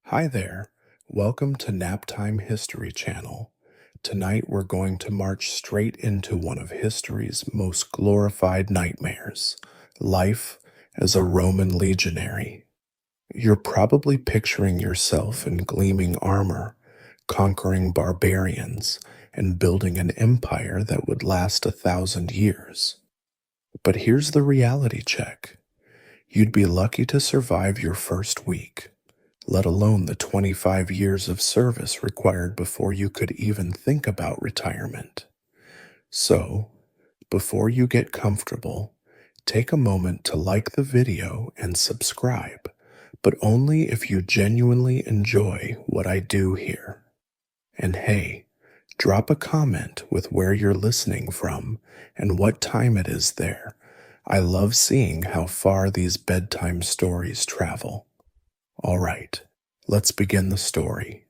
Hi there. Welcome to NapTime History channel. Tonight we're going to march straight into one of history's most glorified nightmares, life as a Roman legionary. You're probably picturing yourself in gleaming armor, conquering barbarians, and building an empire that would last 1,000 years. But here's the reality check. You'd be lucky to survive your first week, let alone the 25 years of service required before you could even think about retirement. So, before you get comfortable, take a moment to like the video and subscribe, but only if you genuinely enjoy what I do here. And hey, drop a comment with where you're listening from and what time it is there. I love seeing how far these bedtime stories travel. All right, let's begin the story.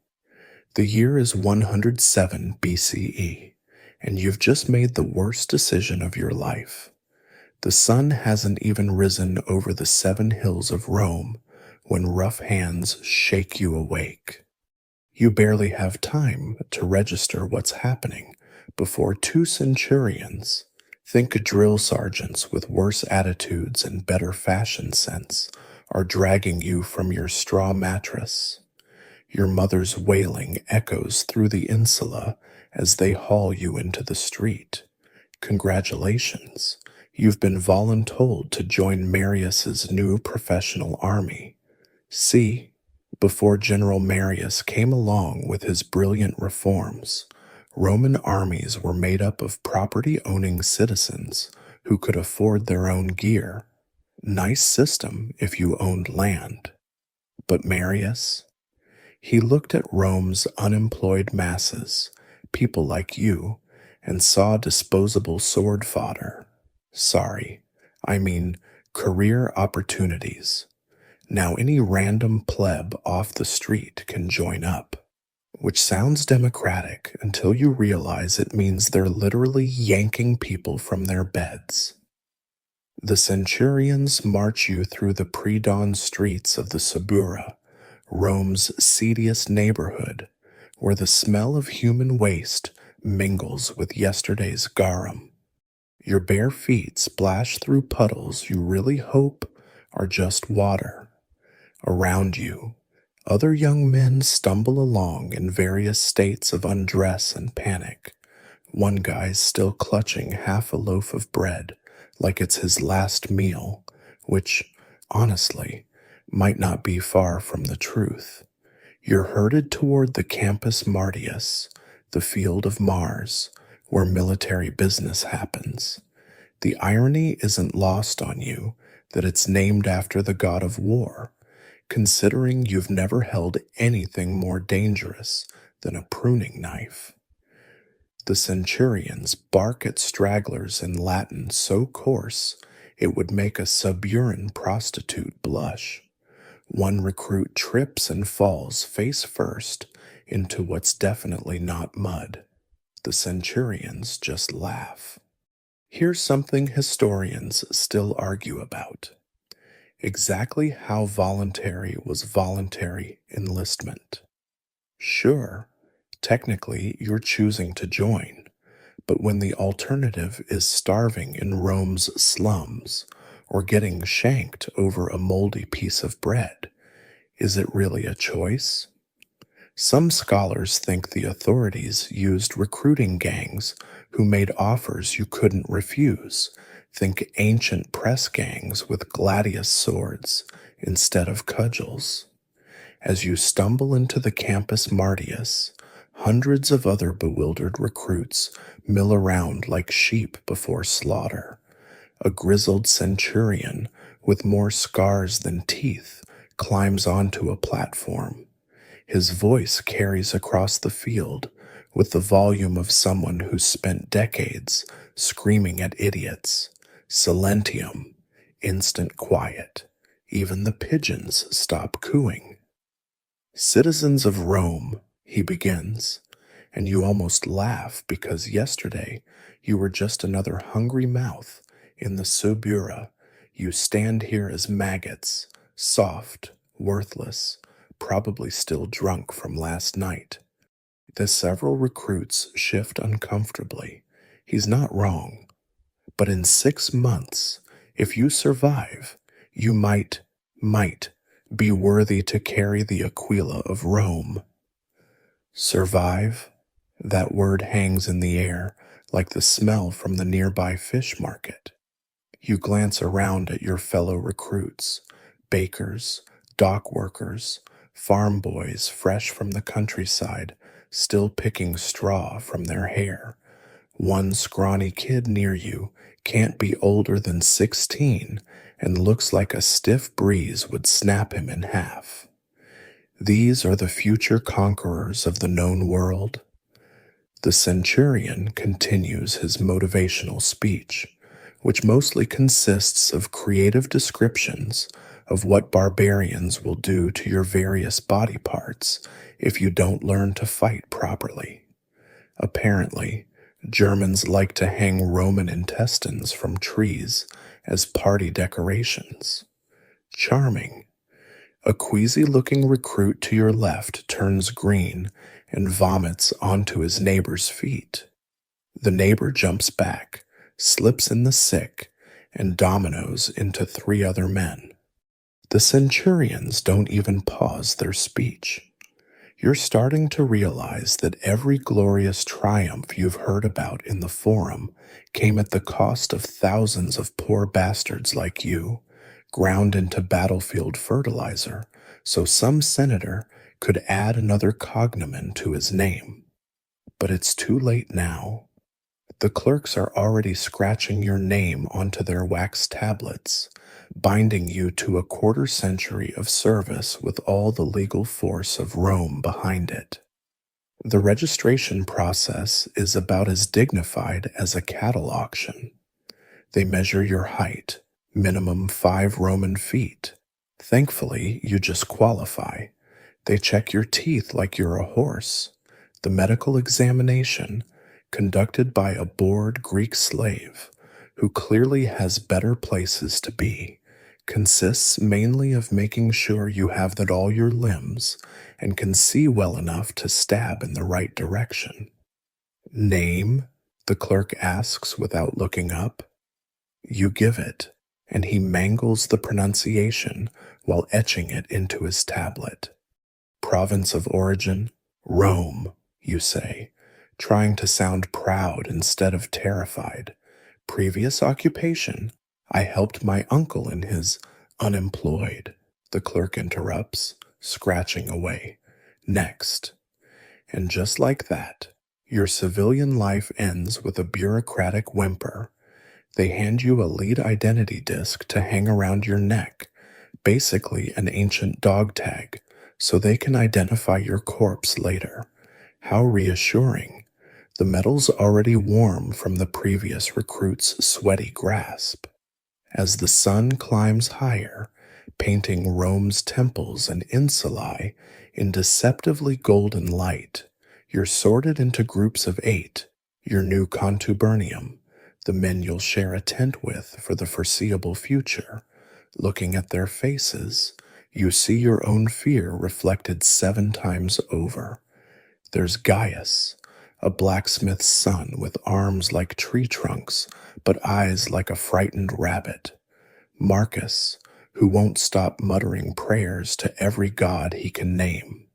The year is 107 BCE, and you've just made the worst decision of your life. The sun hasn't even risen over the 7 hills of Rome when rough hands shake you awake. You barely have time to register what's happening before 2 centurions, think drill sergeants with worse attitudes and better fashion sense, are dragging you from your straw mattress. Your mother's wailing echoes through the insula as they haul you into the street. Congratulations, you've been voluntold to join Marius's new professional army. See, before General Marius came along with his brilliant reforms, Roman armies were made up of property-owning citizens who could afford their own gear. Nice system if you owned land. But Marius? He looked at Rome's unemployed masses, people like you, and saw disposable sword fodder. Sorry, I mean career opportunities. Now any random pleb off the street can join up, which sounds democratic until you realize it means they're literally yanking people from their beds. The centurions march you through the pre-dawn streets of the Suburra, Rome's seediest neighborhood, where the smell of human waste mingles with yesterday's garum. Your bare feet splash through puddles you really hope are just water. Around you, other young men stumble along in various states of undress and panic. One guy's still clutching half a loaf of bread like it's his last meal, which, honestly, might not be far from the truth. You're herded toward the Campus Martius, the field of Mars, where military business happens. The irony isn't lost on you that it's named after the god of war, considering you've never held anything more dangerous than a pruning knife. The centurions bark at stragglers in Latin so coarse it would make a suburban prostitute blush. One recruit trips and falls face first into what's definitely not mud. The centurions just laugh. Here's something historians still argue about. Exactly how voluntary was voluntary enlistment? Sure, technically you're choosing to join, but when the alternative is starving in Rome's slums or getting shanked over a moldy piece of bread, is it really a choice? Some scholars think the authorities used recruiting gangs who made offers you couldn't refuse. Think ancient press gangs with gladius swords instead of cudgels. As you stumble into the Campus Martius, hundreds of other bewildered recruits mill around like sheep before slaughter. A grizzled centurion with more scars than teeth climbs onto a platform. His voice carries across the field with the volume of someone who's spent decades screaming at idiots. Silentium, instant quiet. Even the pigeons stop cooing. Citizens of Rome, he begins, and you almost laugh because yesterday you were just another hungry mouth in the Suburra. You stand here as maggots, soft, worthless, probably still drunk from last night. The several recruits shift uncomfortably. He's not wrong. But in 6 months, if you survive, you might be worthy to carry the Aquila of Rome. Survive? That word hangs in the air like the smell from the nearby fish market. You glance around at your fellow recruits, bakers, dock workers, farm boys fresh from the countryside, still picking straw from their hair. One scrawny kid near you can't be older than 16 and looks like a stiff breeze would snap him in half. These are the future conquerors of the known world. The centurion continues his motivational speech, which mostly consists of creative descriptions of what barbarians will do to your various body parts if you don't learn to fight properly. Apparently, Germans like to hang Roman intestines from trees as party decorations. Charming. A queasy-looking recruit to your left turns green and vomits onto his neighbor's feet. The neighbor jumps back, slips in the sick, and dominoes into 3 other men. The centurions don't even pause their speech. You're starting to realize that every glorious triumph you've heard about in the Forum came at the cost of thousands of poor bastards like you, ground into battlefield fertilizer so some senator could add another cognomen to his name. But it's too late now. The clerks are already scratching your name onto their wax tablets, binding you to a quarter century of service with all the legal force of Rome behind it. The registration process is about as dignified as a cattle auction. They measure your height, minimum 5 Roman feet. Thankfully, you just qualify. They check your teeth like you're a horse. The medical examination, conducted by a bored Greek slave who clearly has better places to be, consists mainly of making sure you have that all your limbs and can see well enough to stab in the right direction. Name? The clerk asks without looking up. You give it, and he mangles the pronunciation while etching it into his tablet. Province of origin? Rome, you say, trying to sound proud instead of terrified. Previous occupation? I helped my uncle in his unemployed. The clerk interrupts, scratching away. Next. And just like that, your civilian life ends with a bureaucratic whimper. They hand you a lead identity disc to hang around your neck, basically an ancient dog tag, so they can identify your corpse later. How reassuring. The metal's already warm from the previous recruit's sweaty grasp. As the sun climbs higher, painting Rome's temples and insulae in deceptively golden light, you're sorted into groups of 8, your new contubernium, the men you'll share a tent with for the foreseeable future. Looking at their faces, you see your own fear reflected 7 times over. There's Gaius, a blacksmith's son with arms like tree trunks, but eyes like a frightened rabbit. Marcus, who won't stop muttering prayers to every god he can name.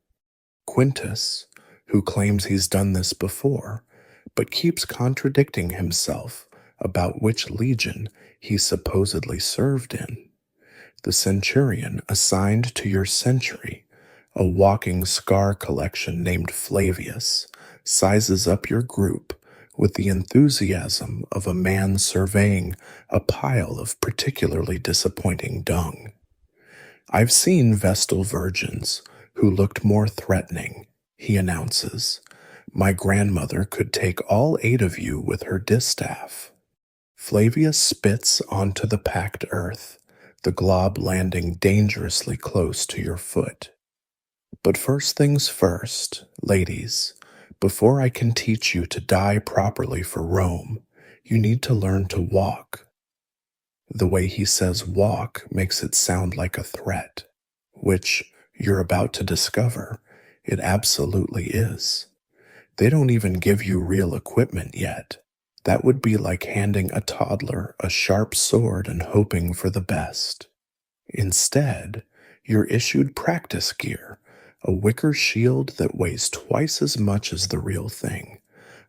Quintus, who claims he's done this before, but keeps contradicting himself about which legion he supposedly served in. The centurion assigned to your century, a walking scar collection named Flavius, sizes up your group with the enthusiasm of a man surveying a pile of particularly disappointing dung. I've seen Vestal virgins who looked more threatening, he announces. My grandmother could take all 8 of you with her distaff. Flavius spits onto the packed earth, the glob landing dangerously close to your foot. But first things first, ladies, before I can teach you to die properly for Rome, you need to learn to walk. The way he says walk makes it sound like a threat, which, You're about to discover it absolutely is. They don't even give you real equipment yet. That would be like handing a toddler a sharp sword and hoping for the best. Instead, you're issued practice gear, a wicker shield that weighs twice as much as the real thing,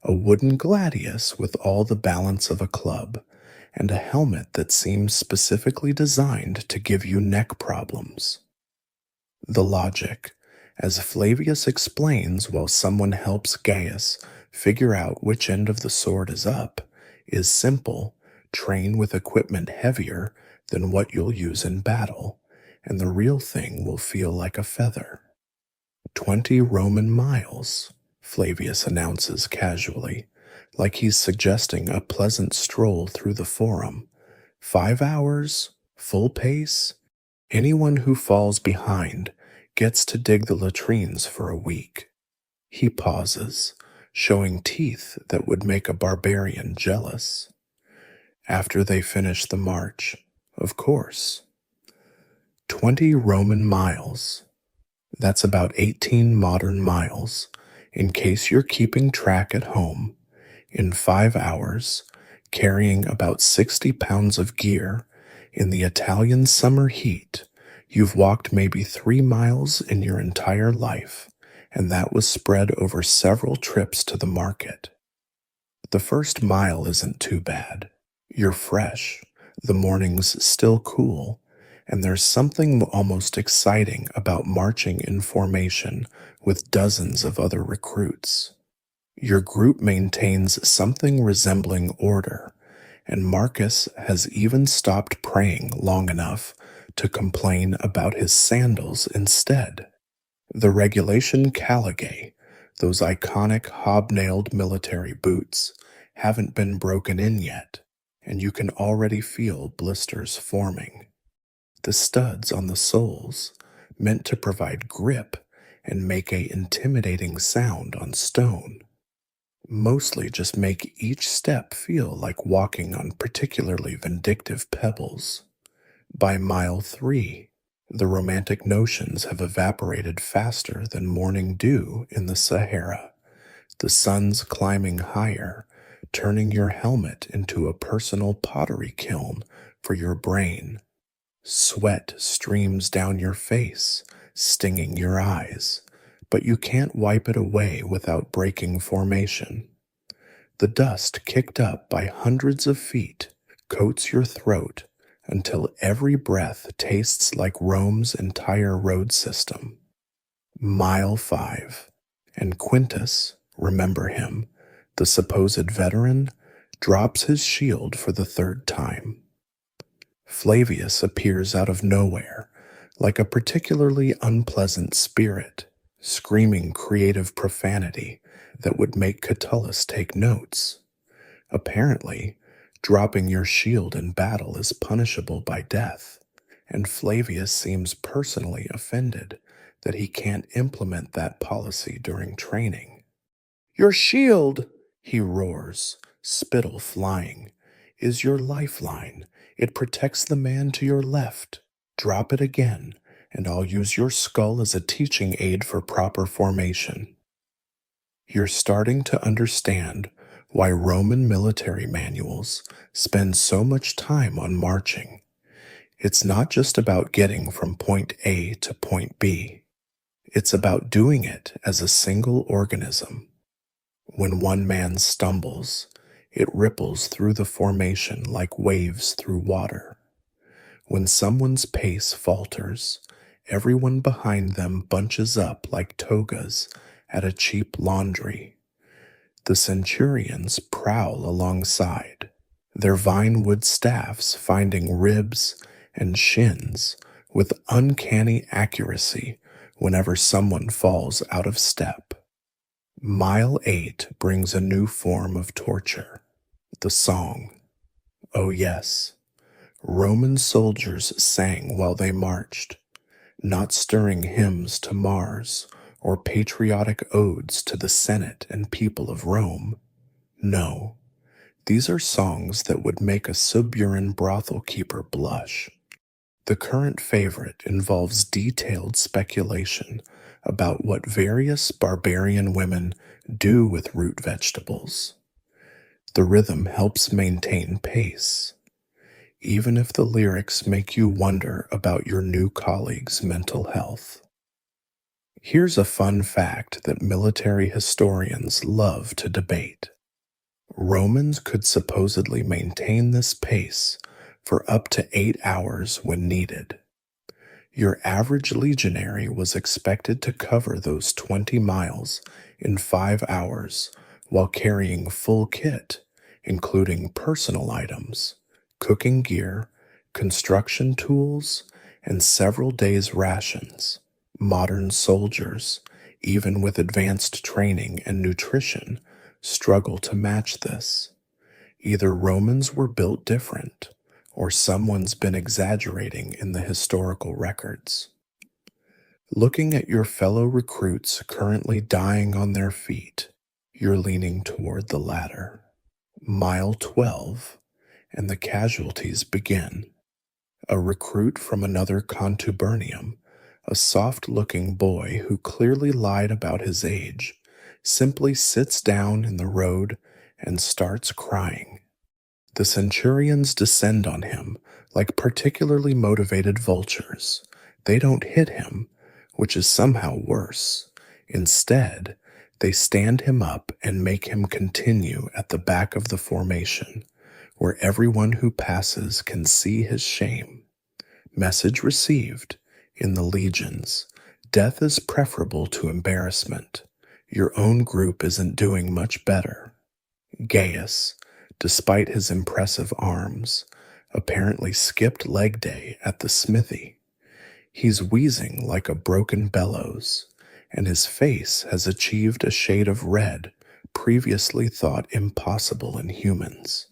a wooden gladius with all the balance of a club, and a helmet that seems specifically designed to give you neck problems. The logic, as Flavius explains while someone helps Gaius figure out which end of the sword is up, is simple: train with equipment heavier than what you'll use in battle, and the real thing will feel like a feather. 20 Roman miles, Flavius announces casually, like he's suggesting a pleasant stroll through the forum. 5 hours, full pace. Anyone who falls behind gets to dig the latrines for a week. He pauses, showing teeth that would make a barbarian jealous. After they finish the march, of course. 20 Roman miles. That's about 18 modern miles, in case you're keeping track at home. In 5 hours, carrying about 60 pounds of gear, in the Italian summer heat, you've walked maybe 3 miles in your entire life, and that was spread over several trips to the market. The first mile isn't too bad. You're fresh, the morning's still cool, and there's something almost exciting about marching in formation with dozens of other recruits. Your group maintains something resembling order, and Marcus has even stopped praying long enough to complain about his sandals instead. The regulation caligae, those iconic hobnailed military boots, haven't been broken in yet, and you can already feel blisters forming. The studs on the soles, meant to provide grip and make a intimidating sound on stone, mostly just make each step feel like walking on particularly vindictive pebbles. By mile 3, the romantic notions have evaporated faster than morning dew in the Sahara. The sun's climbing higher, turning your helmet into a personal pottery kiln for your brain. Sweat streams down your face, stinging your eyes, but you can't wipe it away without breaking formation. The dust kicked up by hundreds of feet coats your throat until every breath tastes like Rome's entire road system. Mile 5, and Quintus, remember him, the supposed veteran, drops his shield for the third time. Flavius appears out of nowhere, like a particularly unpleasant spirit, screaming creative profanity that would make Catullus take notes. Apparently, dropping your shield in battle is punishable by death, and Flavius seems personally offended that he can't implement that policy during training. "Your shield," he roars, spittle flying, "is your lifeline. It protects the man to your left. Drop it again, and I'll use your skull as a teaching aid for proper formation." You're starting to understand why Roman military manuals spend so much time on marching. It's not just about getting from point A to point B. It's about doing it as a single organism. When one man stumbles, it ripples through the formation like waves through water. When someone's pace falters, everyone behind them bunches up like togas at a cheap laundry. The centurions prowl alongside, their vinewood staffs finding ribs and shins with uncanny accuracy whenever someone falls out of step. Mile 8 brings a new form of torture: the song. Oh yes, Roman soldiers sang while they marched, not stirring hymns to Mars or patriotic odes to the Senate and people of Rome. No, these are songs that would make a Siburan brothel keeper blush. The current favorite involves detailed speculation about what various barbarian women do with root vegetables. The rhythm helps maintain pace, even if the lyrics make you wonder about your new colleague's mental health. Here's a fun fact that military historians love to debate. Romans could supposedly maintain this pace for up to 8 hours when needed. Your average legionary was expected to cover those 20 miles in 5 hours while carrying full kit, including personal items, cooking gear, construction tools, and several days' rations. Modern soldiers, even with advanced training and nutrition, struggle to match this. Either Romans were built different, or someone's been exaggerating in the historical records. Looking at your fellow recruits currently dying on their feet, you're leaning toward the latter. Mile 12, and the casualties begin. A recruit from another contubernium, a soft-looking boy who clearly lied about his age, simply sits down in the road and starts crying. The centurions descend on him like particularly motivated vultures. They don't hit him, which is somehow worse. Instead, they stand him up and make him continue at the back of the formation, where everyone who passes can see his shame. Message received. In the legions, death is preferable to embarrassment. Your own group isn't doing much better. Gaius, despite his impressive arms, apparently skipped leg day at the smithy. He's wheezing like a broken bellows, and his face has achieved a shade of red previously thought impossible in humans.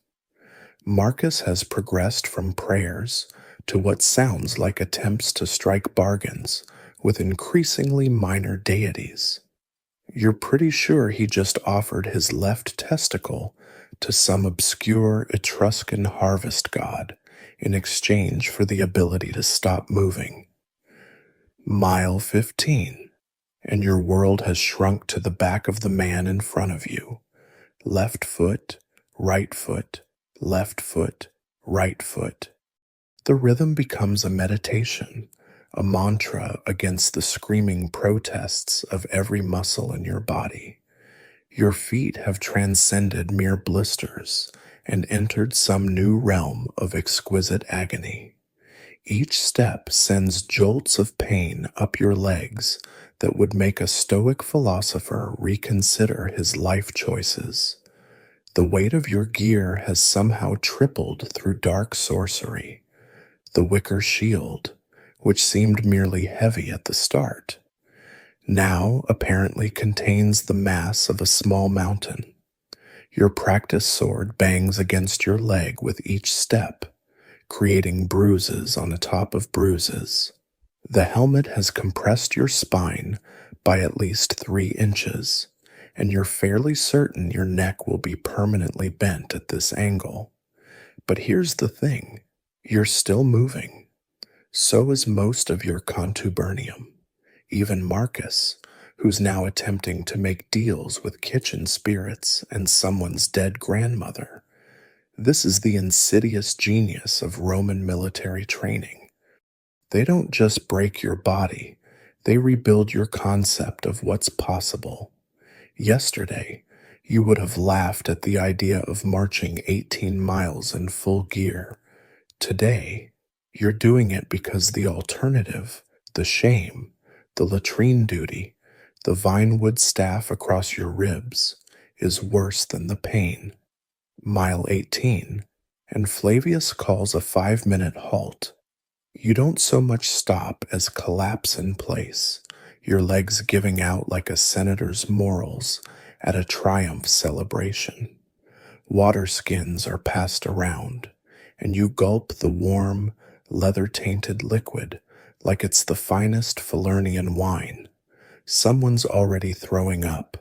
Marcus has progressed from prayers to what sounds like attempts to strike bargains with increasingly minor deities. You're pretty sure he just offered his left testicle to some obscure Etruscan harvest god in exchange for the ability to stop moving. Mile 15, and your world has shrunk to the back of the man in front of you. Left foot, right foot, left foot, right foot. The rhythm becomes a meditation, a mantra against the screaming protests of every muscle in your body. Your feet have transcended mere blisters and entered some new realm of exquisite agony. Each step sends jolts of pain up your legs that would make a Stoic philosopher reconsider his life choices. The weight of your gear has somehow tripled through dark sorcery. The wicker shield, which seemed merely heavy at the start, now apparently contains the mass of a small mountain. Your practice sword bangs against your leg with each step, creating bruises on the top of bruises. The helmet has compressed your spine by at least 3 inches, and you're fairly certain your neck will be permanently bent at this angle. But here's the thing. You're still moving. So is most of your contubernium. Even Marcus, who's now attempting to make deals with kitchen spirits and someone's dead grandmother. This is the insidious genius of Roman military training. They don't just break your body, they rebuild your concept of what's possible. Yesterday, you would have laughed at the idea of marching 18 miles in full gear. Today, you're doing it because the alternative, the shame, the latrine duty, the vinewood staff across your ribs, is worse than the pain. Mile 18, and Flavius calls a 5-minute halt. You don't so much stop as collapse in place, your legs giving out like a senator's morals at a triumph celebration. Water skins are passed around, and you gulp the warm, leather-tainted liquid like it's the finest Falernian wine. Someone's already throwing up,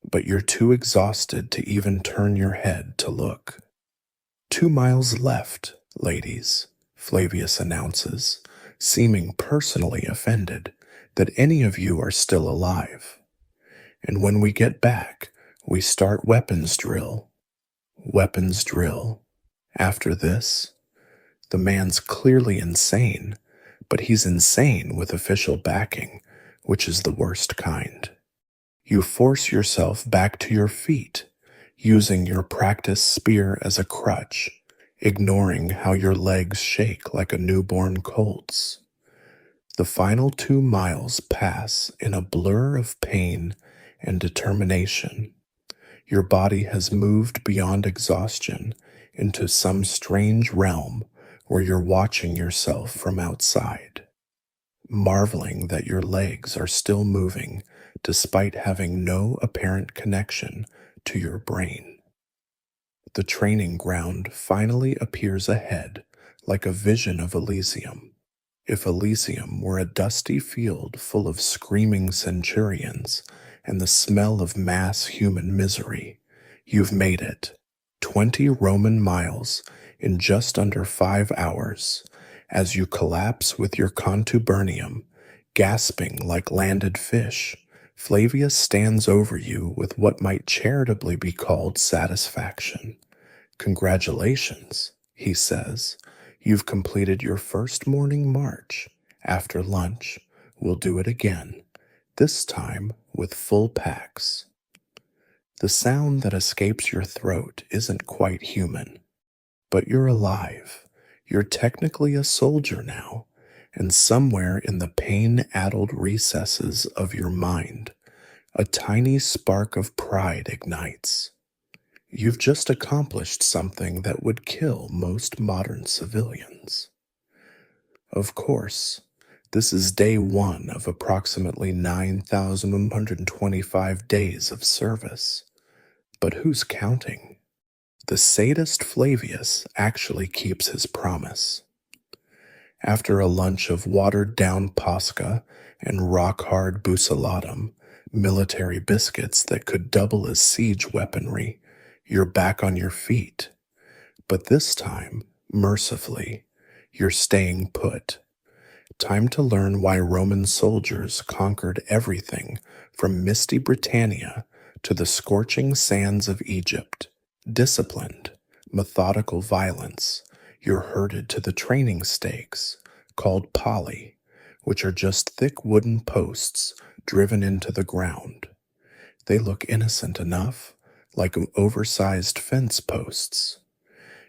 but you're too exhausted to even turn your head to look. 2 miles left, ladies, Flavius announces, seeming personally offended that any of you are still alive. And when we get back, we start weapons drill. Weapons drill. After this, the man's clearly insane, but he's insane with official backing, which is the worst kind. You force yourself back to your feet, using your practice spear as a crutch, ignoring how your legs shake like a newborn colt's. The final 2 miles pass in a blur of pain and determination. Your body has moved beyond exhaustion into some strange realm where you're watching yourself from outside, marveling that your legs are still moving despite having no apparent connection to your brain. The training ground finally appears ahead like a vision of Elysium. If Elysium were a dusty field full of screaming centurions and the smell of mass human misery, you've made it. 20 Roman miles in just under 5 hours, as you collapse with your contubernium, gasping like landed fish. Flavius stands over you with what might charitably be called satisfaction. Congratulations, he says. You've completed your first morning march. After lunch, we'll do it again, this time with full packs. The sound that escapes your throat isn't quite human, but you're alive. You're technically a soldier now, and somewhere in the pain-addled recesses of your mind, a tiny spark of pride ignites. You've just accomplished something that would kill most modern civilians. Of course, this is day 1 of approximately 9,125 days of service. But who's counting? The sadist Flavius actually keeps his promise. After a lunch of watered-down Posca and rock-hard bucellatum, military biscuits that could double as siege weaponry, you're back on your feet. But this time, mercifully, you're staying put. Time to learn why Roman soldiers conquered everything from misty Britannia to the scorching sands of Egypt. Disciplined, methodical violence, you're herded to the training stakes, called poly, which are just thick wooden posts driven into the ground. They look innocent enough, like oversized fence posts.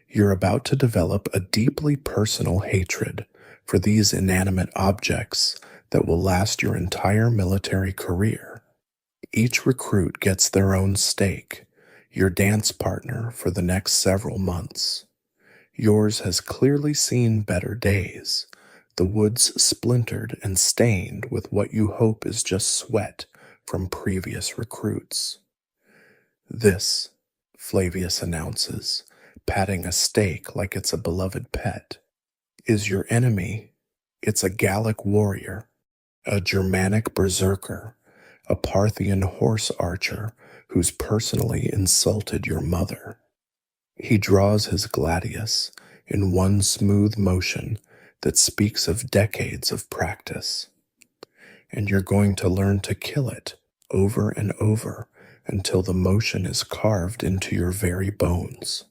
You're about to develop a deeply personal hatred for these inanimate objects that will last your entire military career. Each recruit gets their own stake, your dance partner for the next several months. Yours has clearly seen better days, the woods splintered and stained with what you hope is just sweat from previous recruits. This, Flavius announces, patting a stake like it's a beloved pet, is your enemy. It's a Gallic warrior, a Germanic berserker, a Parthian horse archer who's personally insulted your mother. He draws his gladius in one smooth motion that speaks of decades of practice. And you're going to learn to kill it over and over until the motion is carved into your very bones.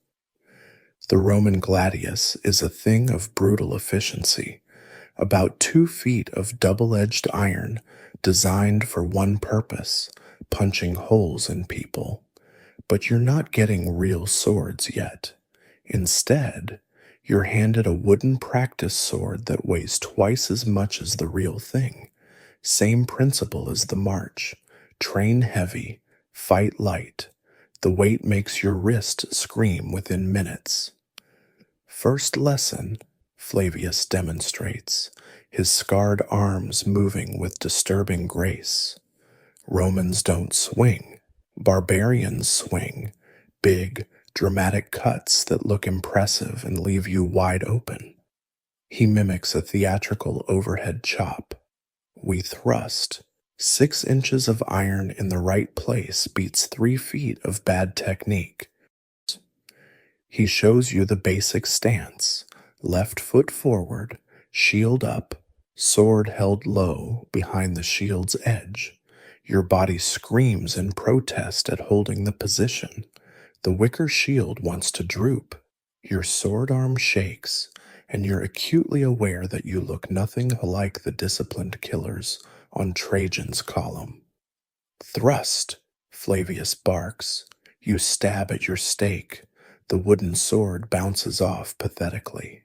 The Roman gladius is a thing of brutal efficiency, about 2 feet of double-edged iron designed for one purpose, punching holes in people. But you're not getting real swords yet. Instead, you're handed a wooden practice sword that weighs twice as much as the real thing. Same principle as the march. Train heavy, fight light. The weight makes your wrist scream within minutes. First lesson, Flavius demonstrates, his scarred arms moving with disturbing grace. Romans don't swing. Barbarians swing. Big, dramatic cuts that look impressive and leave you wide open. He mimics a theatrical overhead chop. We thrust. 6 inches of iron in the right place beats 3 feet of bad technique. He shows you the basic stance. Left foot forward, shield up, sword held low behind the shield's edge. Your body screams in protest at holding the position. The wicker shield wants to droop. Your sword arm shakes, and you're acutely aware that you look nothing like the disciplined killers on Trajan's column. Thrust, Flavius barks. You stab at your stake. The wooden sword bounces off pathetically.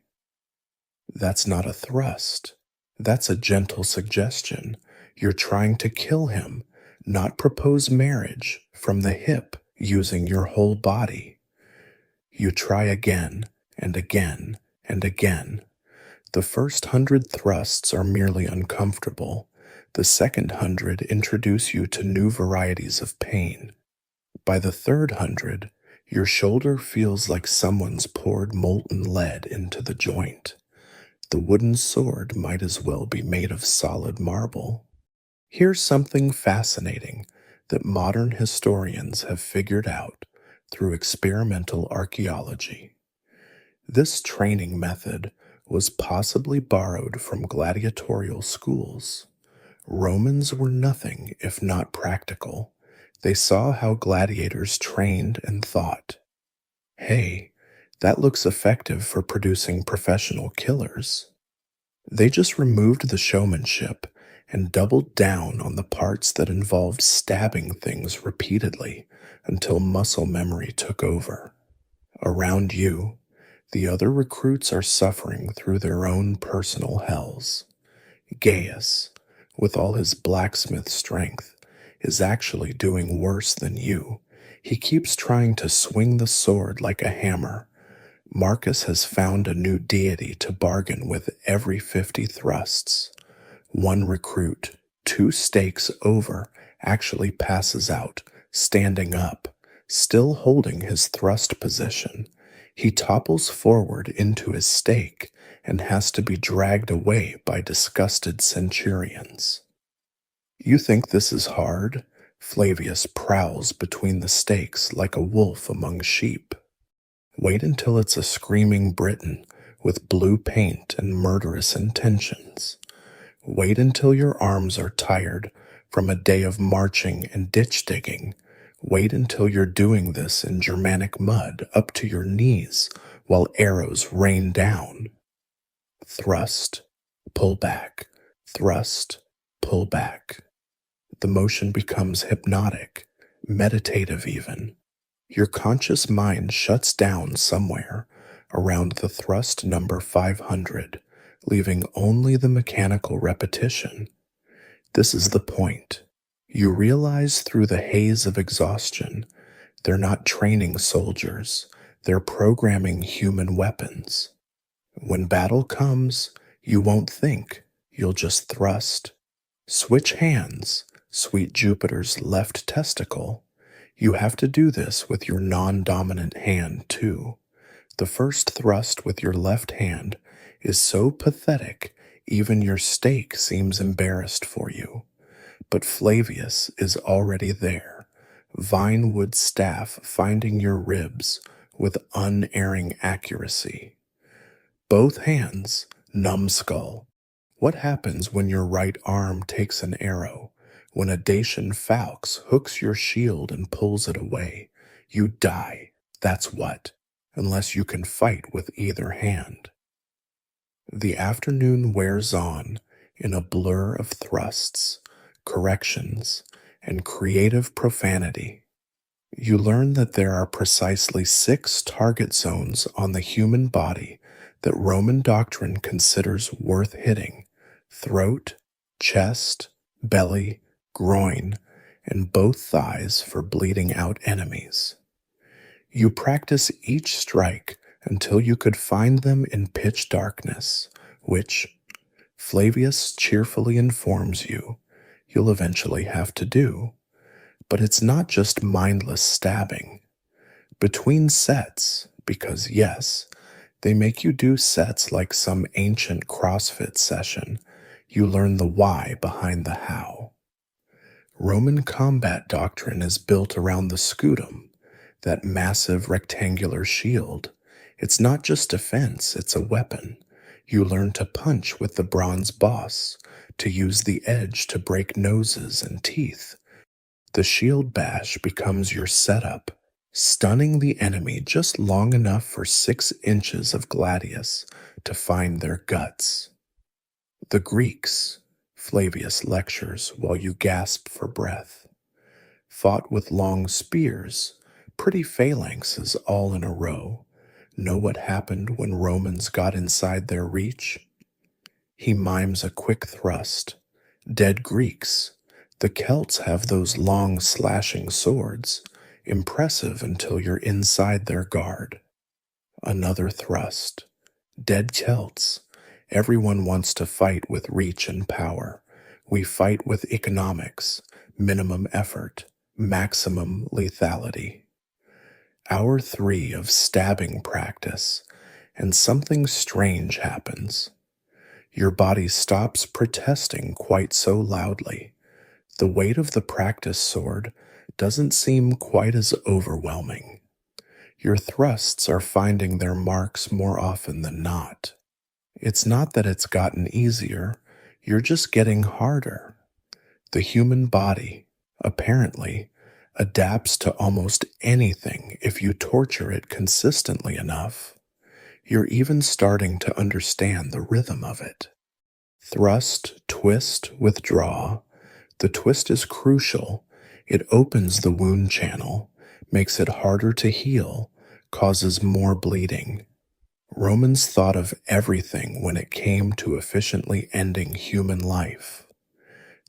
That's not a thrust. That's a gentle suggestion. You're trying to kill him, not propose marriage from the hip using your whole body. You try again and again and again. The first 100 thrusts are merely uncomfortable. The second 100 introduce you to new varieties of pain. By the third 100, your shoulder feels like someone's poured molten lead into the joint. The wooden sword might as well be made of solid marble. Here's something fascinating that modern historians have figured out through experimental archaeology. This training method was possibly borrowed from gladiatorial schools. Romans were nothing if not practical. They saw how gladiators trained and thought, hey, that looks effective for producing professional killers. They just removed the showmanship and doubled down on the parts that involved stabbing things repeatedly until muscle memory took over. Around you, the other recruits are suffering through their own personal hells. Gaius, with all his blacksmith strength, is actually doing worse than you. He keeps trying to swing the sword like a hammer. Marcus has found a new deity to bargain with every 50 thrusts. One recruit, 2 stakes over, actually passes out, standing up, still holding his thrust position. He topples forward into his stake and has to be dragged away by disgusted centurions. You think this is hard? Flavius prowls between the stakes like a wolf among sheep. Wait until it's a screaming Briton with blue paint and murderous intentions. Wait until your arms are tired from a day of marching and ditch digging. Wait until you're doing this in Germanic mud up to your knees while arrows rain down. Thrust, pull back, thrust, pull back. The motion becomes hypnotic, meditative even. Your conscious mind shuts down somewhere around the thrust number 500, leaving only the mechanical repetition. This is the point. You realize through the haze of exhaustion, they're not training soldiers, they're programming human weapons. When battle comes, you won't think, you'll just thrust. Switch hands, sweet Jupiter's left testicle. You have to do this with your non-dominant hand, too. The first thrust with your left hand is so pathetic, even your stake seems embarrassed for you. But Flavius is already there, vinewood staff finding your ribs with unerring accuracy. Both hands, numbskull. What happens when your right arm takes an arrow? When a Dacian falx hooks your shield and pulls it away? You die, that's what, unless you can fight with either hand. The afternoon wears on in a blur of thrusts, corrections, and creative profanity. You learn that there are precisely 6 target zones on the human body that Roman doctrine considers worth hitting: throat, chest, belly, groin, and both thighs for bleeding out enemies. You practice each strike until you could find them in pitch darkness, which, Flavius cheerfully informs you, you'll eventually have to do. But it's not just mindless stabbing. Between sets, because yes, they make you do sets like some ancient CrossFit session, you learn the why behind the how. Roman combat doctrine is built around the scutum, that massive rectangular shield. It's not just defense, it's a weapon. You learn to punch with the bronze boss, to use the edge to break noses and teeth. The shield bash becomes your setup, stunning the enemy just long enough for 6 inches of gladius to find their guts. The Greeks, Flavius lectures while you gasp for breath, fought with long spears, pretty phalanxes all in a row. Know what happened when Romans got inside their reach? He mimes a quick thrust. Dead Greeks. The Celts have those long slashing swords, impressive until you're inside their guard. Another thrust. Dead Celts. Everyone wants to fight with reach and power. We fight with economics, minimum effort, maximum lethality. Hour 3 of stabbing practice, and something strange happens. Your body stops protesting quite so loudly. The weight of the practice sword doesn't seem quite as overwhelming. Your thrusts are finding their marks more often than not. It's not that it's gotten easier, you're just getting harder. The human body, apparently, adapts to almost anything if you torture it consistently enough. You're even starting to understand the rhythm of it. Thrust, twist, withdraw. The twist is crucial. It opens the wound channel, makes it harder to heal, causes more bleeding. Romans thought of everything when it came to efficiently ending human life.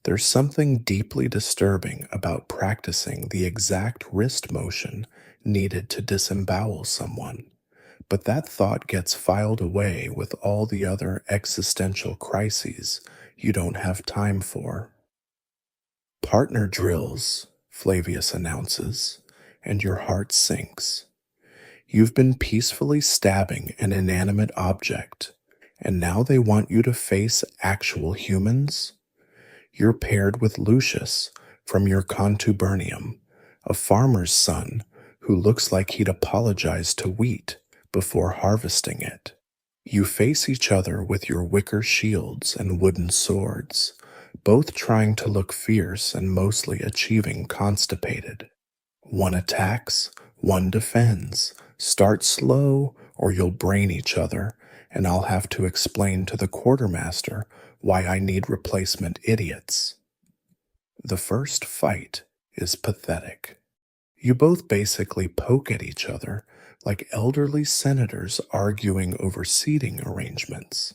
There's something deeply disturbing about practicing the exact wrist motion needed to disembowel someone, but that thought gets filed away with all the other existential crises you don't have time for. Partner drills, Flavius announces, and your heart sinks. You've been peacefully stabbing an inanimate object, and now they want you to face actual humans? You're paired with Lucius from your contubernium, a farmer's son who looks like he'd apologize to wheat before harvesting it. You face each other with your wicker shields and wooden swords, both trying to look fierce and mostly achieving constipated. One attacks, one defends. Start slow or you'll brain each other, and I'll have to explain to the quartermaster why I need replacement idiots. The first fight is pathetic. You both basically poke at each other like elderly senators arguing over seating arrangements.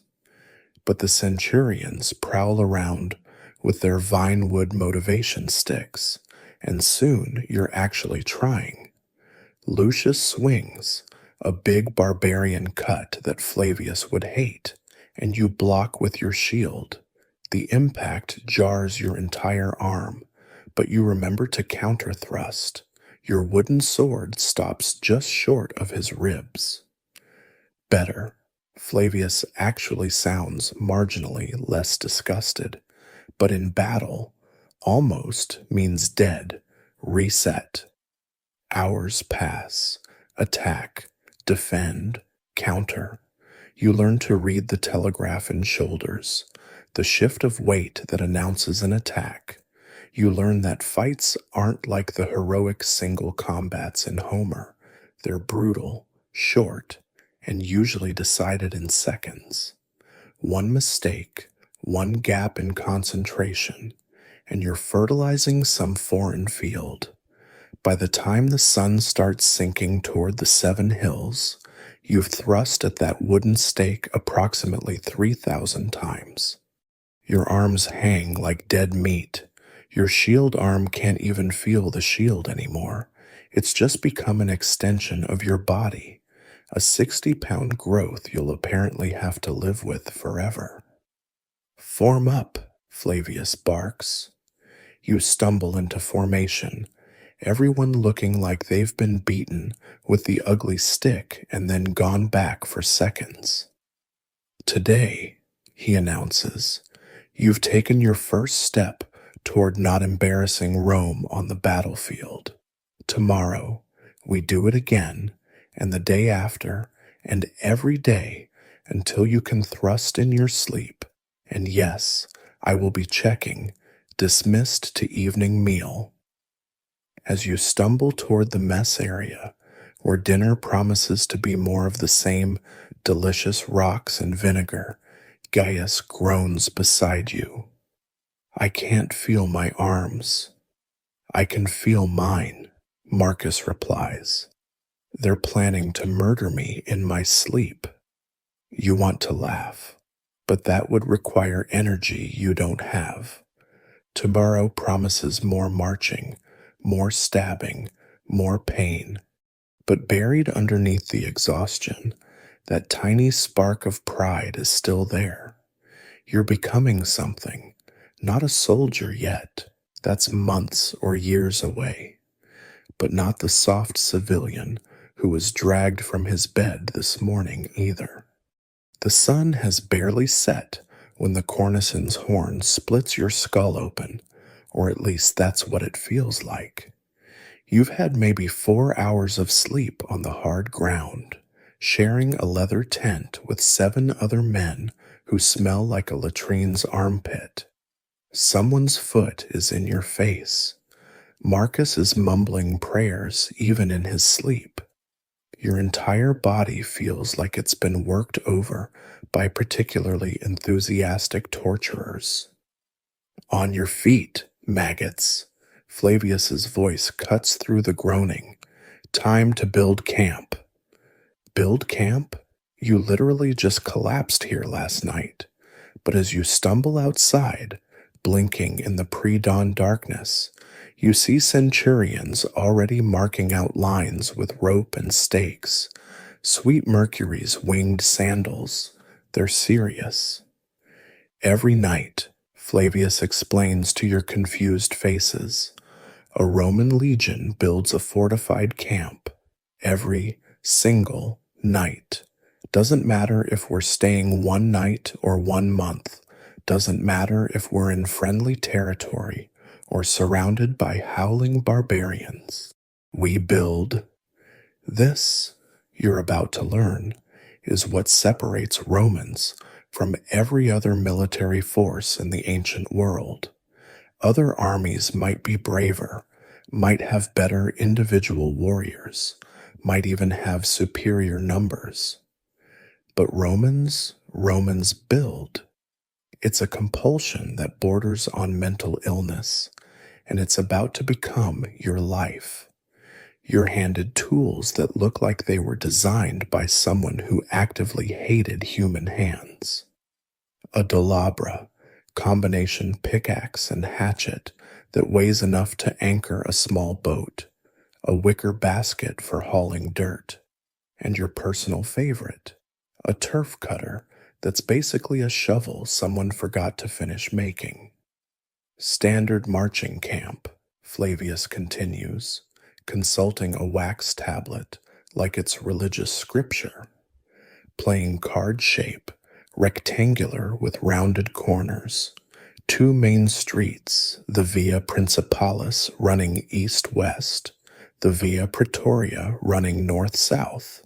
But the centurions prowl around with their vinewood motivation sticks, and soon you're actually trying. Lucius swings, a big barbarian cut that Flavius would hate, and you block with your shield. The impact jars your entire arm, but you remember to counter thrust. Your wooden sword stops just short of his ribs. Better. Flavius actually sounds marginally less disgusted, but in battle, almost means dead, reset. Hours pass. Attack, defend, counter. You learn to read the telegraph in shoulders, the shift of weight that announces an attack. You learn that fights aren't like the heroic single combats in Homer. They're brutal, short, and usually decided in seconds. One mistake, one gap in concentration, and you're fertilizing some foreign field. By the time the sun starts sinking toward the 7 hills, you've thrust at that wooden stake approximately 3,000 times. Your arms hang like dead meat. Your shield arm can't even feel the shield anymore. It's just become an extension of your body, a 60-pound growth you'll apparently have to live with forever. Form up, Flavius barks. You stumble into formation, everyone looking like they've been beaten with the ugly stick and then gone back for seconds. Today, he announces, you've taken your first step toward not embarrassing Rome on the battlefield. Tomorrow, we do it again, and the day after, and every day, until you can thrust in your sleep. And yes, I will be checking, dismissed to evening meal. As you stumble toward the mess area, where dinner promises to be more of the same delicious rocks and vinegar, Gaius groans beside you. I can't feel my arms. I can feel mine, Marcus replies. They're planning to murder me in my sleep. You want to laugh, but that would require energy you don't have. Tomorrow promises more marching, more stabbing, more pain. But buried underneath the exhaustion, that tiny spark of pride is still there. You're becoming something, not a soldier yet. That's months or years away. But not the soft civilian who was dragged from his bed this morning either. The sun has barely set when the cornicen's horn splits your skull open, or at least that's what it feels like. You've had maybe 4 hours of sleep on the hard ground, sharing a leather tent with 7 other men who smell like a latrine's armpit. Someone's foot is in your face. Marcus is mumbling prayers even in his sleep. Your entire body feels like it's been worked over by particularly enthusiastic torturers. On your feet, maggots. Flavius's voice cuts through the groaning. Time to build camp. Build camp? You literally just collapsed here last night. But as you stumble outside, blinking in the pre-dawn darkness, you see centurions already marking out lines with rope and stakes. Sweet Mercury's winged sandals. They're serious. Every night, Flavius explains to your confused faces, a Roman legion builds a fortified camp every single night. Doesn't matter if we're staying 1 night or 1 month. Doesn't matter if we're in friendly territory or surrounded by howling barbarians. We build. This, you're about to learn, is what separates Romans from every other military force in the ancient world. Other armies might be braver, might have better individual warriors, might even have superior numbers. But Romans build. It's a compulsion that borders on mental illness, and it's about to become your life. You're handed tools that look like they were designed by someone who actively hated human hands. A dolabra, combination pickaxe and hatchet that weighs enough to anchor a small boat, a wicker basket for hauling dirt, and your personal favorite, a turf cutter that's basically a shovel someone forgot to finish making. Standard marching camp, Flavius continues, consulting a wax tablet like it's religious scripture. Playing card shape, rectangular with rounded corners. 2 main streets, the Via Principalis running east-west, the Via Praetoria running north-south.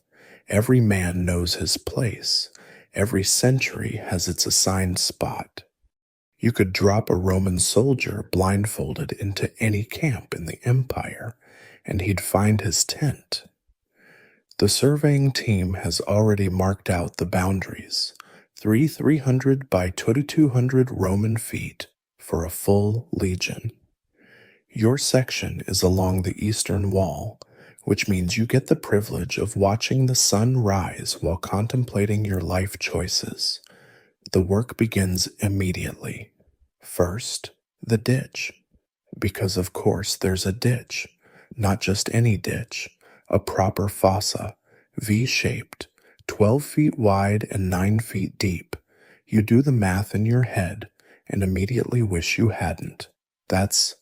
Every man knows his place. Every century has its assigned spot. You could drop a Roman soldier blindfolded into any camp in the empire, and he'd find his tent. The surveying team has already marked out the boundaries, 300 by 2,200 Roman feet for a full legion. Your section is along the eastern wall, which means you get the privilege of watching the sun rise while contemplating your life choices. The work begins immediately. First, the ditch. Because of course there's a ditch, not just any ditch, a proper fossa, V-shaped, 12 feet wide and 9 feet deep. You do the math in your head and immediately wish you hadn't. That's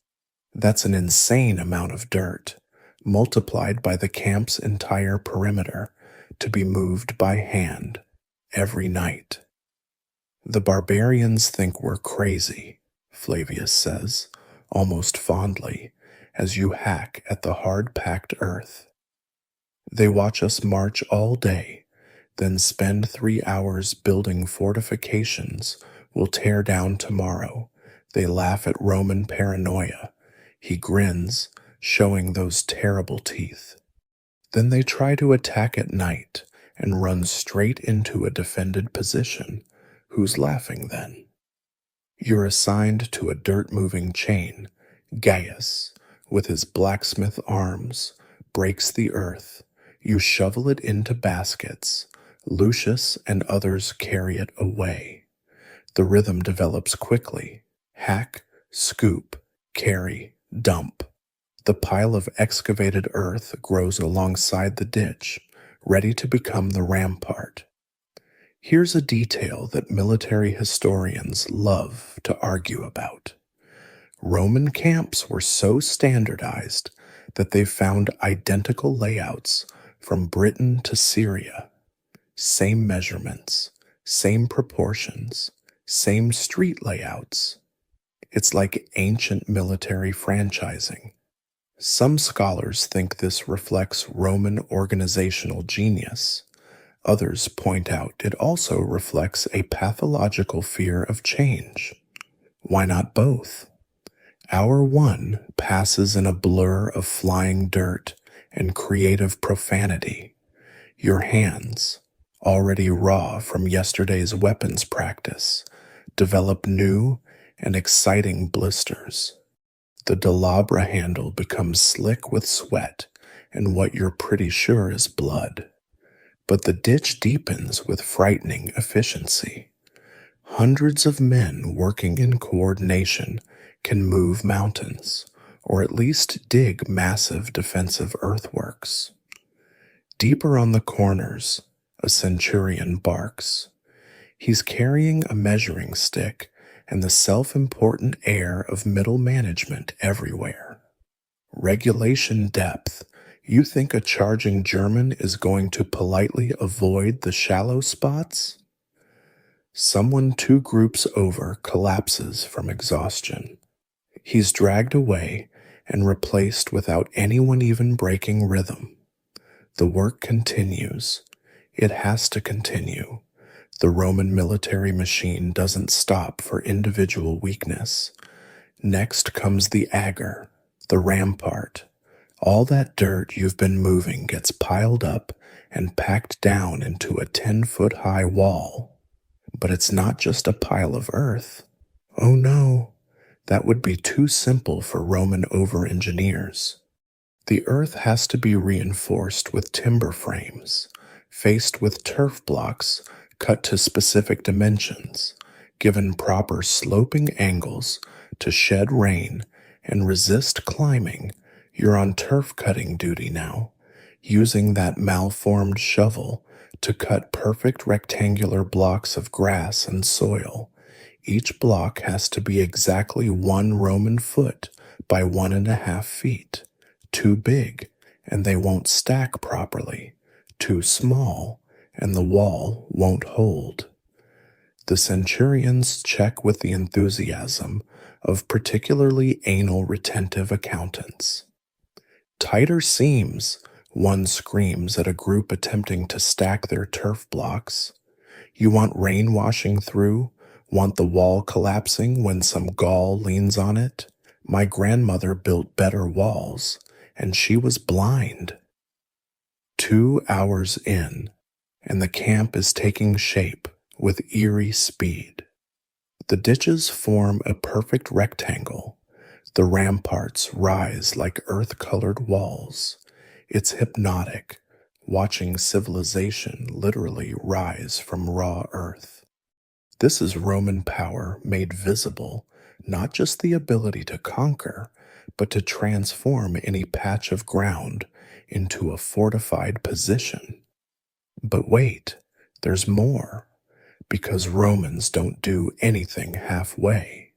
an insane amount of dirt, multiplied by the camp's entire perimeter, to be moved by hand every night. The barbarians think we're crazy, Flavius says, almost fondly, as you hack at the hard-packed earth. They watch us march all day, then spend 3 hours building fortifications we'll tear down tomorrow. They laugh at Roman paranoia. He grins, showing those terrible teeth. Then they try to attack at night and run straight into a defended position. Who's laughing then? You're assigned to a dirt-moving chain. Gaius, with his blacksmith arms, breaks the earth. You shovel it into baskets. Lucius and others carry it away. The rhythm develops quickly. Hack, scoop, carry, dump. The pile of excavated earth grows alongside the ditch, ready to become the rampart. Here's a detail that military historians love to argue about. Roman camps were so standardized that they found identical layouts from Britain to Syria. Same measurements, same proportions, same street layouts. It's like ancient military franchising. Some scholars think this reflects Roman organizational genius. Others point out it also reflects a pathological fear of change. Why not both? Hour one passes in a blur of flying dirt and creative profanity. Your hands, already raw from yesterday's weapons practice, develop new and exciting blisters. The Delabra handle becomes slick with sweat and what you're pretty sure is blood. But the ditch deepens with frightening efficiency. Hundreds of men working in coordination can move mountains, or at least dig massive defensive earthworks. Deeper on the corners, a centurion barks. He's carrying a measuring stick and the self-important air of middle management everywhere. Regulation depth. You think a charging German is going to politely avoid the shallow spots? Someone 2 groups over collapses from exhaustion. He's dragged away and replaced without anyone even breaking rhythm. The work continues. It has to continue. The Roman military machine doesn't stop for individual weakness. Next comes the agger, the rampart. All that dirt you've been moving gets piled up and packed down into a 10-foot-high wall. But it's not just a pile of earth. Oh no, that would be too simple for Roman over-engineers. The earth has to be reinforced with timber frames, faced with turf blocks cut to specific dimensions, given proper sloping angles to shed rain and resist climbing. You're on turf cutting duty now, using that malformed shovel to cut perfect rectangular blocks of grass and soil. Each block has to be exactly 1 Roman foot by 1.5 feet. Too big, and they won't stack properly. Too small, and the wall won't hold. The centurions check with the enthusiasm of particularly anal retentive accountants. Tighter seams, one screams at a group attempting to stack their turf blocks. You want rain washing through? Want the wall collapsing when some Gaul leans on it? My grandmother built better walls, and she was blind. 2 hours in, and the camp is taking shape with eerie speed. The ditches form a perfect rectangle. The ramparts rise like earth-colored walls. It's hypnotic, watching civilization literally rise from raw earth. This is Roman power made visible, not just the ability to conquer, but to transform any patch of ground into a fortified position. But wait, there's more, because Romans don't do anything halfway.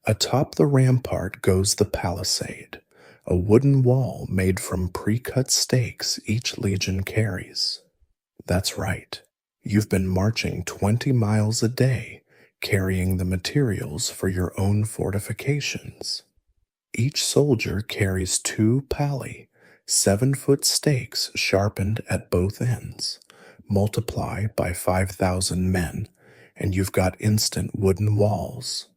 Atop the rampart goes the palisade, a wooden wall made from pre-cut stakes each legion carries. That's right, you've been marching 20 miles a day, carrying the materials for your own fortifications. Each soldier carries 2 pali, 7-foot stakes sharpened at both ends, Multiply by 5,000 men, and you've got instant wooden walls.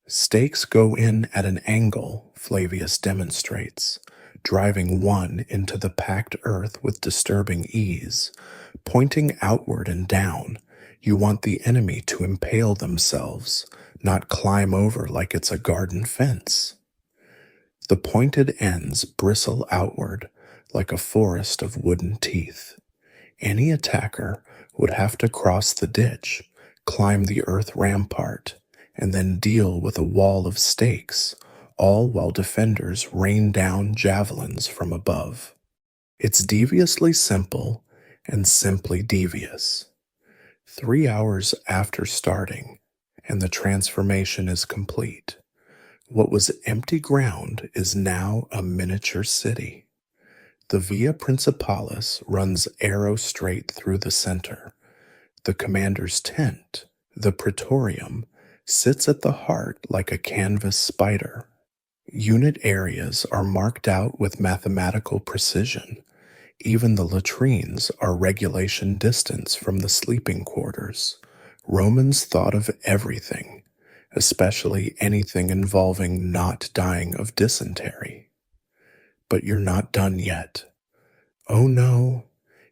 Stakes go in at an angle, Flavius demonstrates, driving one into the packed earth with disturbing ease. Pointing outward and down, you want the enemy to impale themselves, not climb over like it's a garden fence. The pointed ends bristle outward like a forest of wooden teeth. Any attacker would have to cross the ditch, climb the earth rampart, and then deal with a wall of stakes, all while defenders rain down javelins from above. It's deviously simple and simply devious. 3 hours after starting, and the transformation is complete. What was empty ground is now a miniature city. The Via Principalis runs arrow straight through the center. The commander's tent, the Praetorium, sits at the heart like a canvas spider. Unit areas are marked out with mathematical precision. Even the latrines are regulation distance from the sleeping quarters. Romans thought of everything, especially anything involving not dying of dysentery. But you're not done yet. Oh no,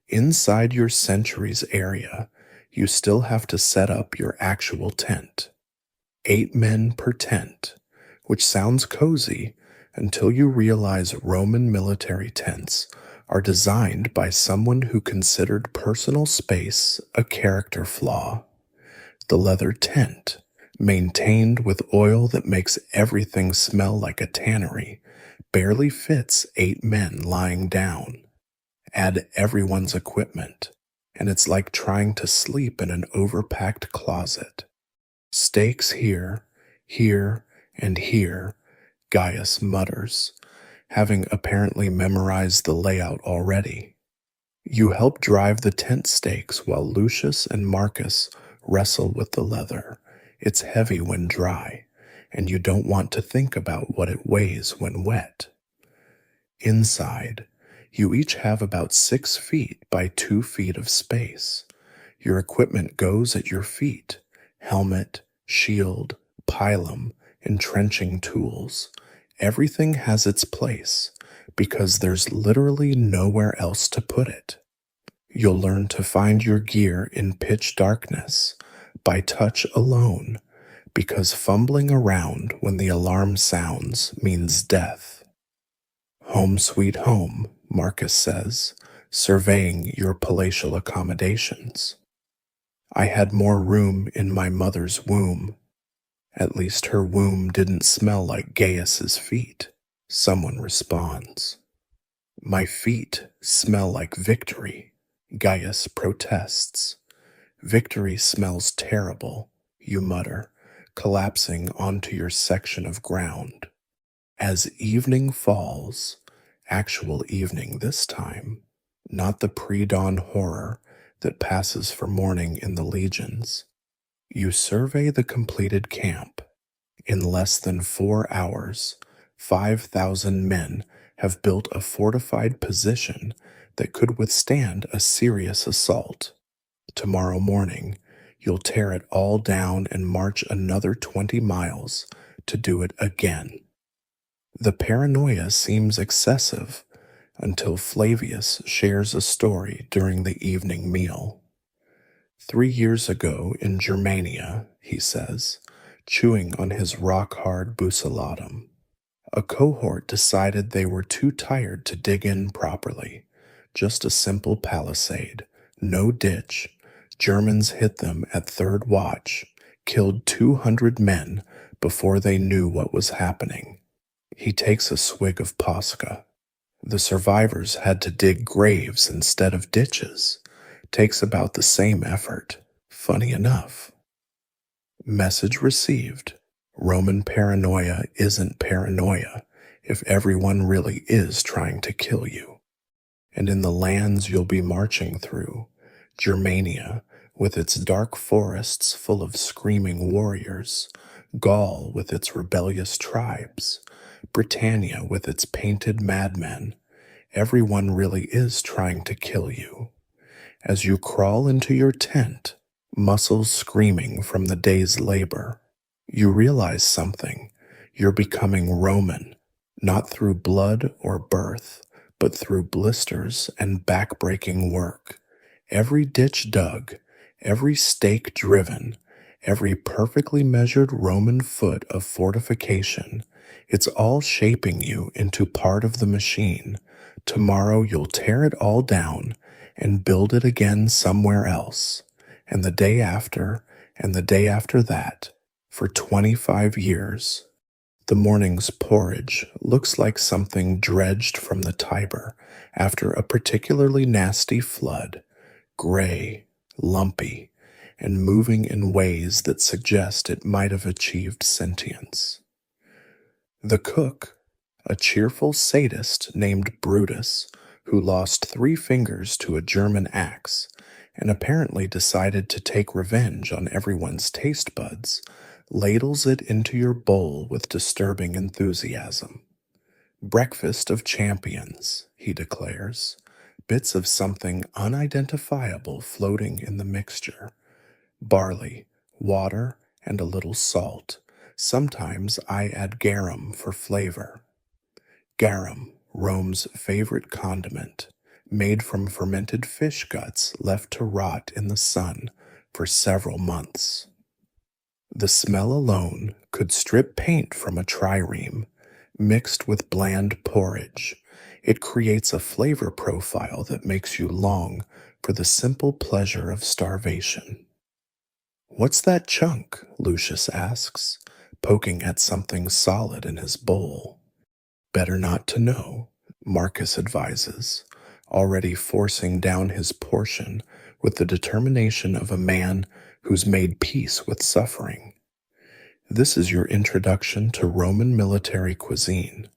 inside your centuries area, you still have to set up your actual tent. 8 men per tent, which sounds cozy until you realize Roman military tents are designed by someone who considered personal space a character flaw. The leather tent, maintained with oil that makes everything smell like a tannery, barely fits 8 men lying down. Add everyone's equipment, and it's like trying to sleep in an overpacked closet. Stakes here, here, and here, Gaius mutters, having apparently memorized the layout already. You help drive the tent stakes while Lucius and Marcus wrestle with the leather. It's heavy when dry, and you don't want to think about what it weighs when wet. Inside, you each have about 6 feet by 2 feet of space. Your equipment goes at your feet: helmet, shield, pilum, entrenching tools. Everything has its place because there's literally nowhere else to put it. You'll learn to find your gear in pitch darkness, by touch alone, because fumbling around when the alarm sounds means death. Home sweet home, Marcus says, surveying your palatial accommodations. I had more room in my mother's womb. At least her womb didn't smell like Gaius's feet, someone responds. My feet smell like victory, Gaius protests. Victory smells terrible, you mutter, collapsing onto your section of ground. As evening falls, actual evening this time, not the pre-dawn horror that passes for morning in the legions, you survey the completed camp. In less than 4 hours, 5,000 men have built a fortified position that could withstand a serious assault. Tomorrow morning, you'll tear it all down and march another 20 miles to do it again. The paranoia seems excessive until Flavius shares a story during the evening meal. 3 years ago in Germania, he says, chewing on his rock-hard bucellatum, a cohort decided they were too tired to dig in properly. Just a simple palisade, no ditch. Germans hit them at third watch, killed 200 men before they knew what was happening. He takes a swig of Posca. The survivors had to dig graves instead of ditches. Takes about the same effort. Funny enough. Message received. Roman paranoia isn't paranoia if everyone really is trying to kill you. And in the lands you'll be marching through, Germania, with its dark forests full of screaming warriors, Gaul with its rebellious tribes, Britannia with its painted madmen, everyone really is trying to kill you. As you crawl into your tent, muscles screaming from the day's labor, you realize something. You're becoming Roman, not through blood or birth, but through blisters and back-breaking work. Every ditch dug, every stake driven, every perfectly measured Roman foot of fortification, it's all shaping you into part of the machine. Tomorrow you'll tear it all down and build it again somewhere else. And the day after, and the day after that, for 25 years. The morning's porridge looks like something dredged from the Tiber after a particularly nasty flood, gray, lumpy, and moving in ways that suggest it might have achieved sentience. The cook, a cheerful sadist named Brutus, who lost 3 fingers to a German axe and apparently decided to take revenge on everyone's taste buds, ladles it into your bowl with disturbing enthusiasm. Breakfast of champions, he declares, bits of something unidentifiable floating in the mixture. Barley, water, and a little salt. Sometimes I add garum for flavor. Garum, Rome's favorite condiment, made from fermented fish guts left to rot in the sun for several months. The smell alone could strip paint from a trireme, mixed with bland porridge. It creates a flavor profile that makes you long for the simple pleasure of starvation. "What's that chunk?" Lucius asks, poking at something solid in his bowl. "Better not to know," Marcus advises, already forcing down his portion with the determination of a man who's made peace with suffering. This is your introduction to Roman military cuisine,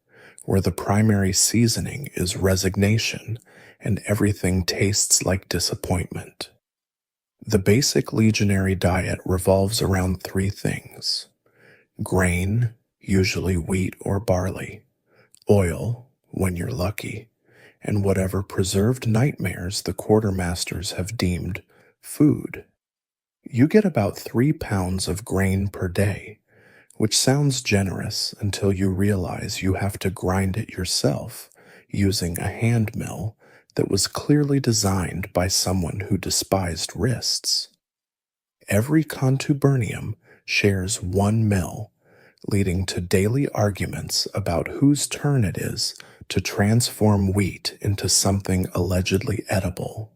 where the primary seasoning is resignation and everything tastes like disappointment. The basic legionary diet revolves around 3 things: grain, usually wheat or barley, oil, when you're lucky, and whatever preserved nightmares the quartermasters have deemed food. You get about 3 pounds of grain per day, which sounds generous until you realize you have to grind it yourself using a hand mill that was clearly designed by someone who despised wrists. Every contubernium shares 1 mill, leading to daily arguments about whose turn it is to transform wheat into something allegedly edible.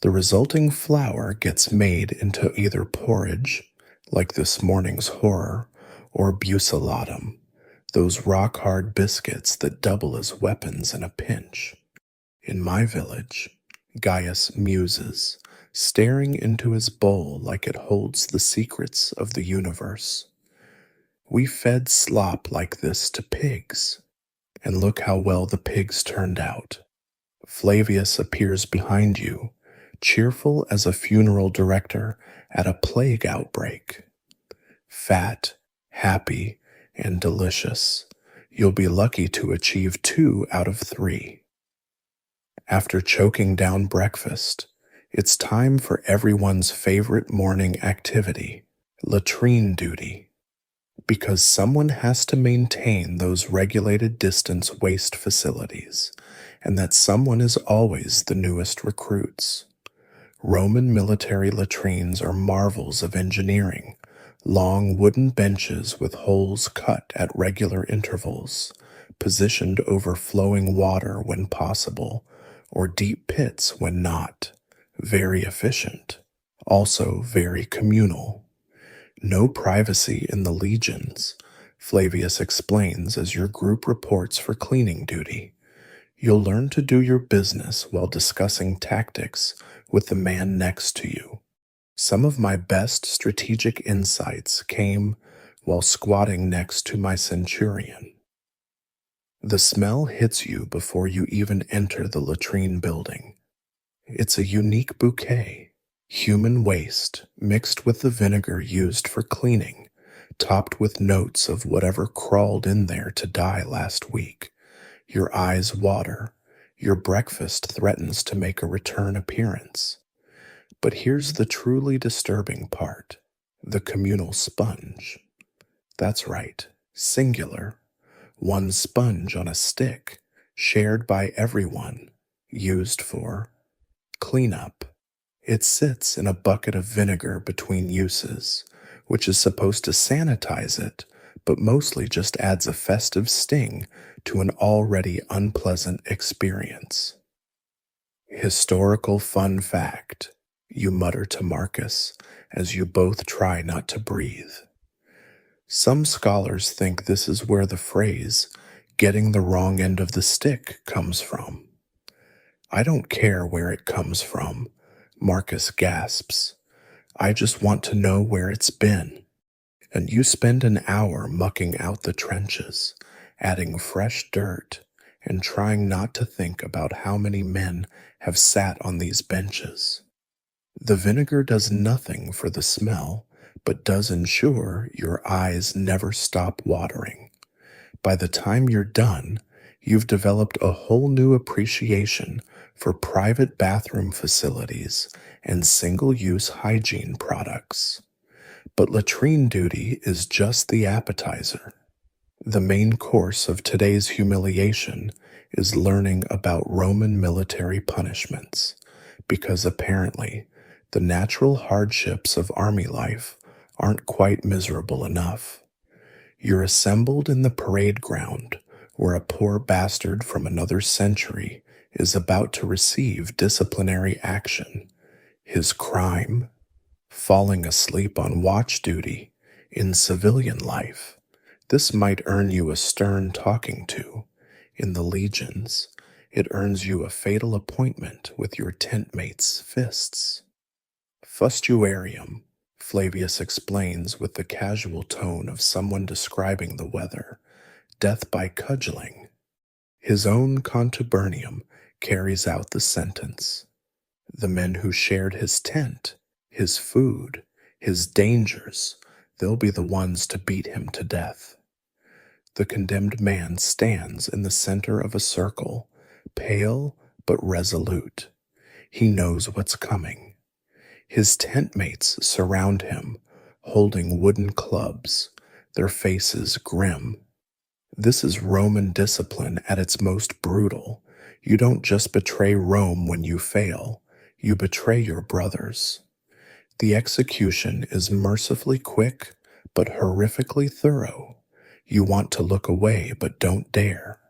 The resulting flour gets made into either porridge, like this morning's horror, or bucellatum, those rock-hard biscuits that double as weapons in a pinch. In my village, Gaius muses, staring into his bowl like it holds the secrets of the universe. We fed slop like this to pigs, and look how well the pigs turned out. Flavius appears behind you, cheerful as a funeral director at a plague outbreak. Fat, happy, and delicious. You'll be lucky to achieve 2 out of 3. After choking down breakfast, it's time for everyone's favorite morning activity, latrine duty. Because someone has to maintain those regulated distance waste facilities, and that someone is always the newest recruits. Roman military latrines are marvels of engineering, long wooden benches with holes cut at regular intervals, positioned over flowing water when possible, or deep pits when not. Very efficient, also very communal. No privacy in the legions, Flavius explains as your group reports for cleaning duty. You'll learn to do your business while discussing tactics with the man next to you. Some of my best strategic insights came while squatting next to my centurion. The smell hits you before you even enter the latrine building. It's a unique bouquet. Human waste mixed with the vinegar used for cleaning, topped with notes of whatever crawled in there to die last week. Your eyes water. Your breakfast threatens to make a return appearance. But here's the truly disturbing part: the communal sponge. That's right, singular. One sponge on a stick, shared by everyone, used for cleanup. It sits in a bucket of vinegar between uses, which is supposed to sanitize it, but mostly just adds a festive sting to an already unpleasant experience. Historical fun fact, you mutter to Marcus as you both try not to breathe. Some scholars think this is where the phrase, getting the wrong end of the stick, comes from. I don't care where it comes from, Marcus gasps. I just want to know where it's been. And you spend an hour mucking out the trenches, adding fresh dirt, and trying not to think about how many men have sat on these benches. The vinegar does nothing for the smell, but does ensure your eyes never stop watering. By the time you're done, you've developed a whole new appreciation for private bathroom facilities and single-use hygiene products. But latrine duty is just the appetizer. The main course of today's humiliation is learning about Roman military punishments, because apparently the natural hardships of army life aren't quite miserable enough. You're assembled in the parade ground where a poor bastard from another century is about to receive disciplinary action. His crime? Falling asleep on watch duty in civilian life. This might earn you a stern talking to. In the legions, it earns you a fatal appointment with your tent mate's fists. Fustuarium, Flavius explains with the casual tone of someone describing the weather. Death by cudgeling. His own contubernium carries out the sentence. The men who shared his tent, his food, his dangers, they'll be the ones to beat him to death. The condemned man stands in the center of a circle, pale but resolute. He knows what's coming. His tent mates surround him, holding wooden clubs, their faces grim. This is Roman discipline at its most brutal. You don't just betray Rome when you fail, you betray your brothers. The execution is mercifully quick, but horrifically thorough. You want to look away, but don't dare.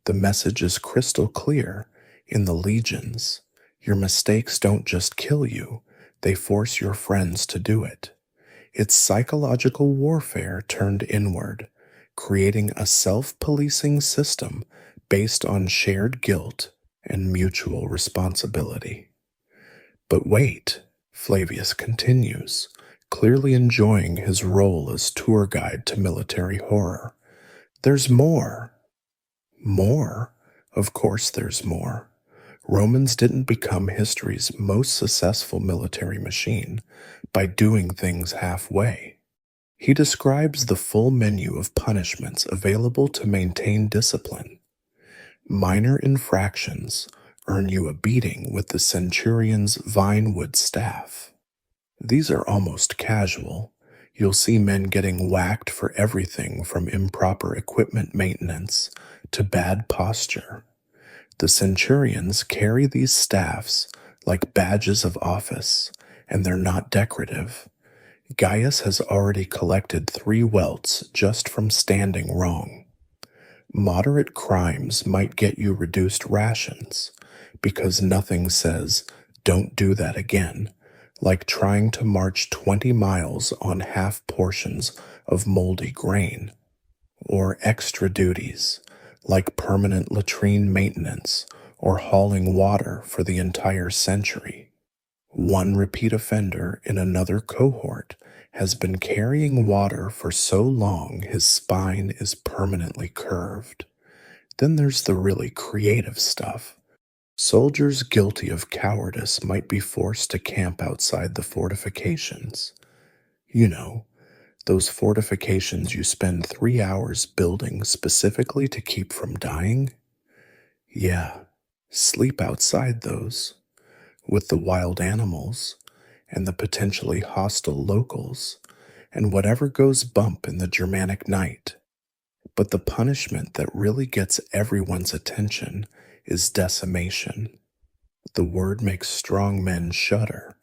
The message is crystal clear. In the legions, your mistakes don't just kill you, they force your friends to do it. It's psychological warfare turned inward, creating a self-policing system based on shared guilt and mutual responsibility. But wait, Flavius continues, clearly enjoying his role as tour guide to military horror. There's more. More? Of course there's more. Romans didn't become history's most successful military machine by doing things halfway. He describes the full menu of punishments available to maintain discipline. Minor infractions earn you a beating with the centurion's vinewood staff. These are almost casual. You'll see men getting whacked for everything from improper equipment maintenance to bad posture. The centurions carry these staffs like badges of office, and they're not decorative. Gaius has already collected 3 welts just from standing wrong. Moderate crimes might get you reduced rations, because nothing says, don't do that again, like trying to march 20 miles on half portions of moldy grain. Or extra duties, like permanent latrine maintenance or hauling water for the entire century. One repeat offender in another cohort has been carrying water for so long his spine is permanently curved. Then there's the really creative stuff. Soldiers guilty of cowardice might be forced to camp outside the fortifications. You know, those fortifications you spend 3 hours building specifically to keep from dying? Yeah, sleep outside those, with the wild animals, and the potentially hostile locals, and whatever goes bump in the Germanic night. But the punishment that really gets everyone's attention is decimation. The word makes strong men shudder,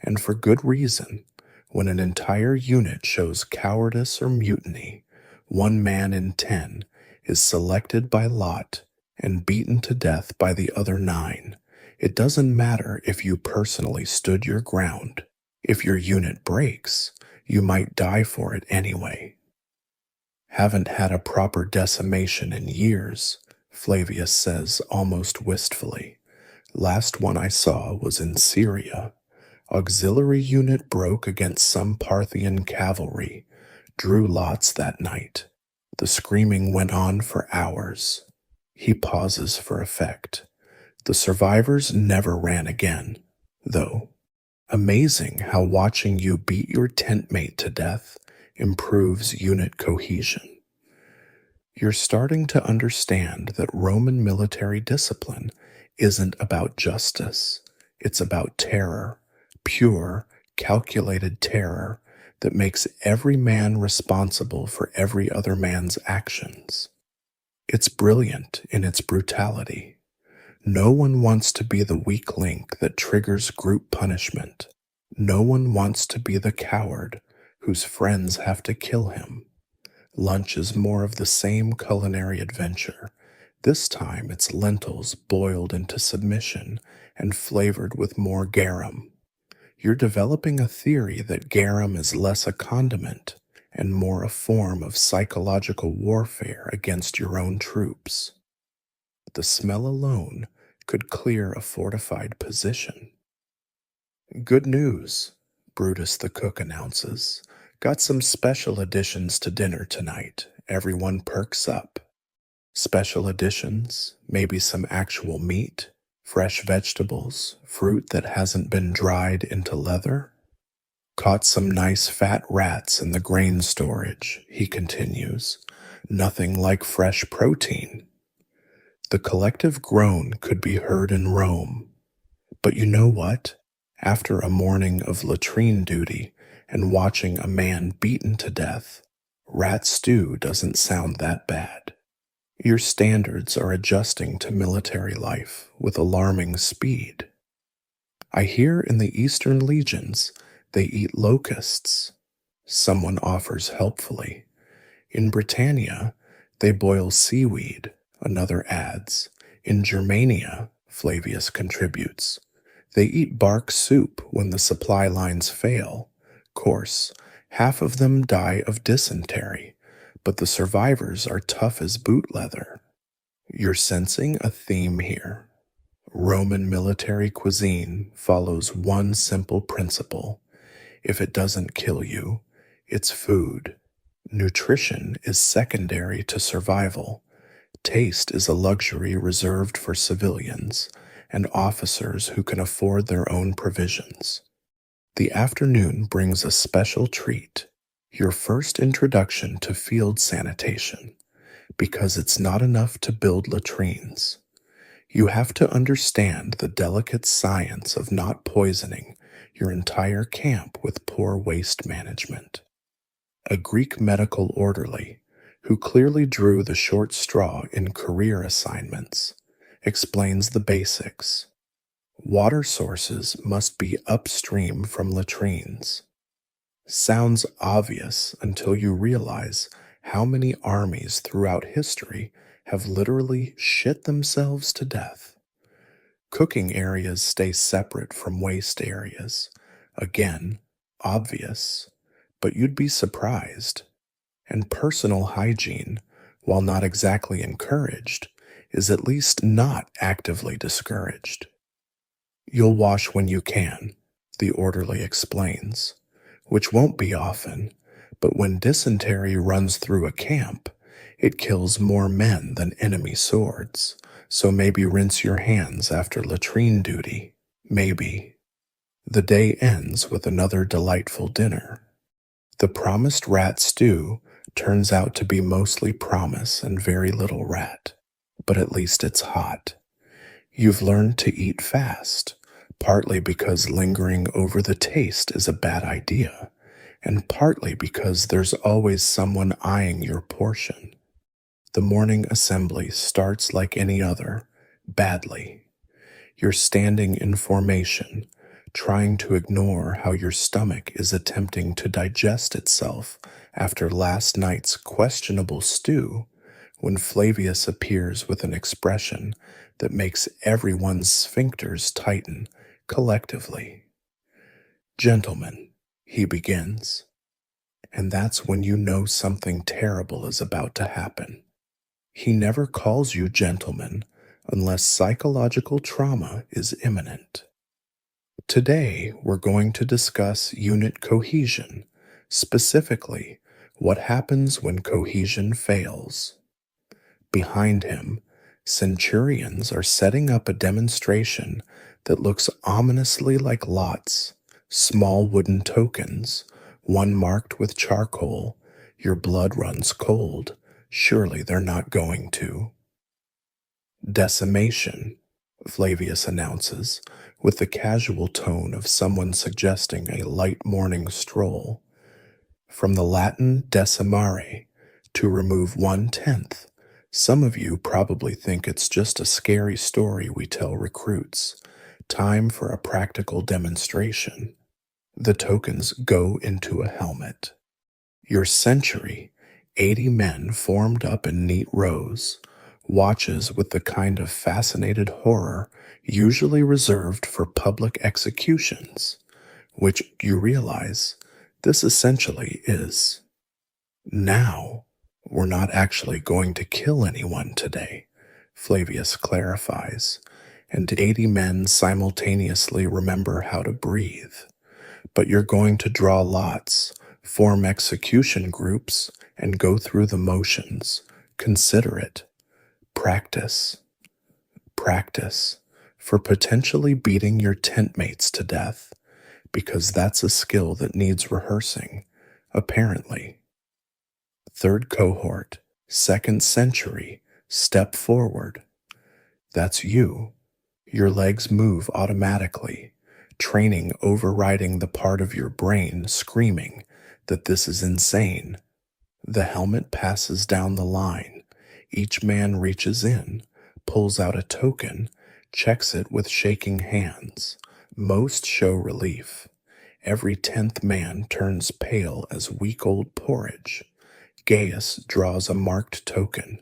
and for good reason. When an entire unit shows cowardice or mutiny, 1 man in 10 is selected by lot and beaten to death by the other 9. It doesn't matter if you personally stood your ground. If your unit breaks, you might die for it anyway. Haven't had a proper decimation in years, Flavius says almost wistfully. Last one I saw was in Syria. Auxiliary unit broke against some Parthian cavalry, drew lots that night. The screaming went on for hours. He pauses for effect. The survivors never ran again, though. Amazing how watching you beat your tent mate to death improves unit cohesion. You're starting to understand that Roman military discipline isn't about justice. It's about terror, pure, calculated terror that makes every man responsible for every other man's actions. It's brilliant in its brutality. No one wants to be the weak link that triggers group punishment. No one wants to be the coward whose friends have to kill him. Lunch is more of the same culinary adventure. This time it's lentils boiled into submission and flavored with more garum. You're developing a theory that garum is less a condiment and more a form of psychological warfare against your own troops. The smell alone could clear a fortified position. Good news, Brutus the cook announces. Got some special additions to dinner tonight. Everyone perks up. Special additions, maybe some actual meat, fresh vegetables, fruit that hasn't been dried into leather. Caught some nice fat rats in the grain storage, he continues. Nothing like fresh protein. The collective groan could be heard in Rome. But you know what? After a morning of latrine duty and watching a man beaten to death, rat stew doesn't sound that bad. Your standards are adjusting to military life with alarming speed. I hear in the Eastern legions they eat locusts. Someone offers helpfully. In Britannia, they boil seaweed, another adds. In Germania, Flavius contributes. They eat bark soup when the supply lines fail. Course, half of them die of dysentery, but the survivors are tough as boot leather. You're sensing a theme here. Roman military cuisine follows one simple principle. If it doesn't kill you, it's food. Nutrition is secondary to survival. Taste is a luxury reserved for civilians and officers who can afford their own provisions. The afternoon brings a special treat, your first introduction to field sanitation, because it's not enough to build latrines. You have to understand the delicate science of not poisoning your entire camp with poor waste management. A Greek medical orderly, who clearly drew the short straw in career assignments, explains the basics. Water sources must be upstream from latrines. Sounds obvious until you realize how many armies throughout history have literally shit themselves to death. Cooking areas stay separate from waste areas. Again, obvious, but you'd be surprised. And personal hygiene, while not exactly encouraged, is at least not actively discouraged. You'll wash when you can, the orderly explains, which won't be often, but when dysentery runs through a camp, it kills more men than enemy swords, so maybe rinse your hands after latrine duty, maybe. The day ends with another delightful dinner. The promised rat stew turns out to be mostly promise and very little rat, but at least it's hot. You've learned to eat fast, partly because lingering over the taste is a bad idea, and partly because there's always someone eyeing your portion. The morning assembly starts like any other, badly. You're standing in formation, trying to ignore how your stomach is attempting to digest itself after last night's questionable stew, when Flavius appears with an expression that makes everyone's sphincters tighten collectively. "Gentlemen," he begins, and that's when you know something terrible is about to happen. He never calls you gentlemen unless psychological trauma is imminent. Today, we're going to discuss unit cohesion, specifically, what happens when cohesion fails. Behind him, centurions are setting up a demonstration that looks ominously like lots, small wooden tokens, one marked with charcoal. Your blood runs cold. Surely they're not going to. "Decimation," Flavius announces, with the casual tone of someone suggesting a light morning stroll. From the Latin decimare, to remove 1/10. Some of you probably think it's just a scary story we tell recruits. Time for a practical demonstration. The tokens go into a helmet. Your century, 80 men formed up in neat rows, watches with the kind of fascinated horror usually reserved for public executions, which you realize this essentially is. Now, we're not actually going to kill anyone today, Flavius clarifies, and 80 men simultaneously remember how to breathe. But you're going to draw lots, form execution groups, and go through the motions. Consider it. Practice. Practice for potentially beating your tent mates to death, because that's a skill that needs rehearsing, apparently. Third cohort, second century, step forward. That's you. Your legs move automatically, training overriding the part of your brain screaming that this is insane. The helmet passes down the line. Each man reaches in, pulls out a token, checks it with shaking hands. Most show relief. Every 10th man turns pale as week old porridge. Gaius draws a marked token.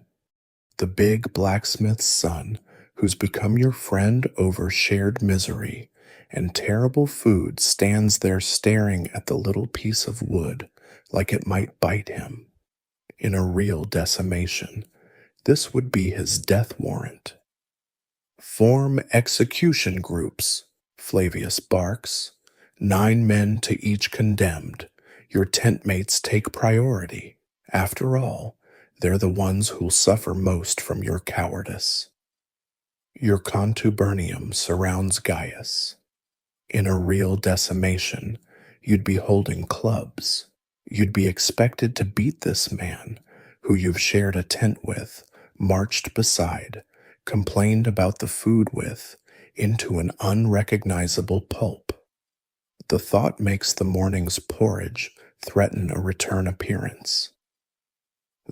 The big blacksmith's son, who's become your friend over shared misery and terrible food, stands there staring at the little piece of wood like it might bite him. In a real decimation, this would be his death warrant. "Form execution groups," Flavius barks. 9 men to each condemned. Your tent mates take priority. After all, they're the ones who'll suffer most from your cowardice. Your contubernium surrounds Gaius. In a real decimation, you'd be holding clubs. You'd be expected to beat this man, who you've shared a tent with, marched beside, complained about the food with, into an unrecognizable pulp. The thought makes the morning's porridge threaten a return appearance.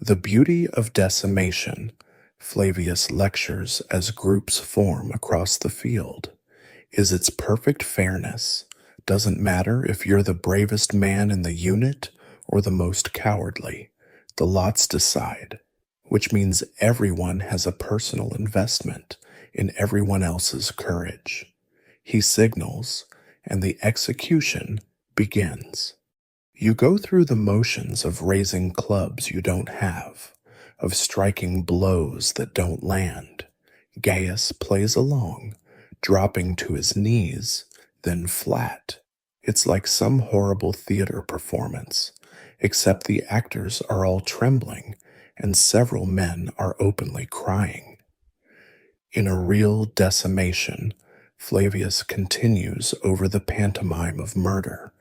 The beauty of decimation, Flavius lectures as groups form across the field, is its perfect fairness. Doesn't matter if you're the bravest man in the unit or the most cowardly. The lots decide, which means everyone has a personal investment in everyone else's courage. He signals, and the execution begins. You go through the motions of raising clubs you don't have, of striking blows that don't land. Gaius plays along, dropping to his knees, then flat. It's like some horrible theater performance, except the actors are all trembling and several men are openly crying. In a real decimation, Flavius continues over the pantomime of murder.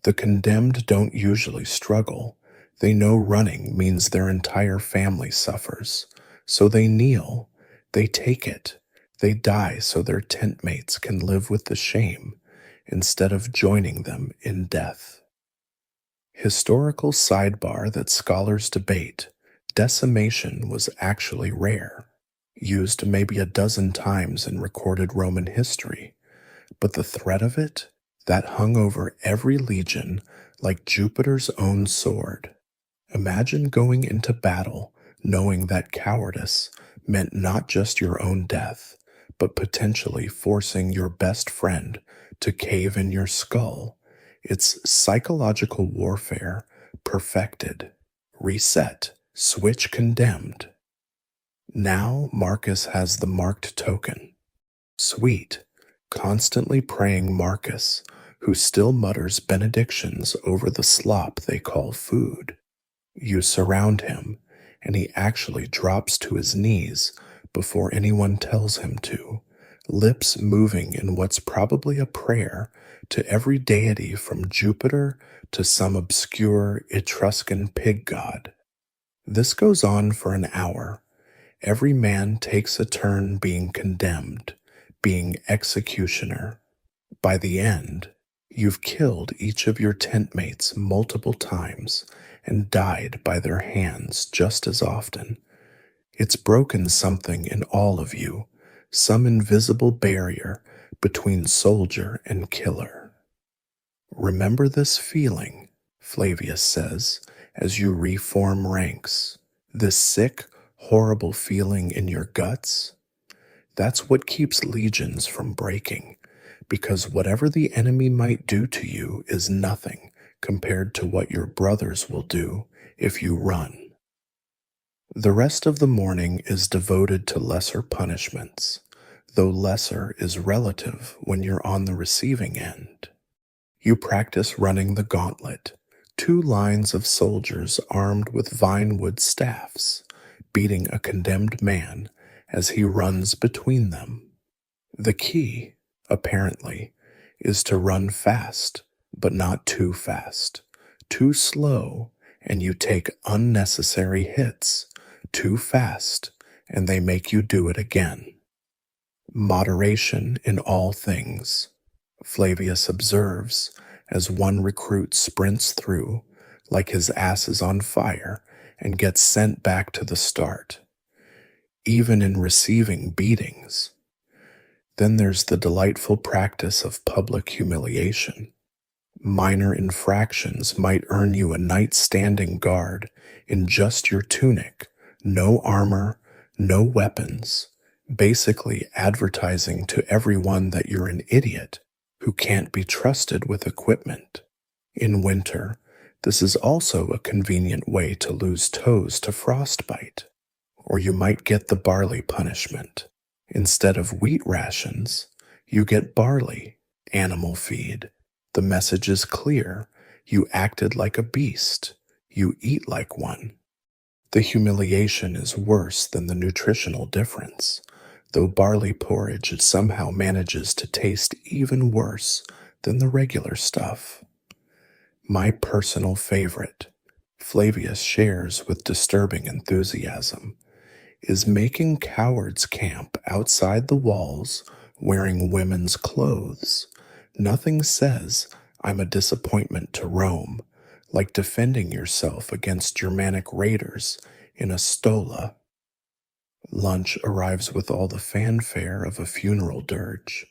The condemned don't usually struggle. They know running means their entire family suffers. So they kneel. They take it. They die so their tent mates can live with the shame instead of joining them in death. Historical sidebar that scholars debate: decimation was actually rare, used maybe a dozen times in recorded Roman history, but the threat of it, that hung over every legion like Jupiter's own sword. Imagine going into battle knowing that cowardice meant not just your own death, but potentially forcing your best friend to cave in your skull. It's psychological warfare perfected. Reset, switch condemned. Now Marcus has the marked token. Sweet, constantly praying Marcus, who still mutters benedictions over the slop they call food. You surround him, and he actually drops to his knees before anyone tells him to, lips moving in what's probably a prayer to every deity from Jupiter to some obscure Etruscan pig god. This goes on for an hour. Every man takes a turn being condemned, being executioner. By the end, you've killed each of your tent mates multiple times and died by their hands just as often. It's broken something in all of you, some invisible barrier between soldier and killer. Remember this feeling, Flavius says, as you reform ranks. This sick, horrible feeling in your guts? That's what keeps legions from breaking, because whatever the enemy might do to you is nothing compared to what your brothers will do if you run. The rest of the morning is devoted to lesser punishments, though lesser is relative when you're on the receiving end. You practice running the gauntlet, 2 lines of soldiers armed with vinewood staffs, beating a condemned man as he runs between them. The key, apparently, is to run fast, but not too fast. Too slow, and you take unnecessary hits. Too fast, and they make you do it again. Moderation in all things, Flavius observes as one recruit sprints through, like his ass is on fire, and gets sent back to the start. Even in receiving beatings. Then there's the delightful practice of public humiliation. Minor infractions might earn you a night standing guard in just your tunic, no armor, no weapons, basically advertising to everyone that you're an idiot who can't be trusted with equipment. In winter, this is also a convenient way to lose toes to frostbite. Or you might get the barley punishment. Instead of wheat rations, you get barley, animal feed. The message is clear. You acted like a beast. You eat like one. The humiliation is worse than the nutritional difference, though barley porridge somehow manages to taste even worse than the regular stuff. My personal favorite, Flavius shares with disturbing enthusiasm, is making cowards camp outside the walls wearing women's clothes. Nothing says, I'm a disappointment to Rome, like defending yourself against Germanic raiders in a stola. Lunch arrives with all the fanfare of a funeral dirge.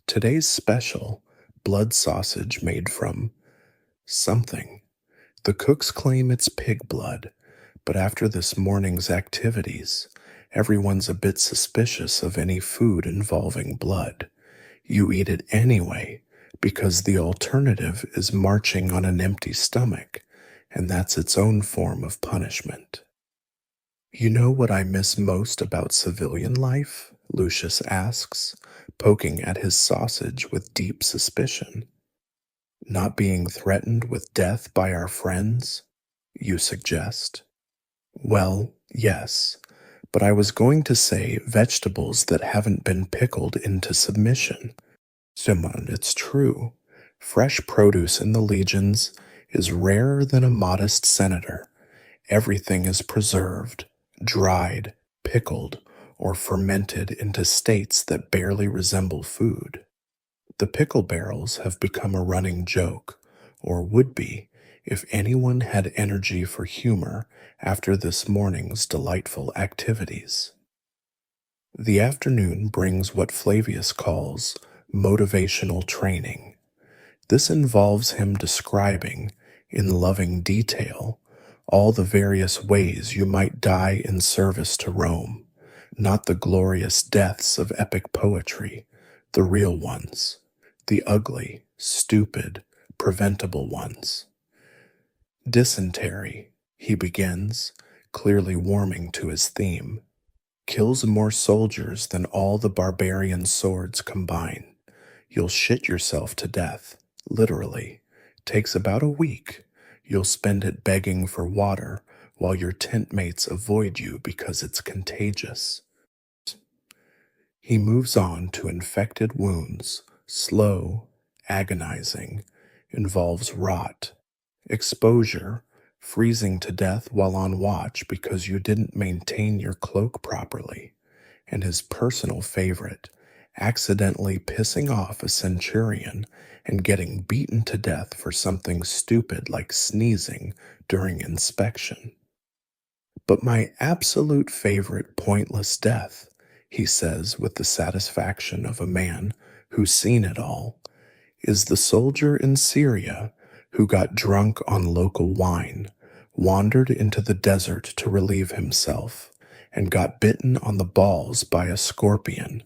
Today's special, blood sausage made from something. The cooks claim it's pig blood, but after this morning's activities, everyone's a bit suspicious of any food involving blood. You eat it anyway, because the alternative is marching on an empty stomach, and that's its own form of punishment. You know what I miss most about civilian life? Lucius asks, poking at his sausage with deep suspicion. Not being threatened with death by our friends, you suggest. Well, yes, but I was going to say vegetables that haven't been pickled into submission. Simon, it's true. Fresh produce in the legions is rarer than a modest senator. Everything is preserved, dried, pickled, or fermented into states that barely resemble food. The pickle barrels have become a running joke, or would be, if anyone had energy for humor after this morning's delightful activities. The afternoon brings what Flavius calls motivational training. This involves him describing, in loving detail, all the various ways you might die in service to Rome, not the glorious deaths of epic poetry, the real ones, the ugly, stupid, preventable ones. Dysentery, he begins, clearly warming to his theme, kills more soldiers than all the barbarian swords combine. You'll shit yourself to death, literally. Takes about a week. You'll spend it begging for water while your tent mates avoid you because it's contagious. He moves on to infected wounds, slow, agonizing, involves rot, exposure, freezing to death while on watch because you didn't maintain your cloak properly, and his personal favorite, accidentally pissing off a centurion and getting beaten to death for something stupid like sneezing during inspection. But my absolute favorite pointless death, he says with the satisfaction of a man who's seen it all, is the soldier in Syria who got drunk on local wine, wandered into the desert to relieve himself, and got bitten on the balls by a scorpion.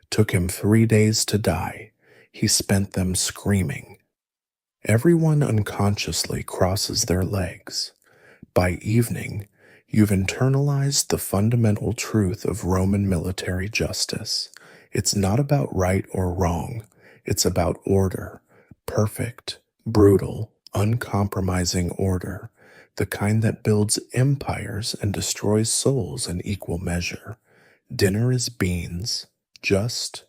Took him 3 days to die. He spent them screaming. Everyone unconsciously crosses their legs. By evening, you've internalized the fundamental truth of Roman military justice. It's not about right or wrong. It's about order. Perfect, brutal, uncompromising order. The kind that builds empires and destroys souls in equal measure. Dinner is beans, just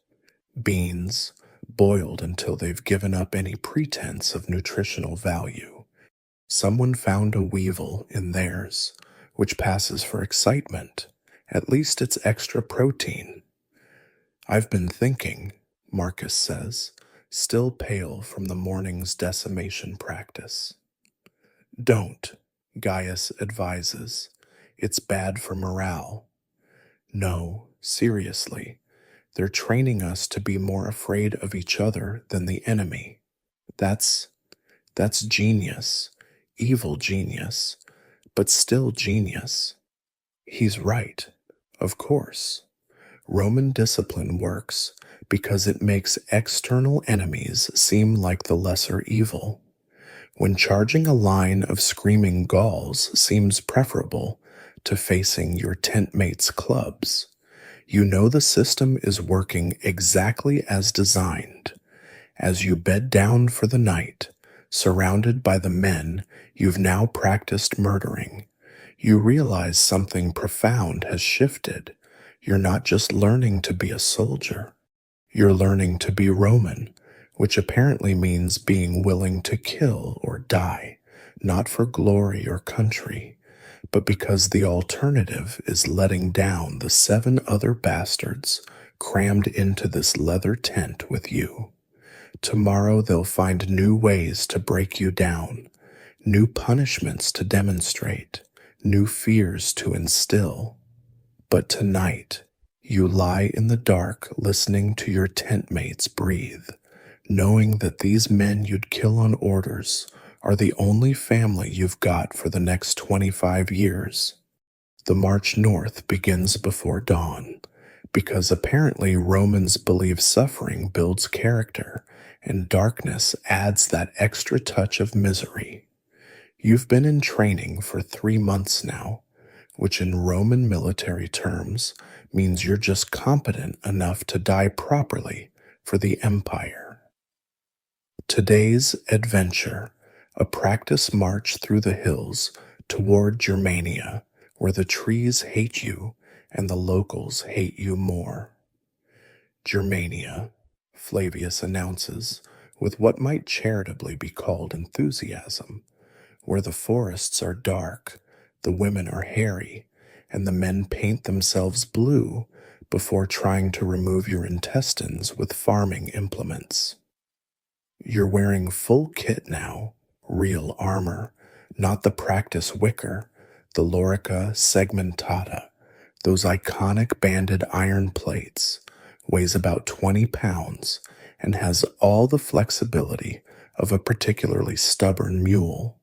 beans, boiled until they've given up any pretense of nutritional value. Someone found a weevil in theirs, which passes for excitement. At least it's extra protein. I've been thinking, Marcus says, still pale from the morning's decimation practice. Don't, Gaius advises. It's bad for morale. No, seriously. They're training us to be more afraid of each other than the enemy. That's genius. Evil genius. But still genius. He's right. Of course. Roman discipline works because it makes external enemies seem like the lesser evil. When charging a line of screaming Gauls seems preferable to facing your tent mates' clubs, you know the system is working exactly as designed. As you bed down for the night, surrounded by the men you've now practiced murdering, you realize something profound has shifted. You're not just learning to be a soldier. You're learning to be Roman, which apparently means being willing to kill or die, not for glory or country, but because the alternative is letting down the 7 other bastards crammed into this leather tent with you. Tomorrow they'll find new ways to break you down, new punishments to demonstrate, new fears to instill. But tonight, you lie in the dark listening to your tent mates breathe, knowing that these men you'd kill on orders are the only family you've got for the next 25 years. The march north begins before dawn, because apparently Romans believe suffering builds character, and darkness adds that extra touch of misery. You've been in training for 3 months now, which in Roman military terms means you're just competent enough to die properly for the empire. Today's adventure, a practice march through the hills toward Germania, where the trees hate you and the locals hate you more. Germania, Flavius announces with what might charitably be called enthusiasm, where the forests are dark, the women are hairy, and the men paint themselves blue before trying to remove your intestines with farming implements. You're wearing full kit now, real armor, not the practice wicker, the lorica segmentata, those iconic banded iron plates, weighs about 20 pounds and has all the flexibility of a particularly stubborn mule.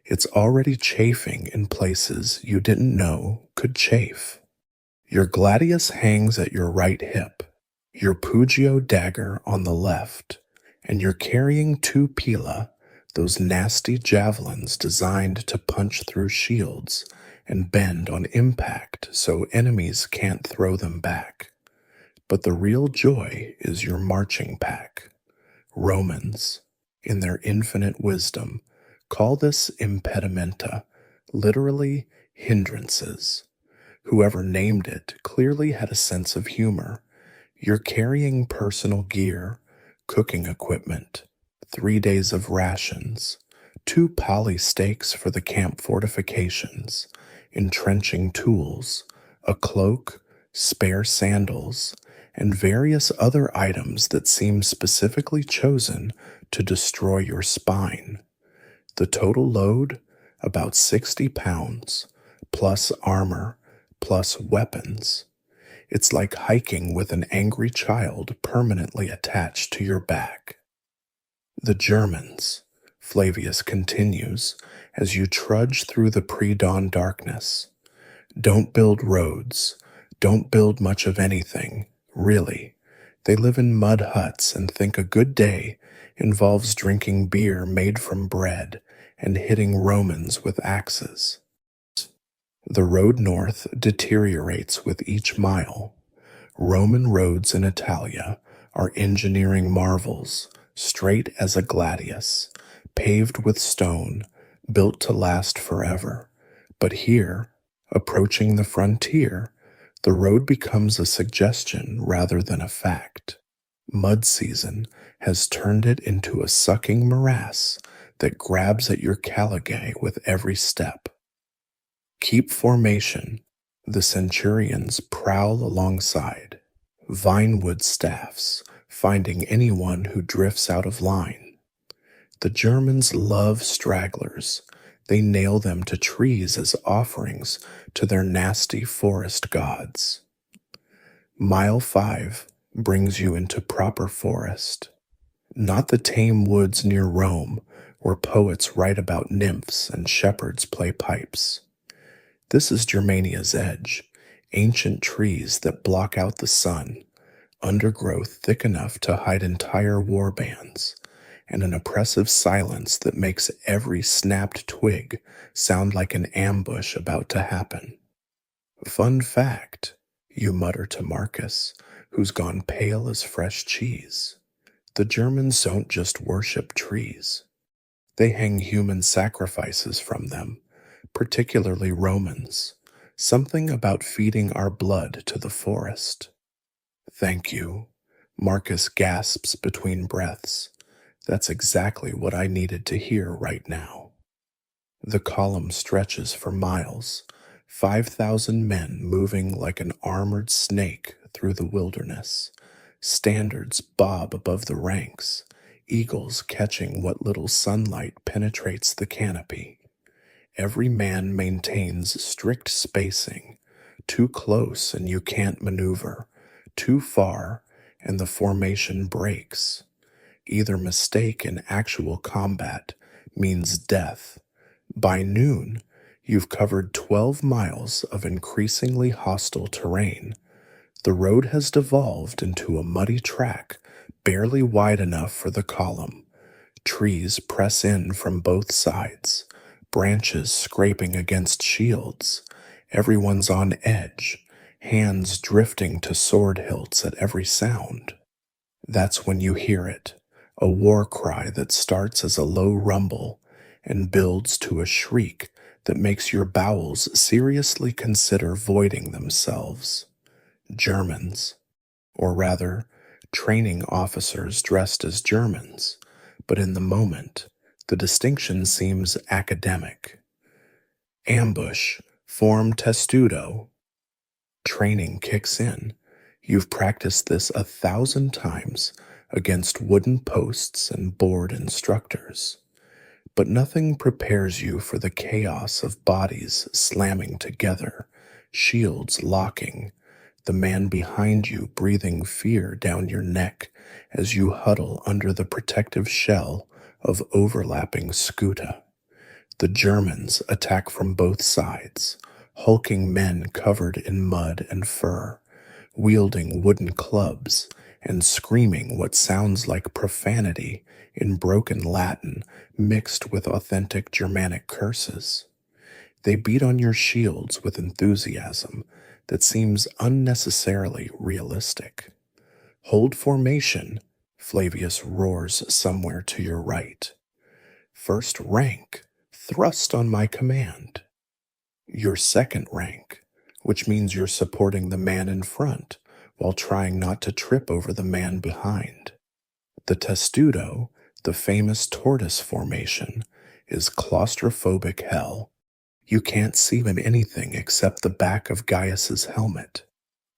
It's already chafing in places you didn't know could chafe. Your gladius hangs at your right hip, your Pugio dagger on the left, and you're carrying two pila, those nasty javelins designed to punch through shields and bend on impact so enemies can't throw them back. But the real joy is your marching pack. Romans, in their infinite wisdom, call this impedimenta, literally hindrances. Whoever named it clearly had a sense of humor. You're carrying personal gear, cooking equipment, 3 days of rations, two poly stakes for the camp fortifications, entrenching tools, a cloak, spare sandals, and various other items that seem specifically chosen to destroy your spine. The total load? About 60 pounds, plus armor, plus weapons. It's like hiking with an angry child permanently attached to your back. The Germans, Flavius continues, as you trudge through the pre-dawn darkness. Don't build roads. Don't build much of anything, really. They live in mud huts and think a good day involves drinking beer made from bread and hitting Romans with axes. The road north deteriorates with each mile. Roman roads in Italia are engineering marvels, straight as a gladius, paved with stone, built to last forever. But here, approaching the frontier, the road becomes a suggestion rather than a fact. Mud season has turned it into a sucking morass that grabs at your caligae with every step. Keep formation. The centurions prowl alongside, vinewood staffs, finding anyone who drifts out of line. The Germans love stragglers. They nail them to trees as offerings to their nasty forest gods. Mile 5 brings you into proper forest, not the tame woods near Rome where poets write about nymphs and shepherds play pipes. This is Germania's edge, ancient trees that block out the sun, undergrowth thick enough to hide entire war bands, and an oppressive silence that makes every snapped twig sound like an ambush about to happen. Fun fact, you mutter to Marcus, who's gone pale as fresh cheese. The Germans don't just worship trees. They hang human sacrifices from them, particularly Romans. Something about feeding our blood to the forest. Thank you. Marcus gasps between breaths. That's exactly what I needed to hear right now. The column stretches for miles, 5,000 men moving like an armored snake through the wilderness. Standards bob above the ranks, eagles catching what little sunlight penetrates the canopy. Every man maintains strict spacing. Too close and you can't maneuver. Too far and the formation breaks. Either mistake in actual combat means death. By noon, you've covered 12 miles of increasingly hostile terrain. The road has devolved into a muddy track, barely wide enough for the column. Trees press in from both sides, branches scraping against shields. Everyone's on edge, hands drifting to sword hilts at every sound. That's when you hear it, a war cry that starts as a low rumble and builds to a shriek that makes your bowels seriously consider voiding themselves. Germans, or rather, training officers dressed as Germans, but in the moment, the distinction seems academic. Ambush, form testudo. Training kicks in. You've practiced this 1,000 times against wooden posts and bored instructors, but nothing prepares you for the chaos of bodies slamming together, shields locking, the man behind you breathing fear down your neck as you huddle under the protective shell of overlapping skuta. The Germans attack from both sides, hulking men covered in mud and fur, wielding wooden clubs and screaming what sounds like profanity in broken Latin mixed with authentic Germanic curses. They beat on your shields with enthusiasm that seems unnecessarily realistic. Hold formation, Flavius roars somewhere to your right. First rank, thrust on my command. Your second rank, which means you're supporting the man in front while trying not to trip over the man behind. The testudo, the famous tortoise formation, is claustrophobic hell. You can't see anything except the back of Gaius's helmet.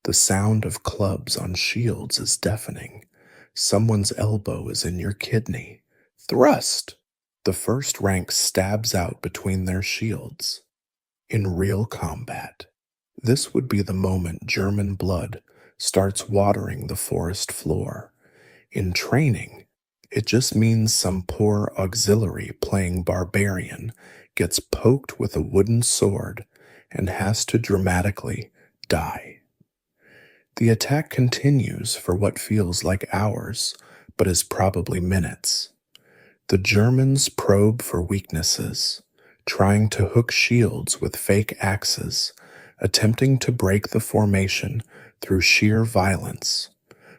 The sound of clubs on shields is deafening. Someone's elbow is in your kidney. Thrust! The first rank stabs out between their shields. In real combat, this would be the moment German blood starts watering the forest floor. In training, it just means some poor auxiliary playing barbarian gets poked with a wooden sword and has to dramatically die. The attack continues for what feels like hours, but is probably minutes. The Germans probe for weaknesses, trying to hook shields with fake axes, attempting to break the formation through sheer violence.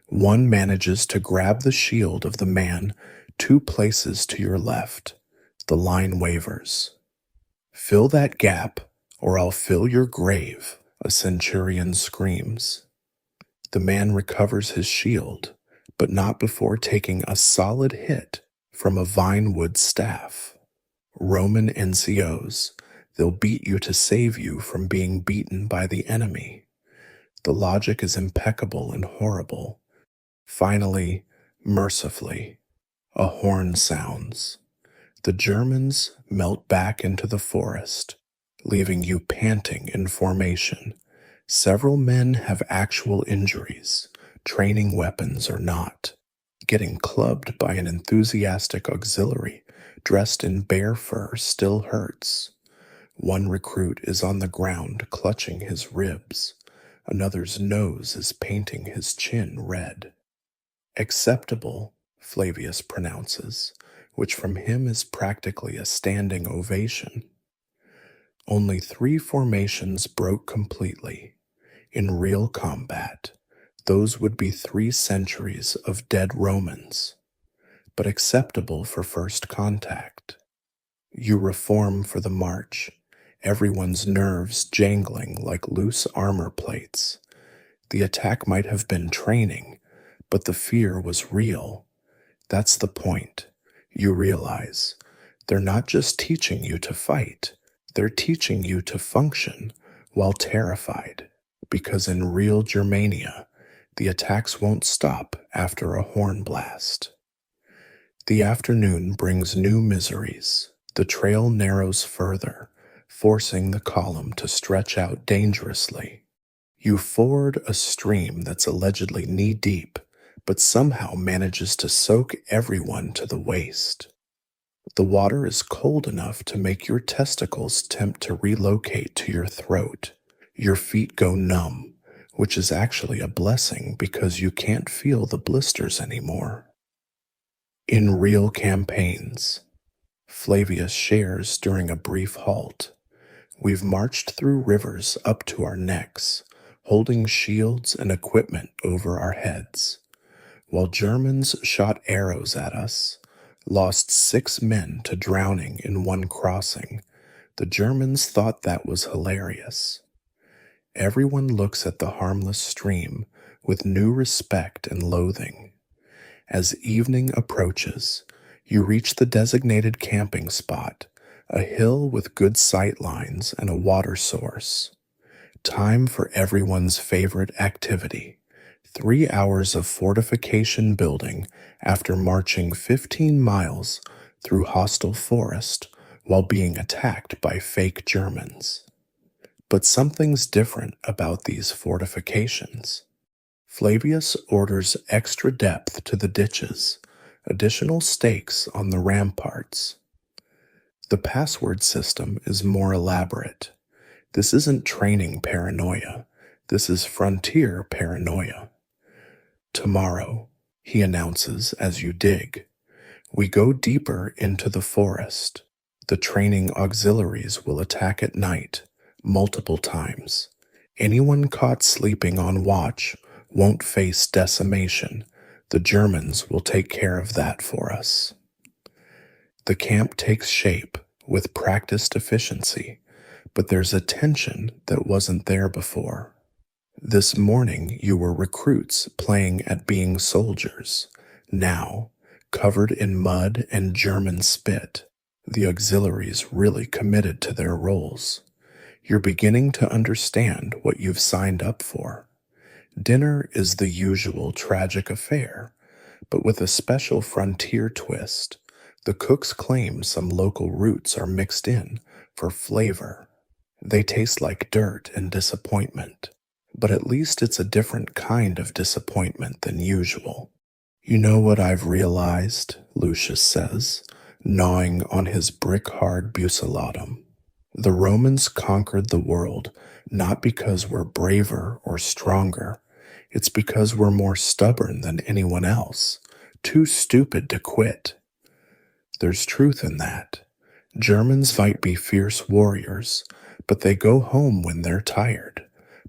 One manages to grab the shield of the man 2 places to your left. The line wavers. Fill that gap, or I'll fill your grave, a centurion screams. The man recovers his shield, but not before taking a solid hit from a vinewood staff. Roman NCOs, they'll beat you to save you from being beaten by the enemy. The logic is impeccable and horrible. Finally, mercifully, a horn sounds. The Germans melt back into the forest, leaving you panting in formation. Several men have actual injuries, training weapons or not. Getting clubbed by an enthusiastic auxiliary dressed in bear fur still hurts. One recruit is on the ground clutching his ribs. Another's nose is painting his chin red. Acceptable, Flavius pronounces, which from him is practically a standing ovation. Only 3 formations broke completely. In real combat, those would be 3 centuries of dead Romans, but acceptable for first contact. You reform for the march, everyone's nerves jangling like loose armor plates. The attack might have been training, but the fear was real. That's the point. You realize they're not just teaching you to fight, they're teaching you to function while terrified, because in real Germania, the attacks won't stop after a horn blast. The afternoon brings new miseries. The trail narrows further, forcing the column to stretch out dangerously. You ford a stream that's allegedly knee-deep, but somehow manages to soak everyone to the waist. The water is cold enough to make your testicles tempt to relocate to your throat. Your feet go numb, which is actually a blessing because you can't feel the blisters anymore. In real campaigns, Flavius shares during a brief halt. We've marched through rivers up to our necks, holding shields and equipment over our heads, while Germans shot arrows at us, lost 6 men to drowning in one crossing. The Germans thought that was hilarious. Everyone looks at the harmless stream with new respect and loathing. As evening approaches, you reach the designated camping spot, a hill with good sight lines and a water source. Time for everyone's favorite activity, 3 hours of fortification building after marching 15 miles through hostile forest while being attacked by fake Germans. But something's different about these fortifications. Flavius orders extra depth to the ditches, additional stakes on the ramparts. The password system is more elaborate. This isn't training paranoia. This is frontier paranoia. Tomorrow, he announces as you dig, we go deeper into the forest. The training auxiliaries will attack at night, multiple times. Anyone caught sleeping on watch won't face decimation. The Germans will take care of that for us. The camp takes shape with practiced efficiency, but there's a tension that wasn't there before. This morning you were recruits playing at being soldiers. Now, covered in mud and German spit, the auxiliaries really committed to their roles. You're beginning to understand what you've signed up for. Dinner is the usual tragic affair, but with a special frontier twist. The cooks claim some local roots are mixed in for flavor. They taste like dirt and disappointment, but at least it's a different kind of disappointment than usual. You know what I've realized, Lucius says, gnawing on his brick-hard bucellatum. The Romans conquered the world not because we're braver or stronger. It's because we're more stubborn than anyone else, too stupid to quit. There's truth in that. Germans might be fierce warriors, but they go home when they're tired.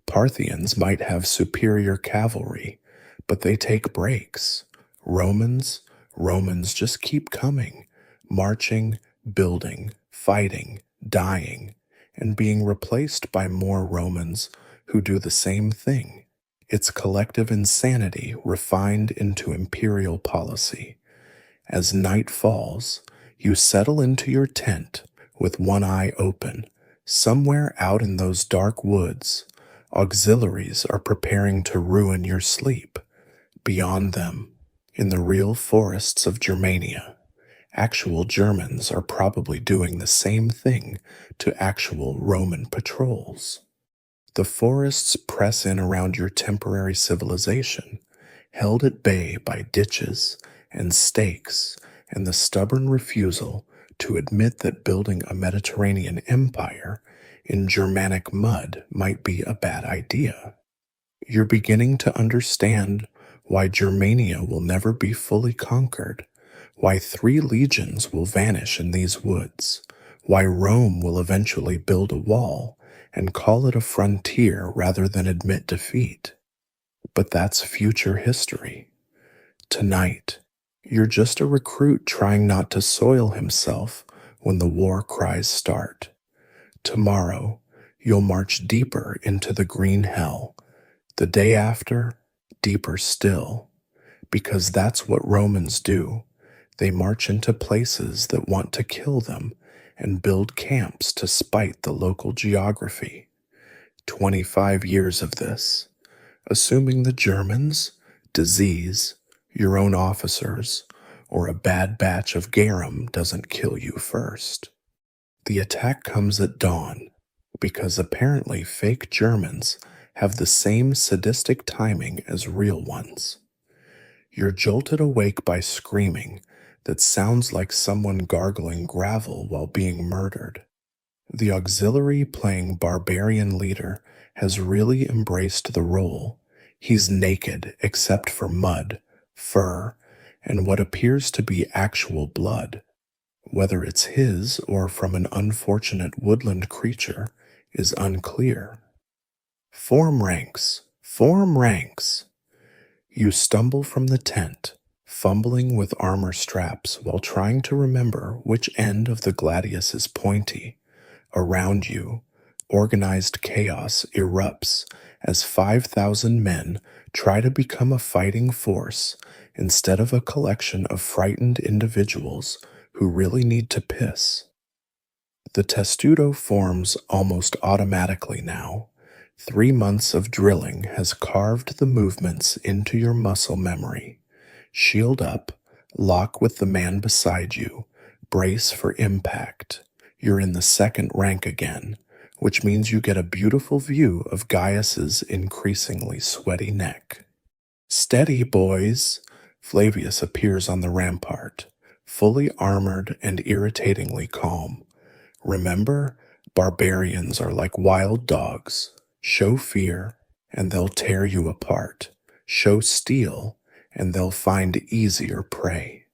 Parthians might have superior cavalry, but they take breaks. Romans just keep coming, marching, building, fighting, dying, and being replaced by more Romans who do the same thing. It's collective insanity refined into imperial policy. As night falls, you settle into your tent with one eye open. Somewhere out in those dark woods, auxiliaries are preparing to ruin your sleep. Beyond them, in the real forests of Germania, actual Germans are probably doing the same thing to actual Roman patrols. The forests press in around your temporary civilization, held at bay by ditches and stakes and the stubborn refusal to admit that building a Mediterranean empire in Germanic mud might be a bad idea. You're beginning to understand why Germania will never be fully conquered, why 3 legions will vanish in these woods, why Rome will eventually build a wall and call it a frontier rather than admit defeat. But that's future history. Tonight, you're just a recruit trying not to soil himself when the war cries start. Tomorrow, you'll march deeper into the green hell. The day after, deeper still. Because that's what Romans do. They march into places that want to kill them and build camps to spite the local geography. 25 years of this. Assuming the Germans, disease, your own officers, or a bad batch of garum doesn't kill you first. The attack comes at dawn, because apparently fake Germans have the same sadistic timing as real ones. You're jolted awake by screaming that sounds like someone gargling gravel while being murdered. The auxiliary playing barbarian leader has really embraced the role. He's naked except for mud, fur, and what appears to be actual blood. Whether it's his or from an unfortunate woodland creature is unclear. Form ranks, form ranks. You stumble from the tent, fumbling with armor straps while trying to remember which end of the gladius is pointy. Around you, organized chaos erupts as 5,000 men try to become a fighting force instead of a collection of frightened individuals who really need to piss. The testudo forms almost automatically now. 3 months of drilling has carved the movements into your muscle memory. Shield up, lock with the man beside you, brace for impact. You're in the second rank again, which means you get a beautiful view of Gaius's increasingly sweaty neck. Steady, boys! Flavius appears on the rampart, fully armored and irritatingly calm. Remember, barbarians are like wild dogs. Show fear, and they'll tear you apart. Show steel, and they'll find easier prey.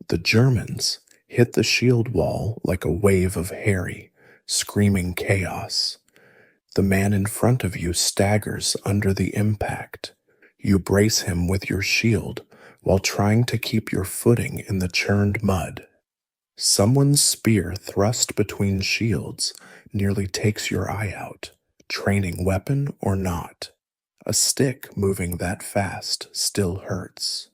The Germans hit the shield wall like a wave of hairy, screaming chaos. The man in front of you staggers under the impact. You brace him with your shield while trying to keep your footing in the churned mud. Someone's spear thrust between shields nearly takes your eye out, training weapon or not. A stick moving that fast still hurts.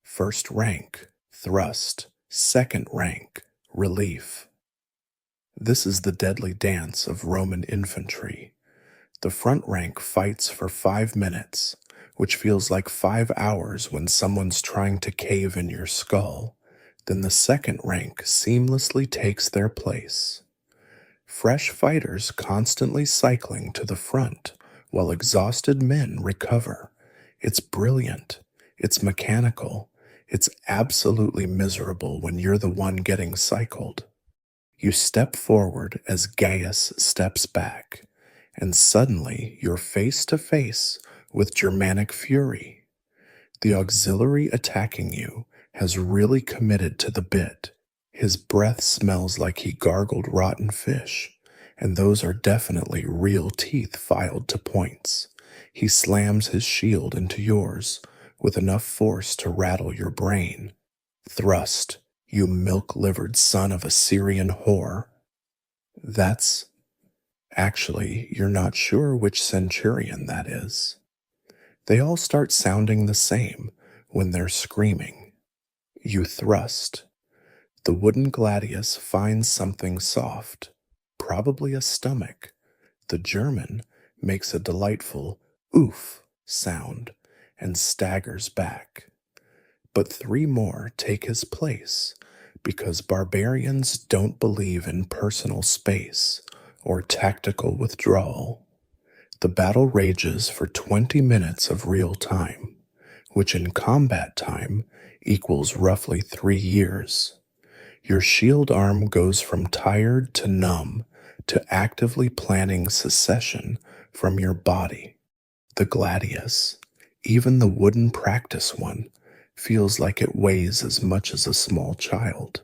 First rank, thrust. Second rank, relief. This is the deadly dance of Roman infantry. The front rank fights for 5 minutes, which feels like 5 hours when someone's trying to cave in your skull. Then the second rank seamlessly takes their place. Fresh fighters constantly cycling to the front while exhausted men recover. It's brilliant. It's mechanical. It's absolutely miserable when you're the one getting cycled. You step forward as Gaius steps back, and suddenly you're face to face with Germanic fury. The auxiliary attacking you has really committed to the bit. His breath smells like he gargled rotten fish, and those are definitely real teeth filed to points. He slams his shield into yours with enough force to rattle your brain. Thrust, you milk-livered son of a Syrian whore. Actually, you're not sure which centurion that is. They all start sounding the same when they're screaming. You thrust. The wooden gladius finds something soft, probably a stomach. The German makes a delightful oof sound and staggers back. But 3 more take his place because barbarians don't believe in personal space or tactical withdrawal. The battle rages for 20 minutes of real time, which in combat time equals roughly 3 years. Your shield arm goes from tired to numb to actively planning secession from your body. The gladius, even the wooden practice one, feels like it weighs as much as a small child.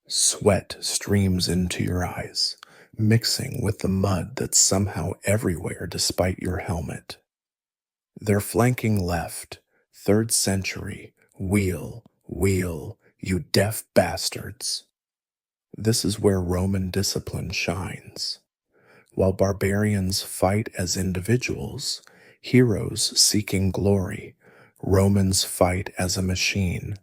Sweat streams into your eyes, mixing with the mud that's somehow everywhere despite your helmet. They're flanking left, 3rd century, wheel, you deaf bastards. This is where Roman discipline shines. While barbarians fight as individuals, heroes seeking glory, Romans fight as a machine.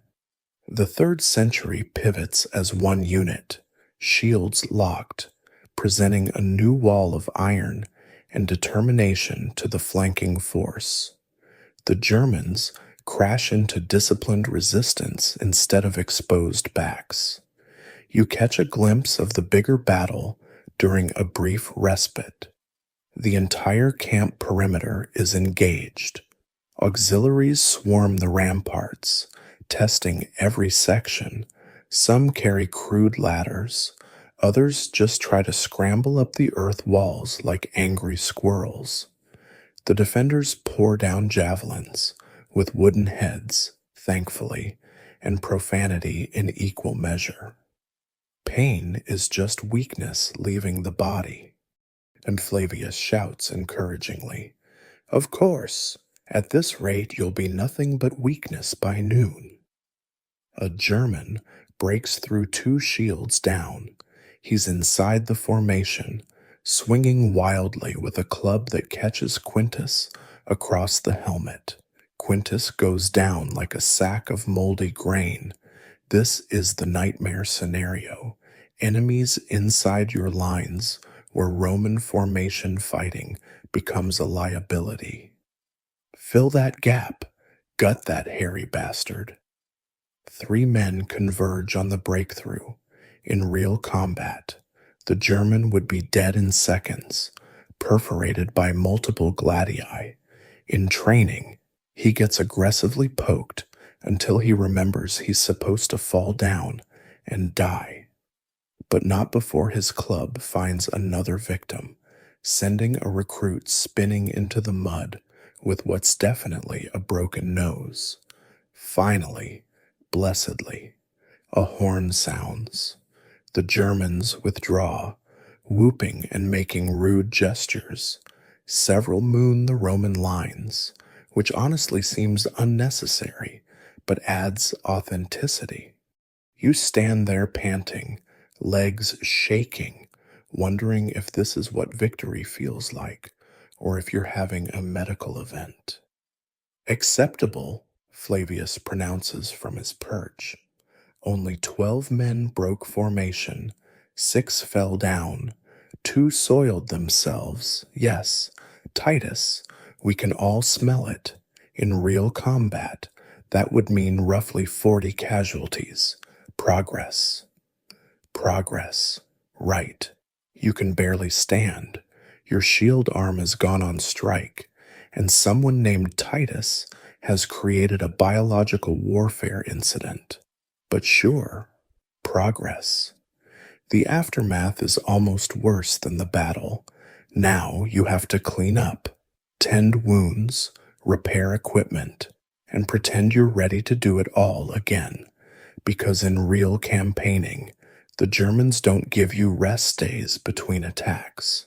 The 3rd century pivots as one unit, shields locked, presenting a new wall of iron and determination to the flanking force. The Germans crash into disciplined resistance instead of exposed backs. You catch a glimpse of the bigger battle during a brief respite. The entire camp perimeter is engaged. Auxiliaries swarm the ramparts, testing every section. Some carry crude ladders. Others just try to scramble up the earth walls like angry squirrels. The defenders pour down javelins with wooden heads, thankfully, and profanity in equal measure. Pain is just weakness leaving the body. And Flavius shouts encouragingly, "Of course, at this rate you'll be nothing but weakness by noon." A German breaks through 2 shields down. He's inside the formation, swinging wildly with a club that catches Quintus across the helmet. Quintus goes down like a sack of moldy grain. This is the nightmare scenario. Enemies inside your lines, where Roman formation fighting becomes a liability. Fill that gap, gut that hairy bastard. Three men converge on the breakthrough. In real combat, the German would be dead in seconds, perforated by multiple gladii. In training, he gets aggressively poked until he remembers he's supposed to fall down and die. But not before his club finds another victim, sending a recruit spinning into the mud with what's definitely a broken nose. Finally, blessedly, a horn sounds. The Germans withdraw, whooping and making rude gestures. Several moon the Roman lines, which honestly seems unnecessary, but adds authenticity. You stand there panting, legs shaking, wondering if this is what victory feels like, or if you're having a medical event. Acceptable, Flavius pronounces from his perch. Only 12 men broke formation, 6 fell down, 2 soiled themselves. Yes, Titus, we can all smell it. In real combat, that would mean roughly 40 casualties. Progress. Progress. Right. You can barely stand. Your shield arm has gone on strike, and someone named Titus has created a biological warfare incident. But sure, progress. The aftermath is almost worse than the battle. Now you have to clean up, tend wounds, repair equipment, and pretend you're ready to do it all again. Because in real campaigning, the Germans don't give you rest days between attacks.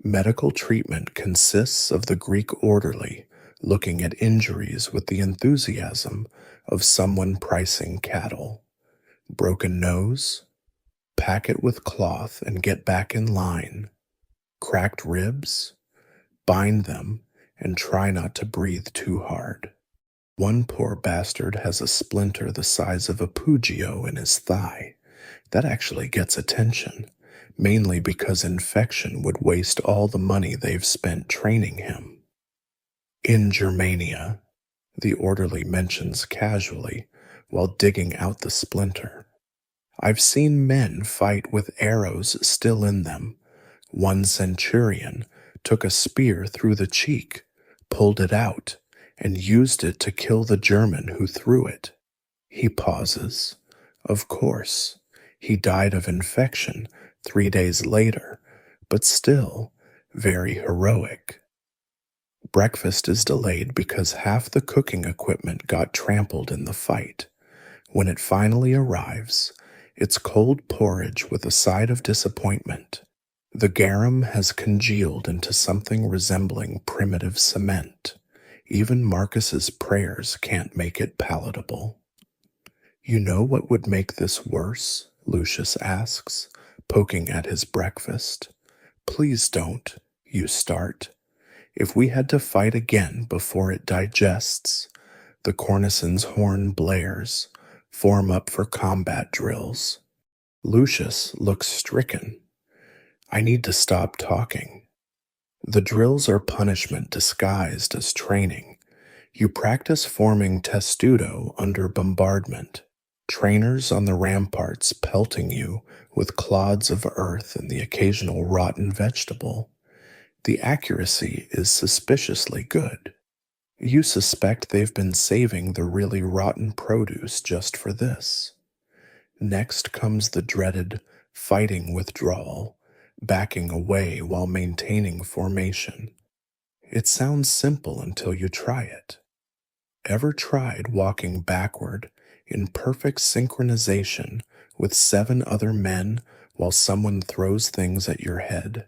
Medical treatment consists of the Greek orderly looking at injuries with the enthusiasm of someone pricing cattle. Broken nose? Pack it with cloth and get back in line. Cracked ribs? Bind them and try not to breathe too hard. One poor bastard has a splinter the size of a Pugio in his thigh. That actually gets attention, mainly because infection would waste all the money they've spent training him. In Germania, the orderly mentions casually while digging out the splinter. I've seen men fight with arrows still in them. One centurion took a spear through the cheek, pulled it out, and used it to kill the German who threw it. He pauses. Of course, he died of infection 3 days later, but still very heroic. Breakfast is delayed because half the cooking equipment got trampled in the fight. When it finally arrives, it's cold porridge with a side of disappointment. The garum has congealed into something resembling primitive cement. Even Marcus's prayers can't make it palatable. You know what would make this worse? Lucius asks, poking at his breakfast. Please don't, you start. If we had to fight again before it digests, the Cornicen's horn blares, form up for combat drills. Lucius looks stricken. I need to stop talking. The drills are punishment disguised as training. You practice forming testudo under bombardment, trainers on the ramparts pelting you with clods of earth and the occasional rotten vegetable. The accuracy is suspiciously good. You suspect they've been saving the really rotten produce just for this. Next comes the dreaded fighting withdrawal, backing away while maintaining formation. It sounds simple until you try it. Ever tried walking backward in perfect synchronization with 7 other men while someone throws things at your head?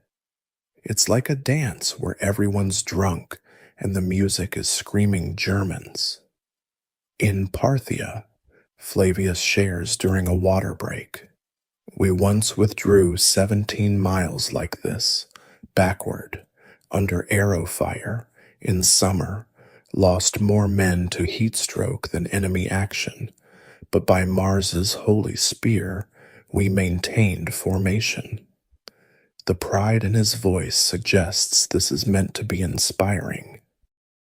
It's like a dance where everyone's drunk and the music is screaming Germans. In Parthia, Flavius shares during a water break. We once withdrew 17 miles like this, backward, under arrow fire, in summer, lost more men to heat stroke than enemy action, but by Mars's holy spear, we maintained formation. The pride in his voice suggests this is meant to be inspiring.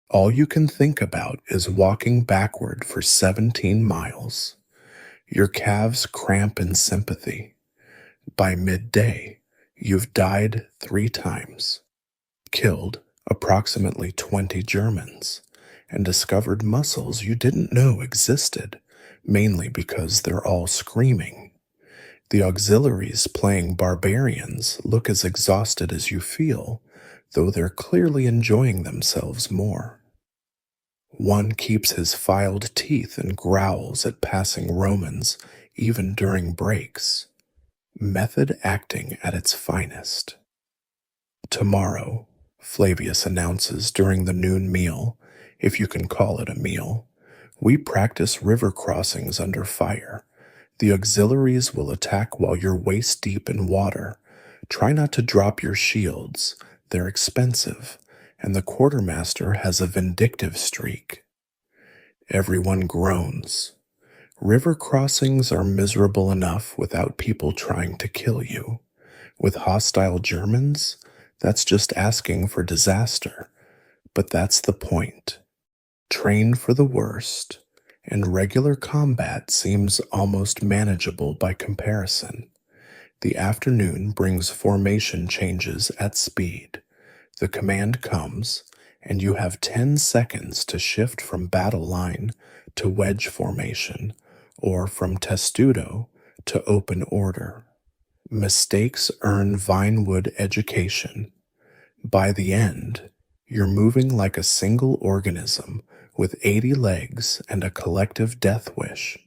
All you can think about is walking backward for 17 miles. Your calves cramp in sympathy. By midday, you've died 3 times, killed approximately 20 Germans, and discovered muscles you didn't know existed, mainly because they're all screaming. The auxiliaries playing barbarians look as exhausted as you feel, though they're clearly enjoying themselves more. One keeps his filed teeth and growls at passing Romans even during breaks. Method acting at its finest. Tomorrow, Flavius announces during the noon meal, if you can call it a meal, we practice river crossings under fire. The auxiliaries will attack while you're waist deep in water. Try not to drop your shields, they're expensive, and the quartermaster has a vindictive streak. Everyone groans. River crossings are miserable enough without people trying to kill you. With hostile Germans, that's just asking for disaster. But that's the point. Train for the worst, and regular combat seems almost manageable by comparison. The afternoon brings formation changes at speed. The command comes, and you have 10 seconds to shift from battle line to wedge formation, or from testudo to open order. Mistakes earn Vinewood education. By the end, you're moving like a single organism with 80 legs and a collective death wish.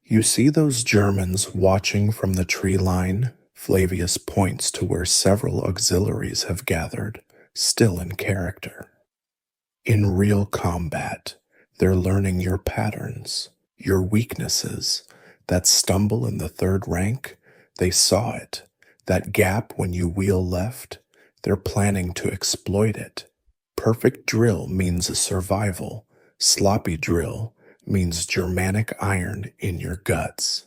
You see those Germans watching from the tree line? Flavius points to where several auxiliaries have gathered, still in character. In real combat, they're learning your patterns, your weaknesses. That stumble in the third rank, they saw it. That gap when you wheel left, they're planning to exploit it. Perfect drill means a survival. Sloppy drill means Germanic iron in your guts.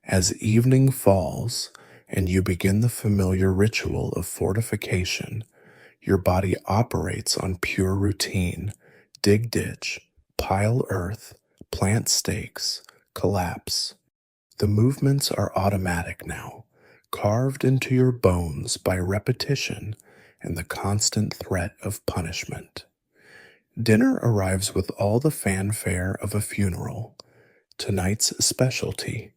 As evening falls and you begin the familiar ritual of fortification, your body operates on pure routine. Dig ditch, pile earth, plant stakes, collapse. The movements are automatic now, carved into your bones by repetition and the constant threat of punishment. Dinner arrives with all the fanfare of a funeral. Tonight's specialty,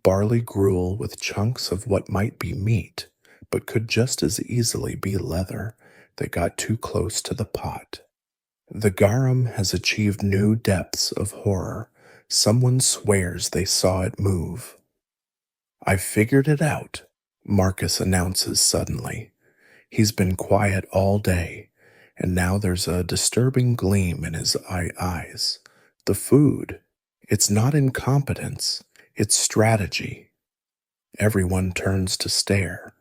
barley gruel with chunks of what might be meat, but could just as easily be leather that got too close to the pot. The garum has achieved new depths of horror. Someone swears they saw it move. I figured it out, Marcus announces suddenly. He's been quiet all day, and now there's a disturbing gleam in his eyes. The food. It's not incompetence, it's strategy. Everyone turns to stare.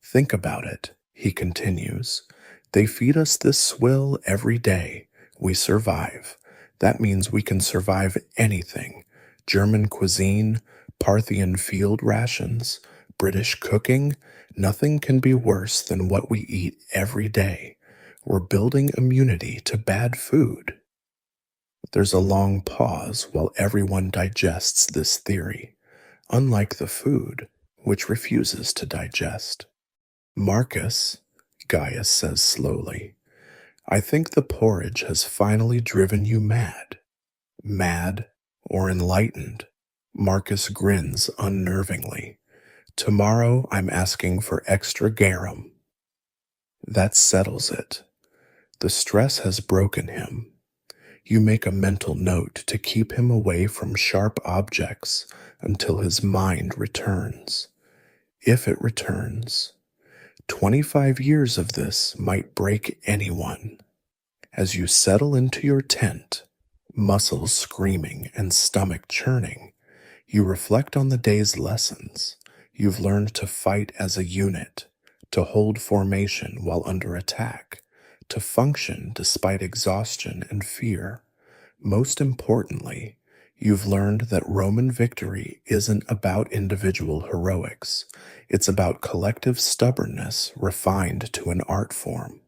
Think about it, he continues. They feed us this swill every day. We survive. That means we can survive anything. German cuisine, Parthian field rations, British cooking. Nothing can be worse than what we eat every day. We're building immunity to bad food. There's a long pause while everyone digests this theory, unlike the food, which refuses to digest. Marcus, Gaius says slowly, I think the porridge has finally driven you mad. Mad or enlightened? Marcus grins unnervingly. Tomorrow I'm asking for extra garum. That settles it. The stress has broken him. You make a mental note to keep him away from sharp objects until his mind returns. If it returns. 25 years of this might break anyone. As you settle into your tent, muscles screaming and stomach churning, you reflect on the day's lessons. You've learned to fight as a unit, to hold formation while under attack, to function despite exhaustion and fear. Most importantly, You've learned that Roman victory isn't about individual heroics. It's about collective stubbornness refined to an art form.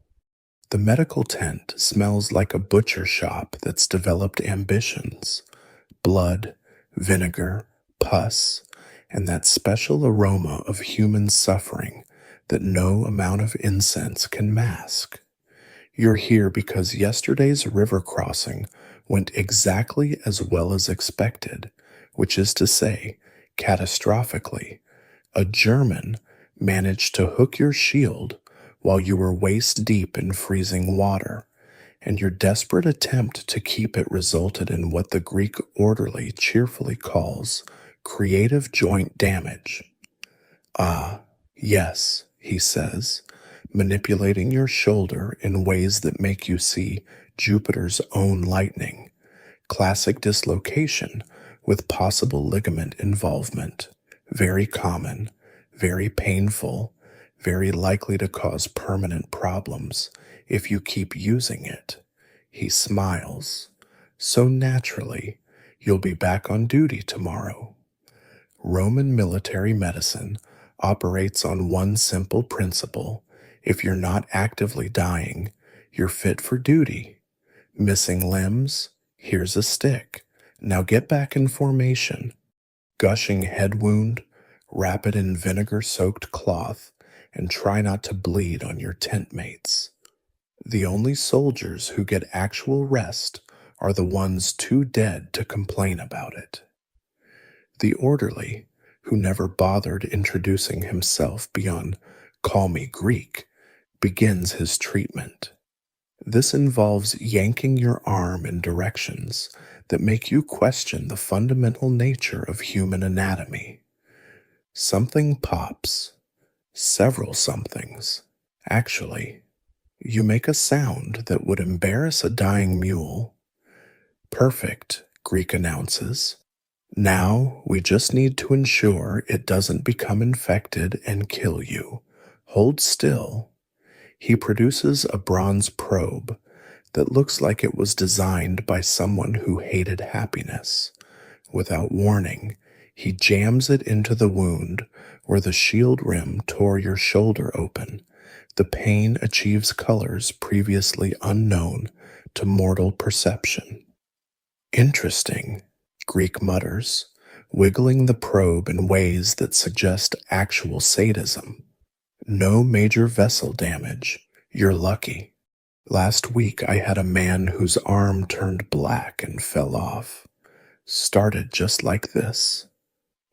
The medical tent smells like a butcher shop that's developed ambitions: blood, vinegar, pus, and that special aroma of human suffering that no amount of incense can mask. You're here because yesterday's river crossing went exactly as well as expected, which is to say, catastrophically. A German managed to hook your shield while you were waist deep in freezing water, and your desperate attempt to keep it resulted in what the Greek orderly cheerfully calls creative joint damage. Ah, yes, he says, manipulating your shoulder in ways that make you see Jupiter's own lightning. Classic dislocation with possible ligament involvement. Very common, very painful, very likely to cause permanent problems if you keep using it. He smiles. So naturally, you'll be back on duty tomorrow. Roman military medicine operates on one simple principle: if you're not actively dying, you're fit for duty. Missing limbs? Here's a stick. Now get back in formation. Gushing head wound? Wrap it in vinegar-soaked cloth and try not to bleed on your tent mates. The only soldiers who get actual rest are the ones too dead to complain about it. The orderly, who never bothered introducing himself beyond "call me Greek," begins his treatment. This involves yanking your arm in directions that make you question the fundamental nature of human anatomy. Something pops. Several somethings. Actually, you make a sound that would embarrass a dying mule. Perfect, Greek announces. Now we just need to ensure it doesn't become infected and kill you. Hold still. He produces a bronze probe that looks like it was designed by someone who hated happiness. Without warning, he jams it into the wound where the shield rim tore your shoulder open. The pain achieves colors previously unknown to mortal perception. Interesting, Greek mutters, wiggling the probe in ways that suggest actual sadism. No major vessel damage. You're lucky. Last week I had a man whose arm turned black and fell off. Started just like this.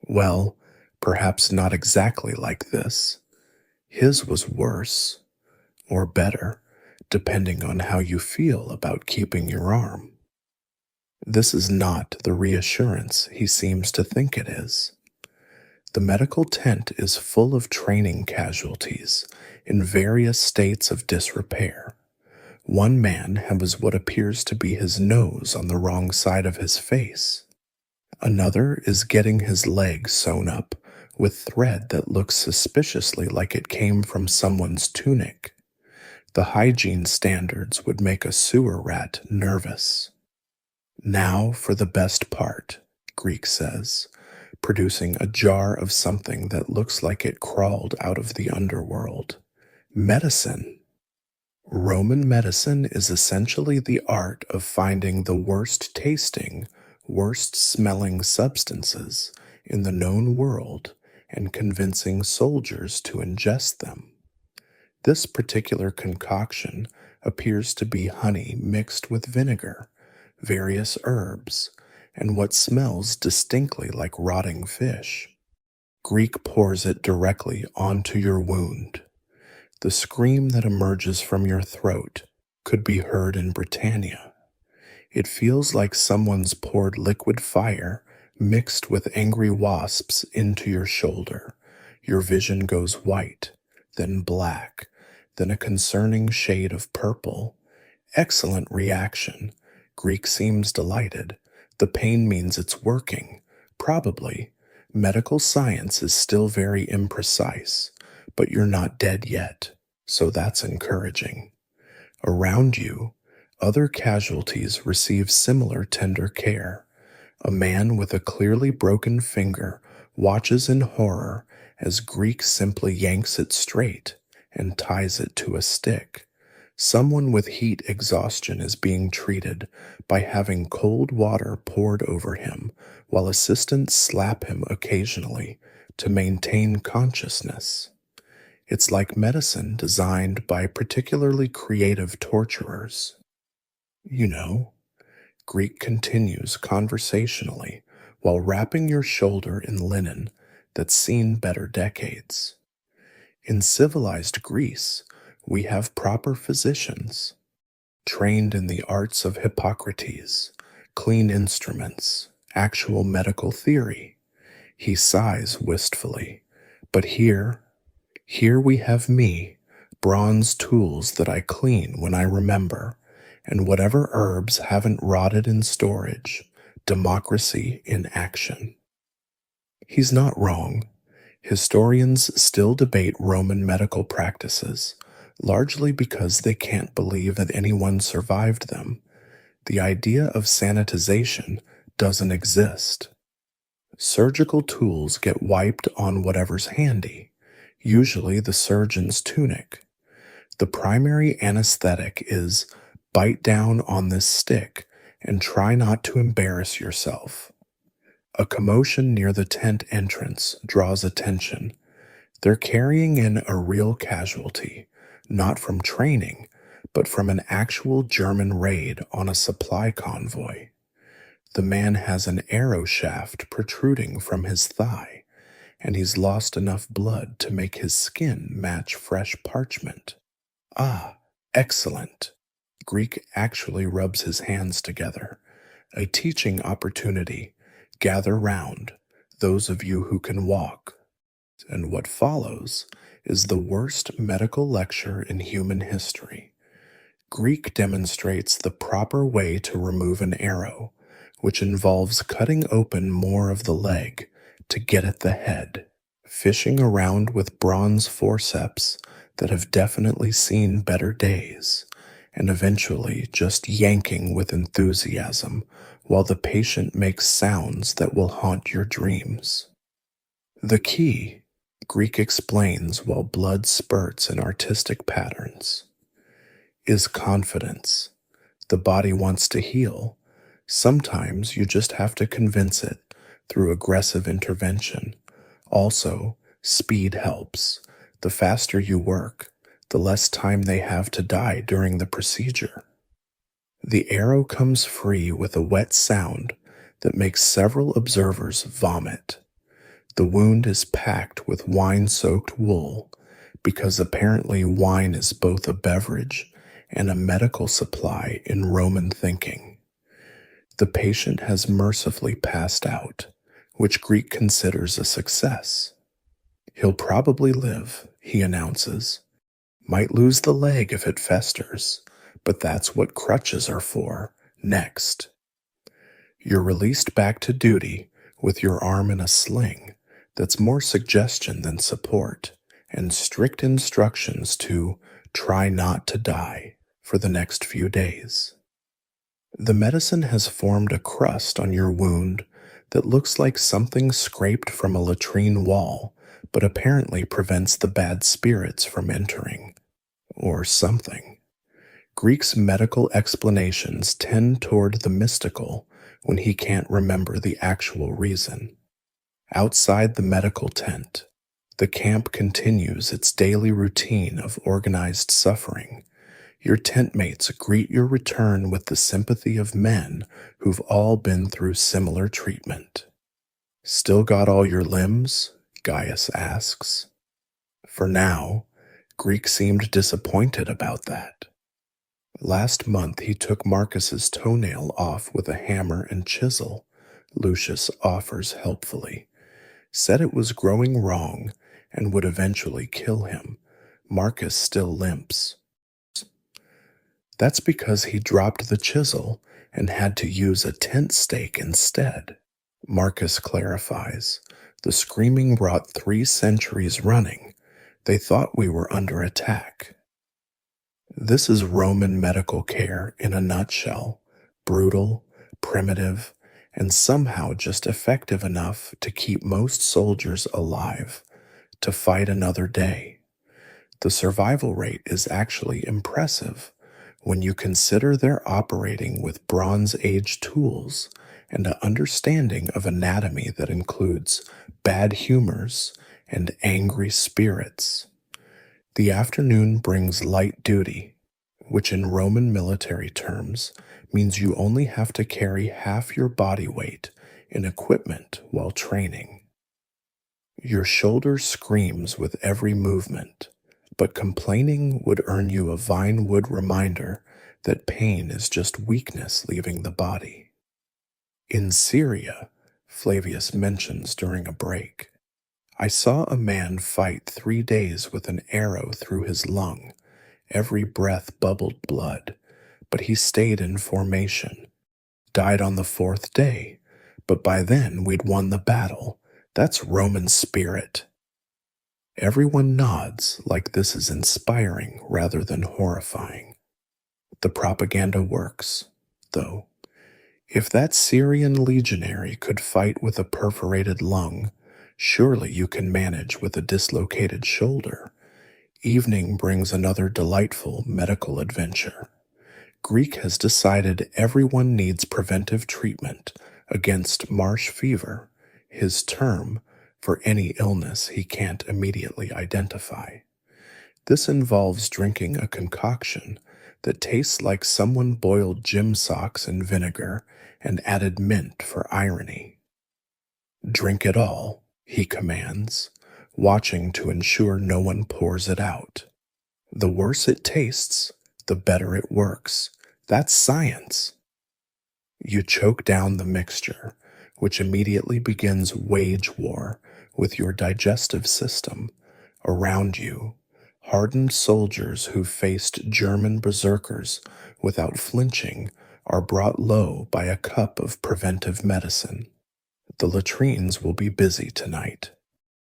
Well, perhaps not exactly like this. His was worse, or better, depending on how you feel about keeping your arm. This is not the reassurance he seems to think it is. The medical tent is full of training casualties in various states of disrepair. One man has what appears to be his nose on the wrong side of his face. Another is getting his leg sewn up with thread that looks suspiciously like it came from someone's tunic. The hygiene standards would make a sewer rat nervous. Now for the best part, Greek says, producing a jar of something that looks like it crawled out of the underworld. Medicine. Roman medicine is essentially the art of finding the worst tasting, worst smelling substances in the known world and convincing soldiers to ingest them. This particular concoction appears to be honey mixed with vinegar, various herbs, and what smells distinctly like rotting fish. Greek pours it directly onto your wound. The scream that emerges from your throat could be heard in Britannia. It feels like someone's poured liquid fire mixed with angry wasps into your shoulder. Your vision goes white, then black, then a concerning shade of purple. Excellent reaction. Greek seems delighted. The pain means it's working. Probably. Medical science is still very imprecise, but you're not dead yet, so that's encouraging. Around you, other casualties receive similar tender care. A man with a clearly broken finger watches in horror as Greek simply yanks it straight and ties it to a stick. Someone with heat exhaustion is being treated by having cold water poured over him while assistants slap him occasionally to maintain consciousness. It's like medicine designed by particularly creative torturers. You know, Greek continues conversationally while wrapping your shoulder in linen that's seen better decades. In civilized Greece, we have proper physicians, trained in the arts of Hippocrates, clean instruments, actual medical theory. He sighs wistfully. But here we have me, bronze tools that I clean when I remember, and whatever herbs haven't rotted in storage, democracy in action. He's not wrong. Historians still debate Roman medical practices, largely because they can't believe that anyone survived them. The idea of sanitization doesn't exist. Surgical tools get wiped on whatever's handy, usually the surgeon's tunic. The primary anesthetic is bite down on this stick and try not to embarrass yourself. A commotion near the tent entrance draws attention. They're carrying in a real casualty, not from training, but from an actual German raid on a supply convoy. The man has an arrow shaft protruding from his thigh, and he's lost enough blood to make his skin match fresh parchment. Ah, excellent. Greek actually rubs his hands together. A teaching opportunity. Gather round, those of you who can walk. And what follows is the worst medical lecture in human history. Greek demonstrates the proper way to remove an arrow, which involves cutting open more of the leg to get at the head, fishing around with bronze forceps that have definitely seen better days, and eventually just yanking with enthusiasm while the patient makes sounds that will haunt your dreams. The key, Greek explains while blood spurts in artistic patterns, is confidence. The body wants to heal. Sometimes you just have to convince it through aggressive intervention. Also, speed helps. The faster you work, the less time they have to die during the procedure. The arrow comes free with a wet sound that makes several observers vomit. The wound is packed with wine-soaked wool because apparently wine is both a beverage and a medical supply in Roman thinking. The patient has mercifully passed out, which Greek considers a success. He'll probably live, he announces. Might lose the leg if it festers, but that's what crutches are for. Next. You're released back to duty with your arm in a sling that's more suggestion than support, and strict instructions to try not to die for the next few days. The medicine has formed a crust on your wound that looks like something scraped from a latrine wall, but apparently prevents the bad spirits from entering. Or something. Greek's medical explanations tend toward the mystical when he can't remember the actual reason. Outside the medical tent, the camp continues its daily routine of organized suffering. Your tent mates greet your return with the sympathy of men who've all been through similar treatment. Still got all your limbs? Gaius asks. For now, Greek seemed disappointed about that. Last month he took Marcus's toenail off with a hammer and chisel, Lucius offers helpfully. Said it was growing wrong and would eventually kill him. Marcus still limps. That's because he dropped the chisel and had to use a tent stake instead. Marcus clarifies. The screaming brought 3 centuries running. They thought we were under attack. This is Roman medical care in a nutshell. Brutal, primitive, and somehow just effective enough to keep most soldiers alive to fight another day. The survival rate is actually impressive when you consider they're operating with Bronze Age tools and an understanding of anatomy that includes bad humors and angry spirits. The afternoon brings light duty, which in Roman military terms means you only have to carry half your body weight in equipment while training. Your shoulder screams with every movement, but complaining would earn you a Vinewood reminder that pain is just weakness leaving the body. In Syria, Flavius mentions during a break, I saw a man fight 3 days with an arrow through his lung. Every breath bubbled blood, but he stayed in formation. Died on the 4th day, but by then we'd won the battle. That's Roman spirit. Everyone nods like this is inspiring rather than horrifying. The propaganda works, though. If that Syrian legionary could fight with a perforated lung, surely you can manage with a dislocated shoulder. Evening brings another delightful medical adventure. Greek has decided everyone needs preventive treatment against marsh fever, his term for any illness he can't immediately identify. This involves drinking a concoction that tastes like someone boiled gym socks in vinegar and added mint for irony. Drink it all, he commands, watching to ensure no one pours it out. The worse it tastes, the better it works. That's science. You choke down the mixture, which immediately begins wage war with your digestive system. Around you, hardened soldiers who faced German berserkers without flinching are brought low by a cup of preventive medicine. The latrines will be busy tonight.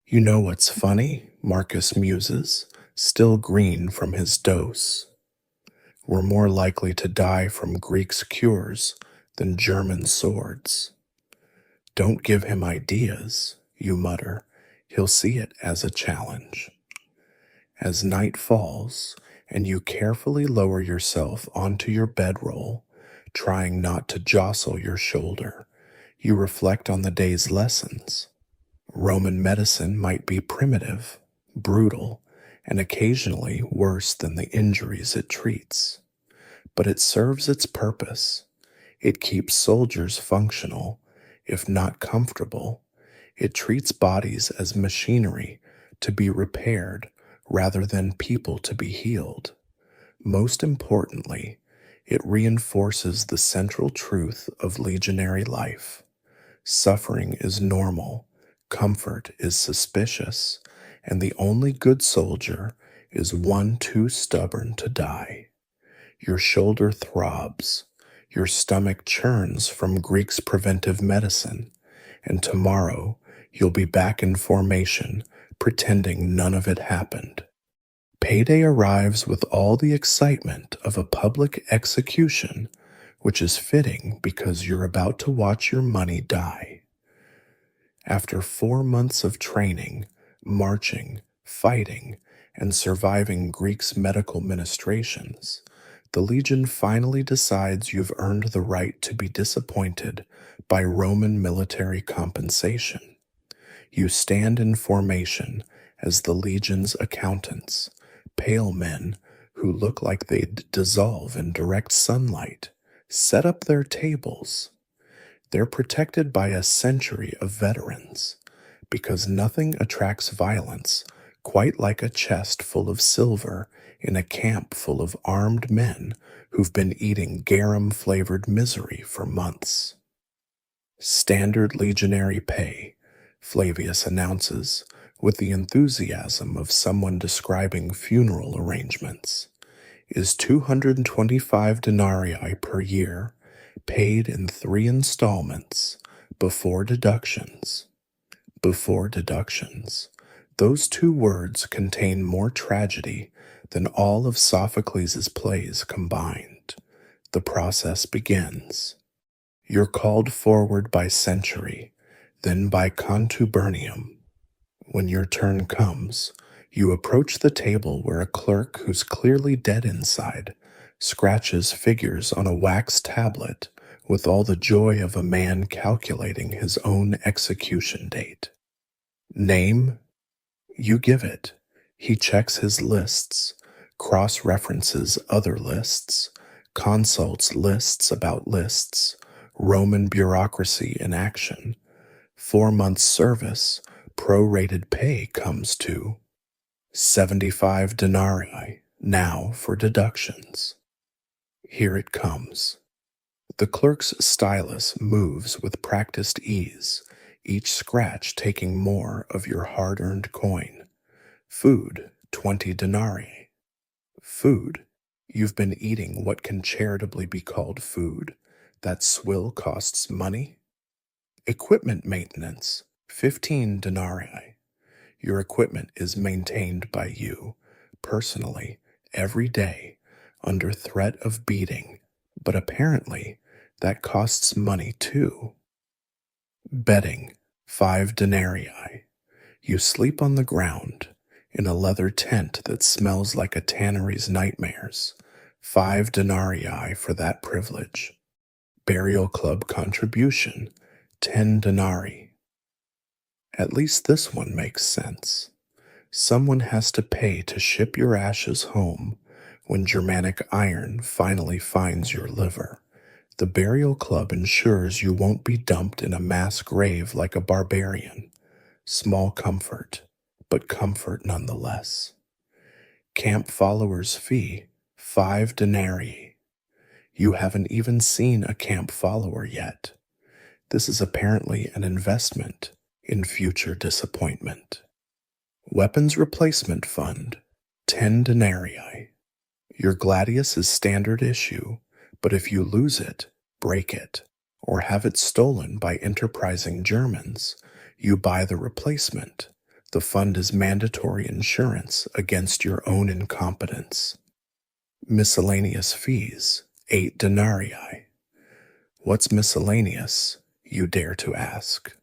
You know what's funny? Marcus muses, still green from his dose. We're more likely to die from Greeks' cures than German swords. Don't give him ideas, you mutter. He'll see it as a challenge. As night falls, and you carefully lower yourself onto your bedroll, trying not to jostle your shoulder, you reflect on the day's lessons. Roman medicine might be primitive, brutal, and occasionally worse than the injuries it treats. But it serves its purpose. It keeps soldiers functional, if not comfortable. It treats bodies as machinery to be repaired rather than people to be healed. Most importantly, it reinforces the central truth of legionary life. Suffering is normal, comfort is suspicious, and the only good soldier is one too stubborn to die. Your shoulder throbs, your stomach churns from Greek's preventive medicine, and tomorrow you'll be back in formation, pretending none of it happened. Payday arrives with all the excitement of a public execution, which is fitting because you're about to watch your money die. After 4 months of training, marching, fighting, and surviving Greek's medical ministrations, the Legion finally decides you've earned the right to be disappointed by Roman military compensation. You stand in formation as the Legion's accountants, pale men who look like they'd dissolve in direct sunlight, set up their tables. They're protected by a century of veterans, because nothing attracts violence quite like a chest full of silver in a camp full of armed men who've been eating garum-flavored misery for months. Standard legionary pay, Flavius announces, with the enthusiasm of someone describing funeral arrangements, is 225 denarii per year, paid in 3 installments, before deductions. Before deductions. Those 2 words contain more tragedy than all of Sophocles' plays combined. The process begins. You're called forward by century, then by contubernum. When your turn comes, you approach the table where a clerk who's clearly dead inside scratches figures on a wax tablet with all the joy of a man calculating his own execution date. Name? You give it. He checks his lists, cross references other lists, consults lists about lists, Roman bureaucracy in action. 4 months' service, prorated pay comes to 75 denarii, now for deductions. Here it comes. The clerk's stylus moves with practiced ease, each scratch taking more of your hard-earned coin. Food, 20 denarii. Food. You've been eating what can charitably be called food. That swill costs money. Equipment maintenance, 15 denarii. Your equipment is maintained by you, personally, every day, under threat of beating, but apparently that costs money too. Bedding, 5 denarii. You sleep on the ground, in a leather tent that smells like a tannery's nightmares. 5 denarii for that privilege. Burial club contribution, 10 denarii. At least this one makes sense. Someone has to pay to ship your ashes home when Germanic iron finally finds your liver. The burial club ensures you won't be dumped in a mass grave like a barbarian. Small comfort, but comfort nonetheless. Camp followers' fee, 5 denarii. You haven't even seen a camp follower yet. This is apparently an investment in future disappointment. Weapons Replacement Fund, 10 denarii. Your gladius is standard issue, but if you lose it, break it, or have it stolen by enterprising Germans, you buy the replacement. The fund is mandatory insurance against your own incompetence. Miscellaneous fees, 8 denarii. What's miscellaneous, you dare to ask?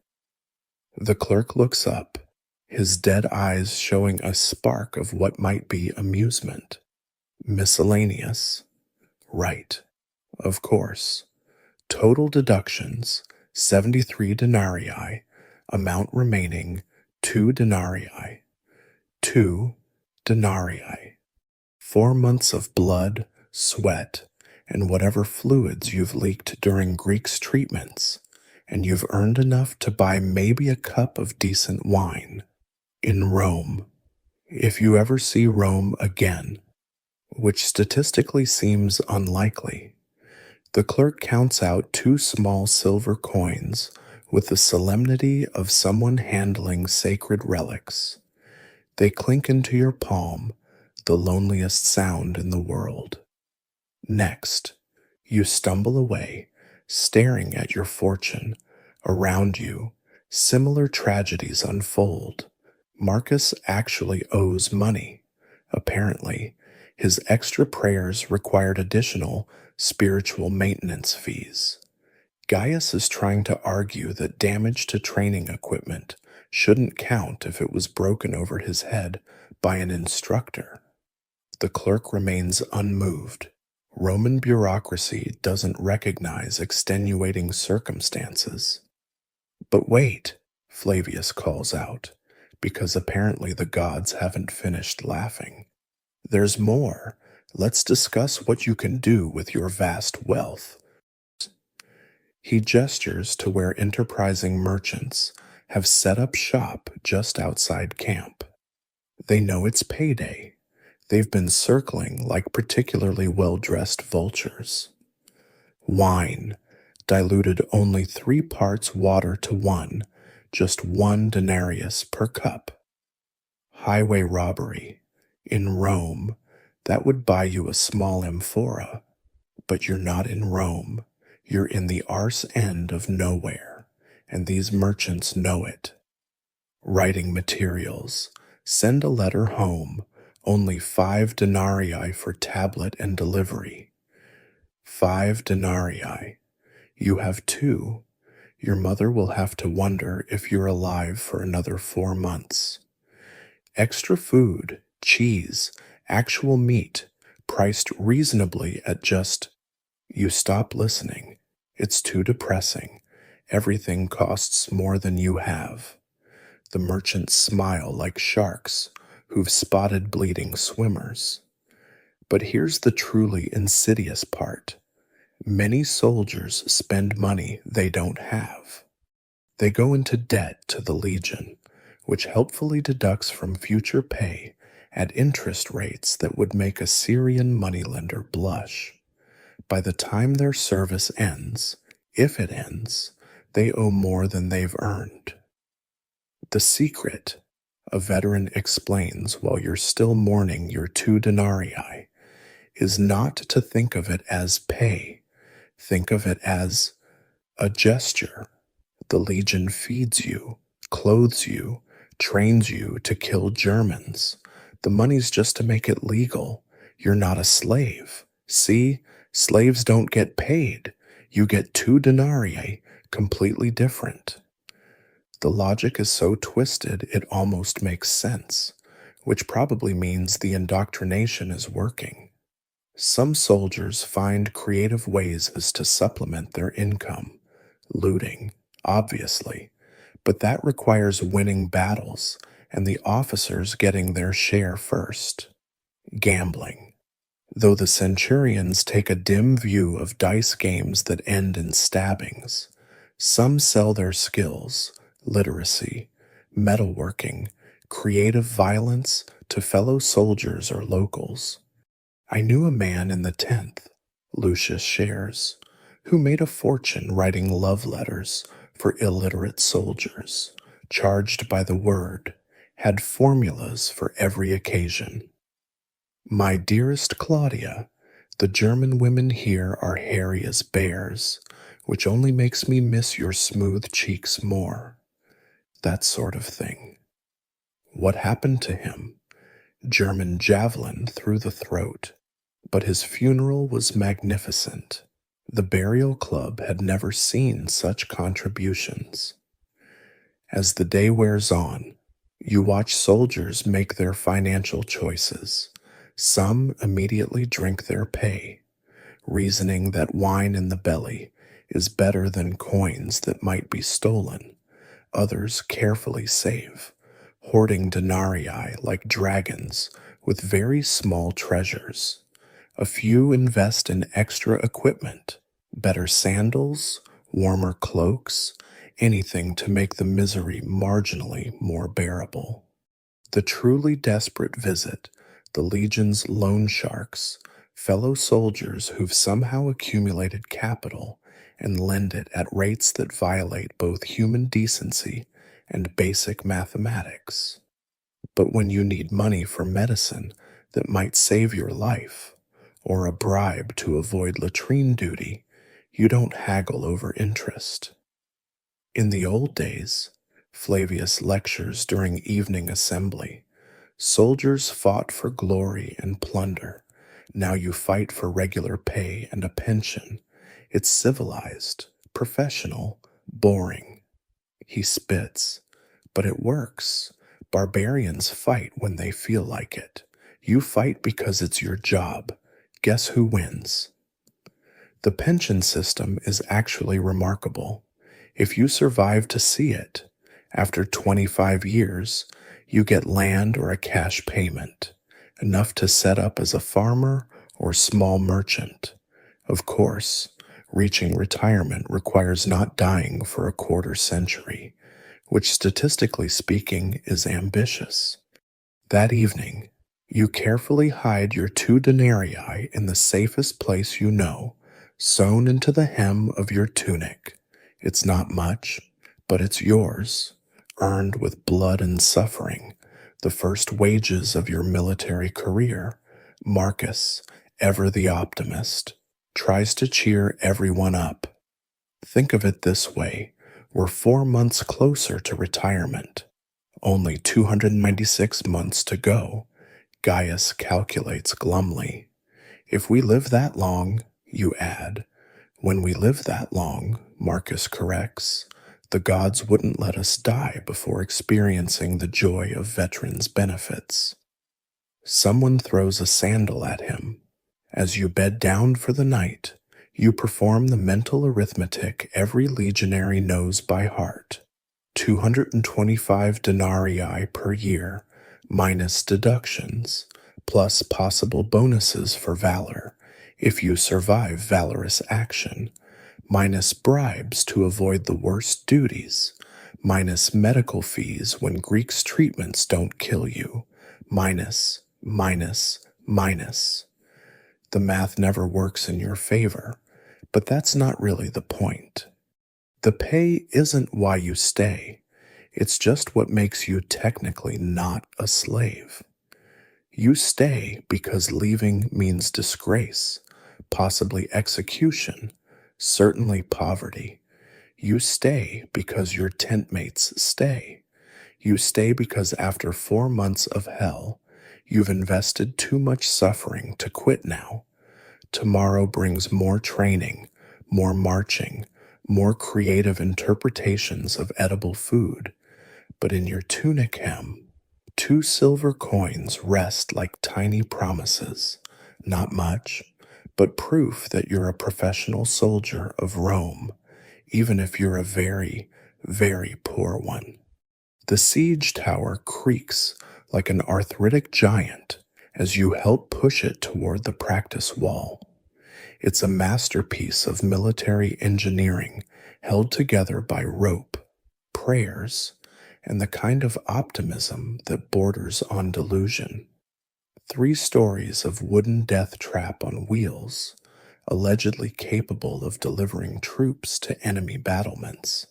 The clerk looks up, his dead eyes showing a spark of what might be amusement. Miscellaneous. Right. Of course. Total deductions, 73 denarii, amount remaining, 2 denarii. 2 denarii. 4 months of blood, sweat, and whatever fluids you've leaked during Greek's treatments, and you've earned enough to buy maybe a cup of decent wine. In Rome. If you ever see Rome again, which statistically seems unlikely, the clerk counts out 2 small silver coins with the solemnity of someone handling sacred relics. They clink into your palm, the loneliest sound in the world. Next, you stumble away, staring at your fortune. Around you, similar tragedies unfold. Marcus actually owes money. Apparently, his extra prayers required additional spiritual maintenance fees. Gaius is trying to argue that damage to training equipment shouldn't count if it was broken over his head by an instructor. The clerk remains unmoved. Roman bureaucracy doesn't recognize extenuating circumstances. But wait, Flavius calls out, because apparently the gods haven't finished laughing. There's more. Let's discuss what you can do with your vast wealth. He gestures to where enterprising merchants have set up shop just outside camp. They know it's payday. They've been circling like particularly well-dressed vultures. Wine, diluted only 3 parts water to 1, just 1 denarius per cup. Highway robbery. In Rome, that would buy you a small amphora. But you're not in Rome. You're in the arse end of nowhere, and these merchants know it. Writing materials. Send a letter home. Only 5 denarii for tablet and delivery. 5 denarii. You have two. Your mother will have to wonder if you're alive for another 4 months. Extra food, cheese, actual meat, priced reasonably at just. You stop listening. It's too depressing. Everything costs more than you have. The merchants smile like sharks who've spotted bleeding swimmers. But here's the truly insidious part. Many soldiers spend money they don't have. They go into debt to the Legion, which helpfully deducts from future pay at interest rates that would make a Syrian moneylender blush. By the time their service ends, if it ends, they owe more than they've earned. The secret, a veteran explains while you're still mourning your 2 denarii, is not to think of it as pay. Think of it as a gesture. The Legion feeds you, clothes you, trains you to kill Germans. The money's just to make it legal. You're not a slave. See, slaves don't get paid. You get 2 denarii, completely different. The logic is so twisted it almost makes sense, which probably means the indoctrination is working. Some soldiers find creative ways as to supplement their income. Looting, obviously, but that requires winning battles and the officers getting their share first. Gambling. Though the centurions take a dim view of dice games that end in stabbings, some sell their skills, literacy, metalworking, creative violence to fellow soldiers or locals. I knew a man in the 10th, Lucius Shares, who made a fortune writing love letters for illiterate soldiers, charged by the word, had formulas for every occasion. My dearest Claudia, the German women here are hairy as bears, which only makes me miss your smooth cheeks more. That sort of thing. What happened to him? German javelin through the throat. But his funeral was magnificent. The burial club had never seen such contributions. As the day wears on, you watch soldiers make their financial choices. Some immediately drink their pay, reasoning that wine in the belly is better than coins that might be stolen. Others carefully save, hoarding denarii like dragons with very small treasures. A few invest in extra equipment, better sandals, warmer cloaks, anything to make the misery marginally more bearable. The truly desperate visit the Legion's loan sharks, fellow soldiers who've somehow accumulated capital and lend it at rates that violate both human decency and basic mathematics. But when you need money for medicine that might save your life, or a bribe to avoid latrine duty, you don't haggle over interest. In the old days, Flavius lectures during evening assembly, soldiers fought for glory and plunder. Now you fight for regular pay and a pension. It's civilized, professional, boring. He spits, but it works. Barbarians fight when they feel like it. You fight because it's your job. Guess who wins? The pension system is actually remarkable. If you survive to see it, after 25 years, you get land or a cash payment, enough to set up as a farmer or small merchant. Of course, reaching retirement requires not dying for a quarter century, which statistically speaking is ambitious. That evening, you carefully hide your 2 denarii in the safest place you know, sewn into the hem of your tunic. It's not much, but it's yours, earned with blood and suffering, the first wages of your military career. Marcus, ever the optimist, tries to cheer everyone up. Think of it this way, we're 4 months closer to retirement. Only 296 months to go, Gaius calculates glumly. If we live that long, you add, When we live that long, Marcus corrects, the gods wouldn't let us die before experiencing the joy of veterans' benefits. Someone throws a sandal at him. As you bed down for the night, you perform the mental arithmetic every legionary knows by heart. 225 denarii per year, minus deductions, plus possible bonuses for valor, if you survive valorous action, minus bribes to avoid the worst duties, minus medical fees when Greeks' treatments don't kill you, minus, minus, minus. The math never works in your favor, but that's not really the point. The pay isn't why you stay. It's just what makes you technically not a slave. You stay because leaving means disgrace, possibly execution, certainly poverty. You stay because your tent mates stay. You stay because after 4 months of hell, you've invested too much suffering to quit now. Tomorrow brings more training, more marching, more creative interpretations of edible food. But in your tunic hem, 2 silver coins rest like tiny promises. Not much, but proof that you're a professional soldier of Rome, even if you're a very, very poor one. The siege tower creaks like an arthritic giant as you help push it toward the practice wall. It's a masterpiece of military engineering held together by rope, prayers, and the kind of optimism that borders on delusion. 3 stories of wooden death trap on wheels, allegedly capable of delivering troops to enemy battlements.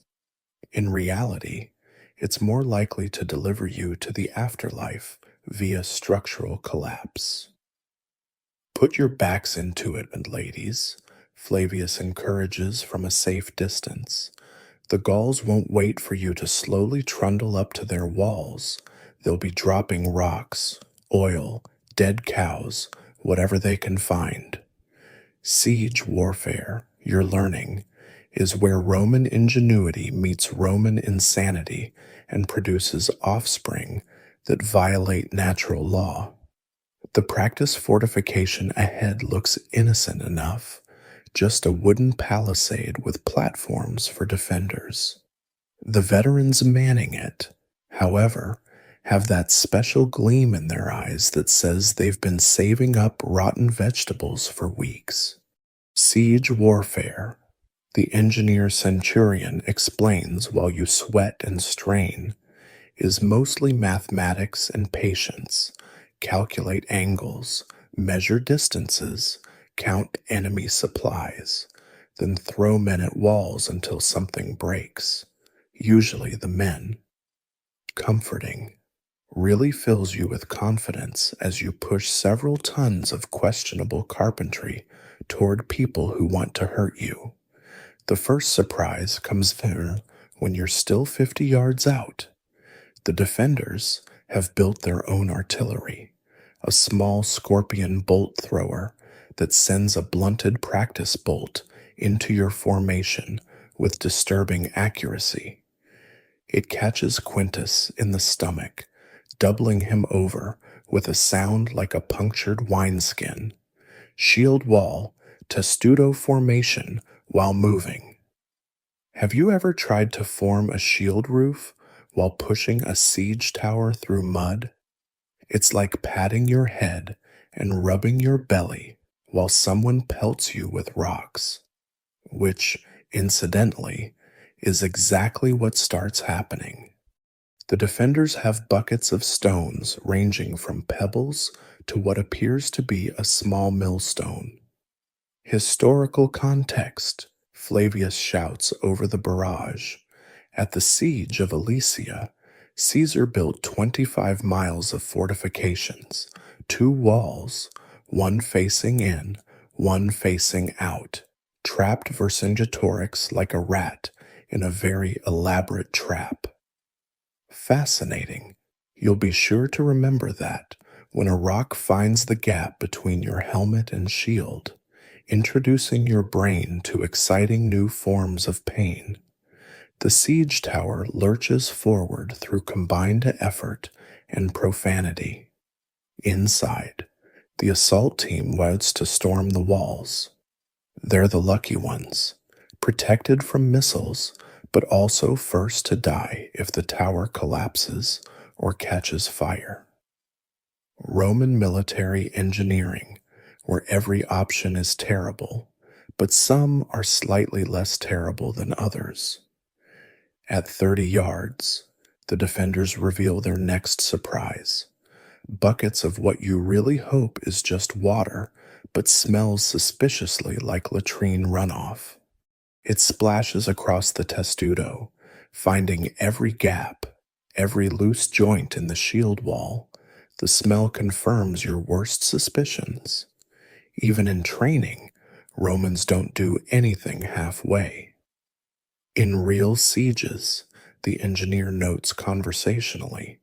In reality, it's more likely to deliver you to the afterlife via structural collapse. Put your backs into it, ladies, Flavius encourages from a safe distance. The Gauls won't wait for you to slowly trundle up to their walls. They'll be dropping rocks, oil, dead cows, whatever they can find. Siege warfare, you're learning, is where Roman ingenuity meets Roman insanity and produces offspring that violate natural law. The practice fortification ahead looks innocent enough, just a wooden palisade with platforms for defenders. The veterans manning it, however, have that special gleam in their eyes that says they've been saving up rotten vegetables for weeks. Siege warfare, the engineer centurion explains while you sweat and strain, is mostly mathematics and patience. Calculate angles, measure distances, count enemy supplies, then throw men at walls until something breaks, usually the men. Comforting, really fills you with confidence as you push several tons of questionable carpentry toward people who want to hurt you. The first surprise comes there when you're still 50 yards out. The defenders have built their own artillery, a small scorpion bolt thrower that sends a blunted practice bolt into your formation with disturbing accuracy. It catches Quintus in the stomach, doubling him over with a sound like a punctured wineskin. Shield wall, testudo formation while moving. Have you ever tried to form a shield roof while pushing a siege tower through mud? It's like patting your head and rubbing your belly while someone pelts you with rocks, which, incidentally, is exactly what starts happening. The defenders have buckets of stones ranging from pebbles to what appears to be a small millstone. Historical context, Flavius shouts over the barrage. At the siege of Alesia, Caesar built 25 miles of fortifications, 2 walls, one facing in, one facing out, trapped Vercingetorix like a rat in a very elaborate trap. Fascinating. You'll be sure to remember that when a rock finds the gap between your helmet and shield, introducing your brain to exciting new forms of pain. The siege tower lurches forward through combined effort and profanity. Inside, the assault team waits to storm the walls. They're the lucky ones, protected from missiles, but also first to die if the tower collapses or catches fire. Roman military engineering, where every option is terrible, but some are slightly less terrible than others. At 30 yards, the defenders reveal their next surprise. Buckets of what you really hope is just water, but smells suspiciously like latrine runoff. It splashes across the testudo, finding every gap, every loose joint in the shield wall. The smell confirms your worst suspicions. Even in training, Romans don't do anything halfway. In real sieges, the engineer notes conversationally,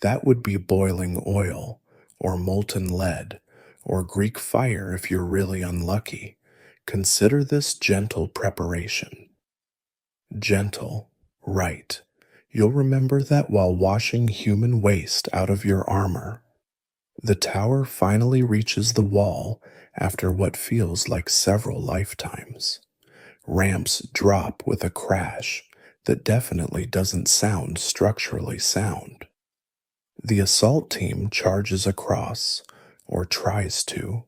that would be boiling oil, or molten lead, or Greek fire if you're really unlucky. Consider this gentle preparation. Gentle, right. You'll remember that while washing human waste out of your armor. The tower finally reaches the wall after what feels like several lifetimes. Ramps drop with a crash that definitely doesn't sound structurally sound. The assault team charges across, or tries to.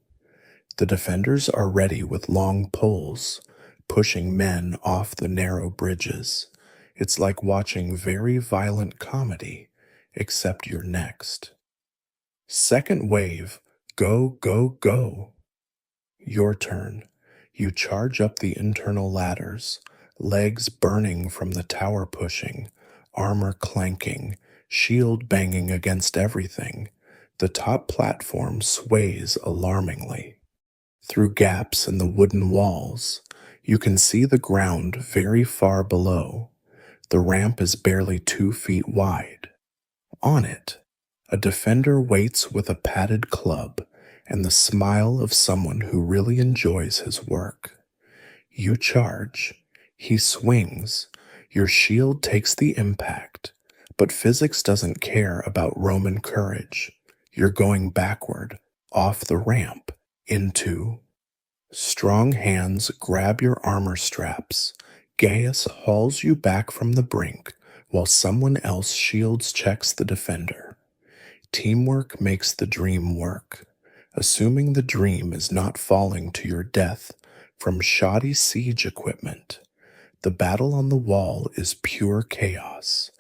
The defenders are ready with long poles, pushing men off the narrow bridges. It's like watching very violent comedy, except you're next. Second wave, go, go, go. Your turn. You charge up the internal ladders, legs burning from the tower pushing, armor clanking, shield banging against everything. The top platform sways alarmingly. Through gaps in the wooden walls, you can see the ground very far below. The ramp is barely 2 feet wide. On it, a defender waits with a padded club and the smile of someone who really enjoys his work. You charge. He swings. Your shield takes the impact, but physics doesn't care about Roman courage. You're going backward, off the ramp, into. Strong hands grab your armor straps. Gaius hauls you back from the brink while someone else shields checks the defender. Teamwork makes the dream work, assuming the dream is not falling to your death from shoddy siege equipment. The battle on the wall is pure chaos.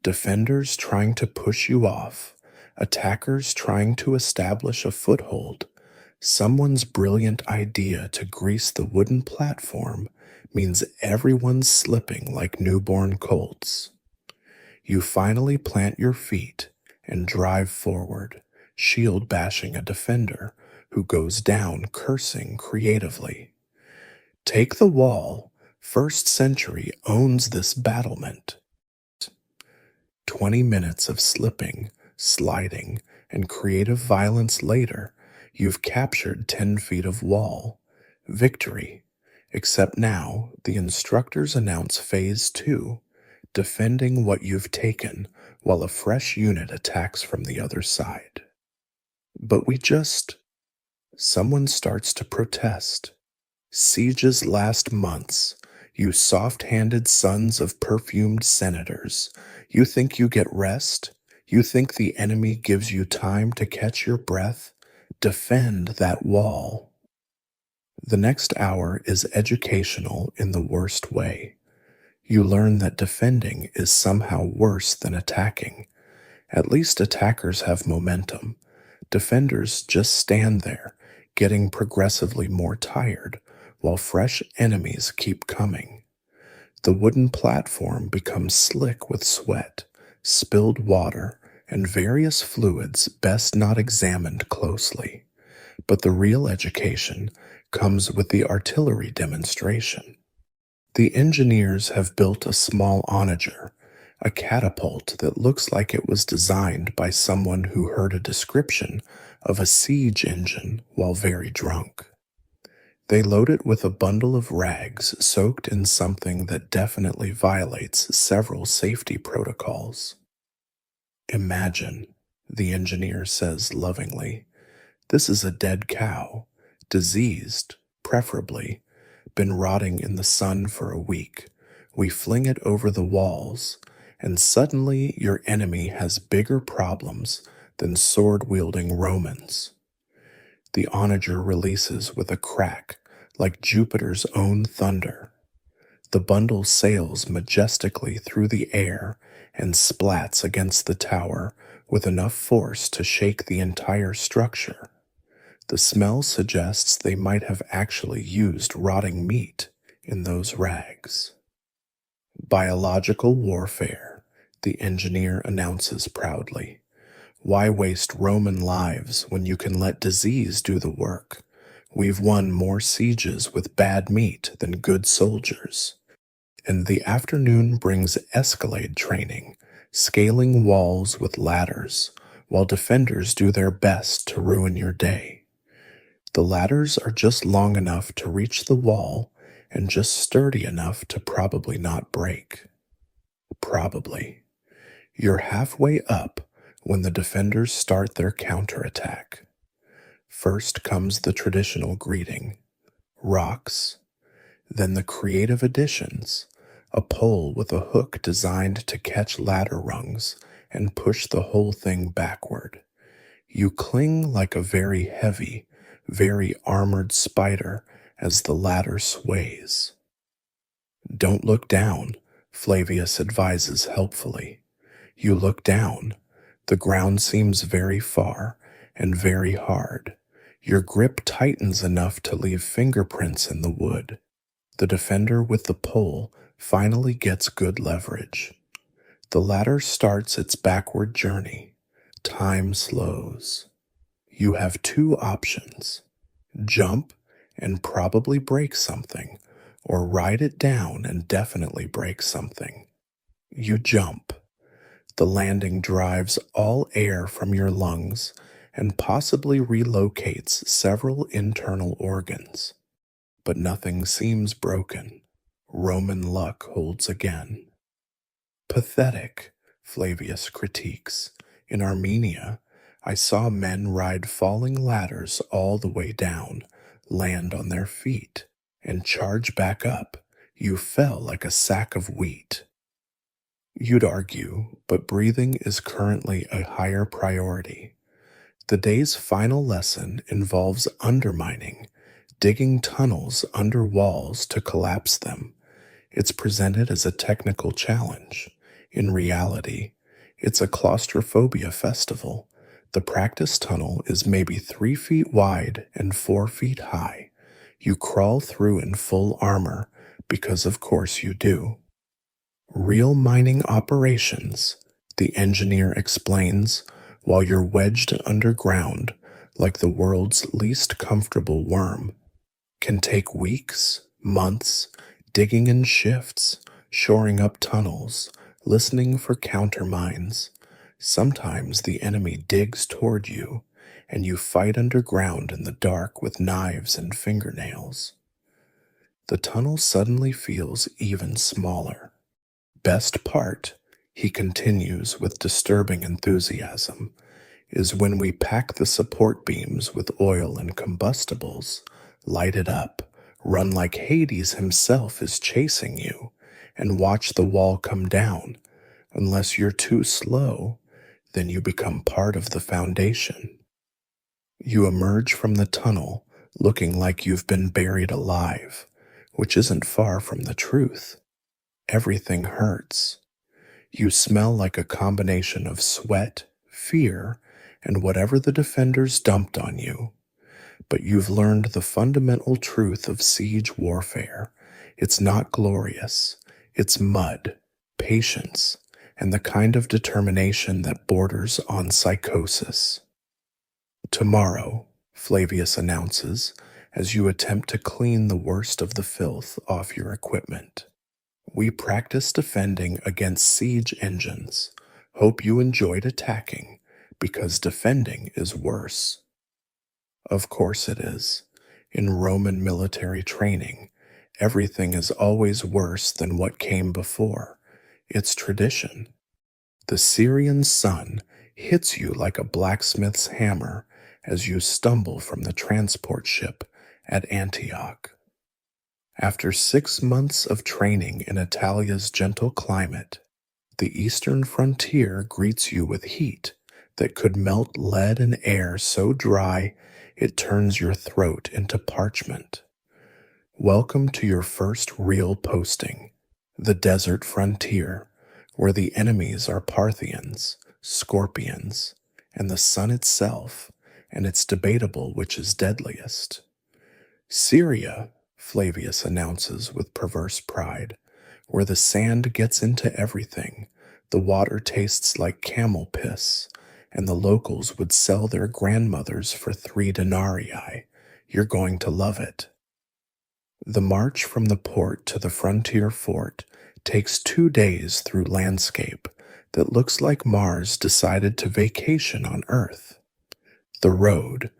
Defenders trying to push you off, attackers trying to establish a foothold. Someone's brilliant idea to grease the wooden platform means everyone's slipping like newborn colts. You finally plant your feet and drive forward, shield bashing a defender who goes down cursing creatively. Take the wall. First century owns this battlement. 20 minutes of slipping, sliding, and creative violence later, you've captured 10 feet of wall. Victory. Except now, the instructors announce Phase 2, defending what you've taken while a fresh unit attacks from the other side. But someone starts to protest. Sieges last months. You soft-handed sons of perfumed senators. You think you get rest? You think the enemy gives you time to catch your breath? Defend that wall. The next hour is educational in the worst way. You learn that defending is somehow worse than attacking. At least attackers have momentum. Defenders just stand there, getting progressively more tired, while fresh enemies keep coming. The wooden platform becomes slick with sweat, spilled water, and various fluids best not examined closely. But the real education comes with the artillery demonstration. The engineers have built a small onager, a catapult that looks like it was designed by someone who heard a description of a siege engine while very drunk. They load it with a bundle of rags soaked in something that definitely violates several safety protocols. Imagine, the engineer says lovingly, this is a dead cow, diseased, preferably, been rotting in the sun for a week. We fling it over the walls, and suddenly your enemy has bigger problems than sword wielding Romans. The onager releases with a crack like Jupiter's own thunder. The bundle sails majestically through the air and splats against the tower with enough force to shake the entire structure. The smell suggests they might have actually used rotting meat in those rags. Biological warfare, the engineer announces proudly. Why waste Roman lives when you can let disease do the work? We've won more sieges with bad meat than good soldiers. And the afternoon brings escalade training, scaling walls with ladders, while defenders do their best to ruin your day. The ladders are just long enough to reach the wall and just sturdy enough to probably not break. Probably. You're halfway up when the defenders start their counterattack. First comes the traditional greeting, rocks, then the creative additions, a pole with a hook designed to catch ladder rungs and push the whole thing backward. You cling like a very heavy, very armored spider as the ladder sways. Don't look down, Flavius advises helpfully. You look down. The ground seems very far and very hard. Your grip tightens enough to leave fingerprints in the wood. The defender with the pole finally gets good leverage. The ladder starts its backward journey. Time slows. You have two options: jump and probably break something, or ride it down and definitely break something. You jump. The landing drives all air from your lungs and possibly relocates several internal organs. But nothing seems broken. Roman luck holds again. Pathetic, Flavius critiques. In Armenia, I saw men ride falling ladders all the way down, land on their feet, and charge back up. You fell like a sack of wheat. You'd argue, but breathing is currently a higher priority. The day's final lesson involves undermining, digging tunnels under walls to collapse them. It's presented as a technical challenge. In reality, it's a claustrophobia festival. The practice tunnel is maybe 3 feet wide and 4 feet high. You crawl through in full armor, because of course you do. Real mining operations, the engineer explains, while you're wedged underground like the world's least comfortable worm, can take weeks, months, digging in shifts, shoring up tunnels, listening for countermines. Sometimes the enemy digs toward you, and you fight underground in the dark with knives and fingernails. The tunnel suddenly feels even smaller. Best part, he continues with disturbing enthusiasm, is when we pack the support beams with oil and combustibles, light it up, run like Hades himself is chasing you, and watch the wall come down. Unless you're too slow, then you become part of the foundation. You emerge from the tunnel looking like you've been buried alive, which isn't far from the truth. Everything hurts. You smell like a combination of sweat, fear, and whatever the defenders dumped on you. But you've learned the fundamental truth of siege warfare. It's not glorious. It's mud, patience, and the kind of determination that borders on psychosis. Tomorrow, Flavius announces, as you attempt to clean the worst of the filth off your equipment. We practice defending against siege engines. Hope you enjoyed attacking, because defending is worse. Of course it is. In Roman military training, everything is always worse than what came before. It's tradition. The Syrian sun hits you like a blacksmith's hammer as you stumble from the transport ship at Antioch. After 6 months of training in Italia's gentle climate, the eastern frontier greets you with heat that could melt lead and air so dry it turns your throat into parchment. Welcome to your first real posting, the desert frontier, where the enemies are Parthians, scorpions, and the sun itself, and it's debatable which is deadliest. Syria, Flavius announces with perverse pride, where the sand gets into everything, the water tastes like camel piss, and the locals would sell their grandmothers for 3 denarii. You're going to love it. The march from the port to the frontier fort takes 2 days through landscape that looks like Mars decided to vacation on Earth. The road,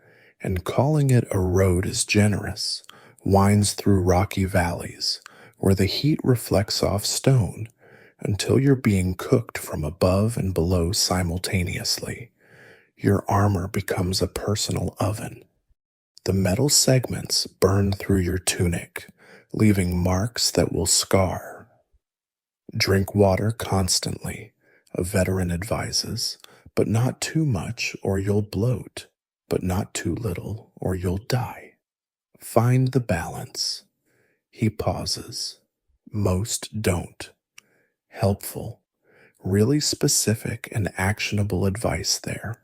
and calling it a road is generous, winds through rocky valleys where the heat reflects off stone until you're being cooked from above and below simultaneously. Your armor becomes a personal oven. The metal segments burn through your tunic, leaving marks that will scar. Drink water constantly, a veteran advises, but not too much or you'll bloat, but not too little or you'll die. Find the balance. He pauses. Most don't. Helpful, really specific and actionable advice there.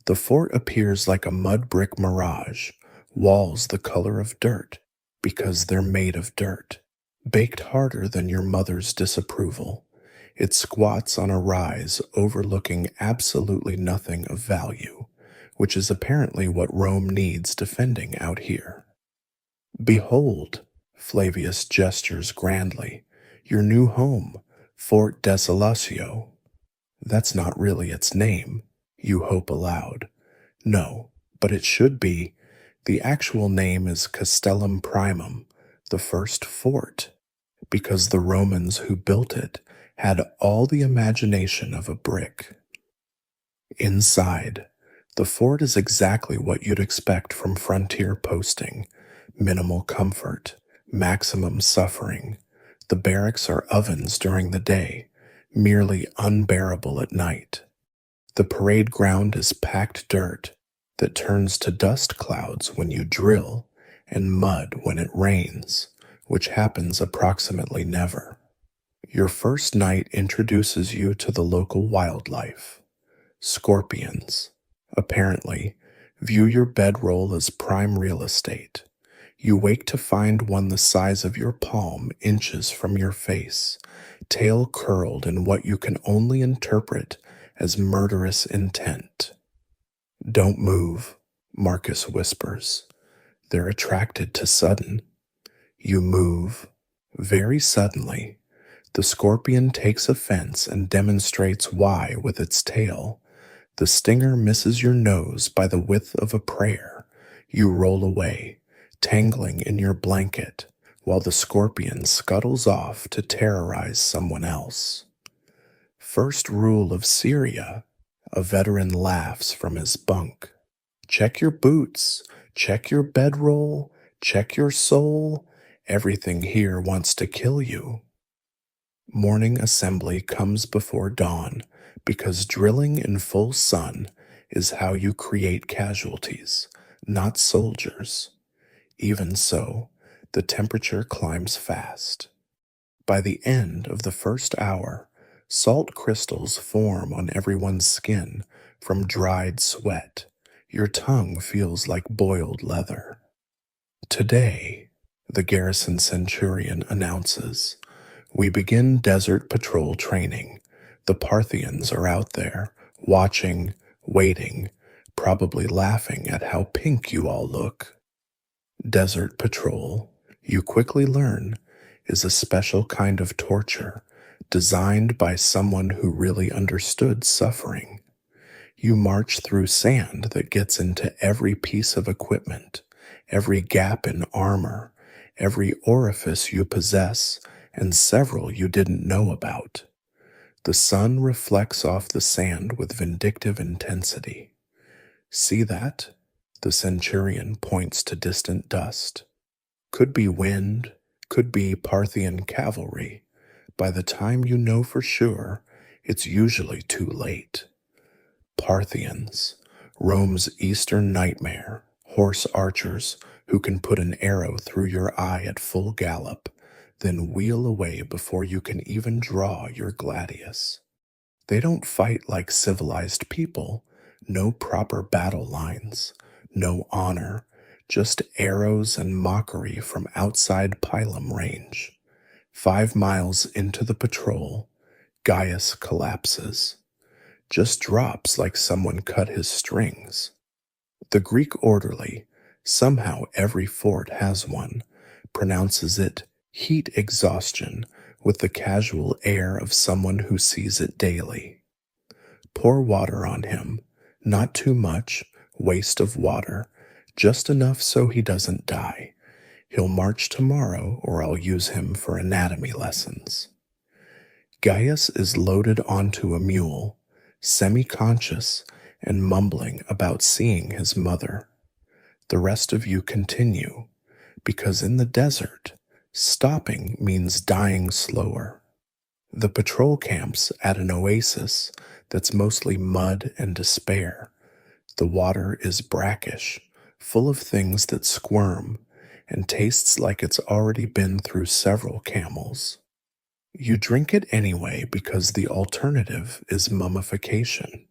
The fort appears like a mud brick mirage, walls the color of dirt, because they're made of dirt, baked harder than your mother's disapproval. It squats on a rise overlooking absolutely nothing of value, which is apparently what Rome needs defending out here. Behold, Flavius gestures grandly, your new home, Fort Desolatio. That's not really its name, you hope aloud. No, but it should be. The actual name is Castellum Primum, the first fort, because the Romans who built it had all the imagination of a brick. Inside, the fort is exactly what you'd expect from frontier posting. Minimal comfort, maximum suffering. The barracks are ovens during the day, merely unbearable at night. The parade ground is packed dirt that turns to dust clouds when you drill and mud when it rains, which happens approximately never. Your first night introduces you to the local wildlife. Scorpions, apparently, view your bedroll as prime real estate. You wake to find one the size of your palm inches from your face, tail curled in what you can only interpret as murderous intent. Don't move, Marcus whispers. They're attracted to sudden. You move. Very suddenly, the scorpion takes offense and demonstrates why with its tail. The stinger misses your nose by the width of a prayer. You roll away, tangling in your blanket, while the scorpion scuttles off to terrorize someone else. First rule of Syria, a veteran laughs from his bunk. Check your boots, check your bedroll, check your soul. Everything here wants to kill you. Morning assembly comes before dawn because drilling in full sun is how you create casualties, not soldiers. Even so, the temperature climbs fast. By the end of the first hour, salt crystals form on everyone's skin from dried sweat. Your tongue feels like boiled leather. Today, the garrison centurion announces, we begin desert patrol training. The Parthians are out there, watching, waiting, probably laughing at how pink you all look. Desert patrol, you quickly learn, is a special kind of torture designed by someone who really understood suffering. You march through sand that gets into every piece of equipment, every gap in armor, every orifice you possess, and several you didn't know about. The sun reflects off the sand with vindictive intensity. See that? The centurion points to distant dust. Could be wind, could be Parthian cavalry. By the time you know for sure, it's usually too late. Parthians, Rome's eastern nightmare, horse archers who can put an arrow through your eye at full gallop, then wheel away before you can even draw your gladius. They don't fight like civilized people, no proper battle lines, no honor, just arrows and mockery from outside Pilum range. 5 miles into the patrol, Gaius collapses. Just drops like someone cut his strings. The Greek orderly, somehow every fort has one, pronounces it heat exhaustion with the casual air of someone who sees it daily. Pour water on him, not too much, waste of water, just enough so he doesn't die. He'll march tomorrow or I'll use him for anatomy lessons. Gaius is loaded onto a mule, semi-conscious and mumbling about seeing his mother. The rest of you continue, because in the desert, stopping means dying slower. The patrol camps at an oasis that's mostly mud and despair. The water is brackish, full of things that squirm, and tastes like it's already been through several camels. You drink it anyway because the alternative is mummification.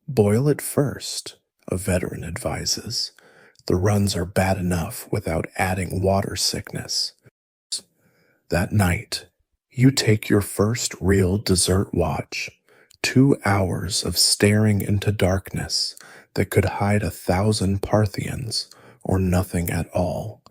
Boil it first, a veteran advises. The runs are bad enough without adding water sickness. That night, you take your first real desert watch, 2 hours of staring into darkness that could hide 1,000 Parthians or nothing at all.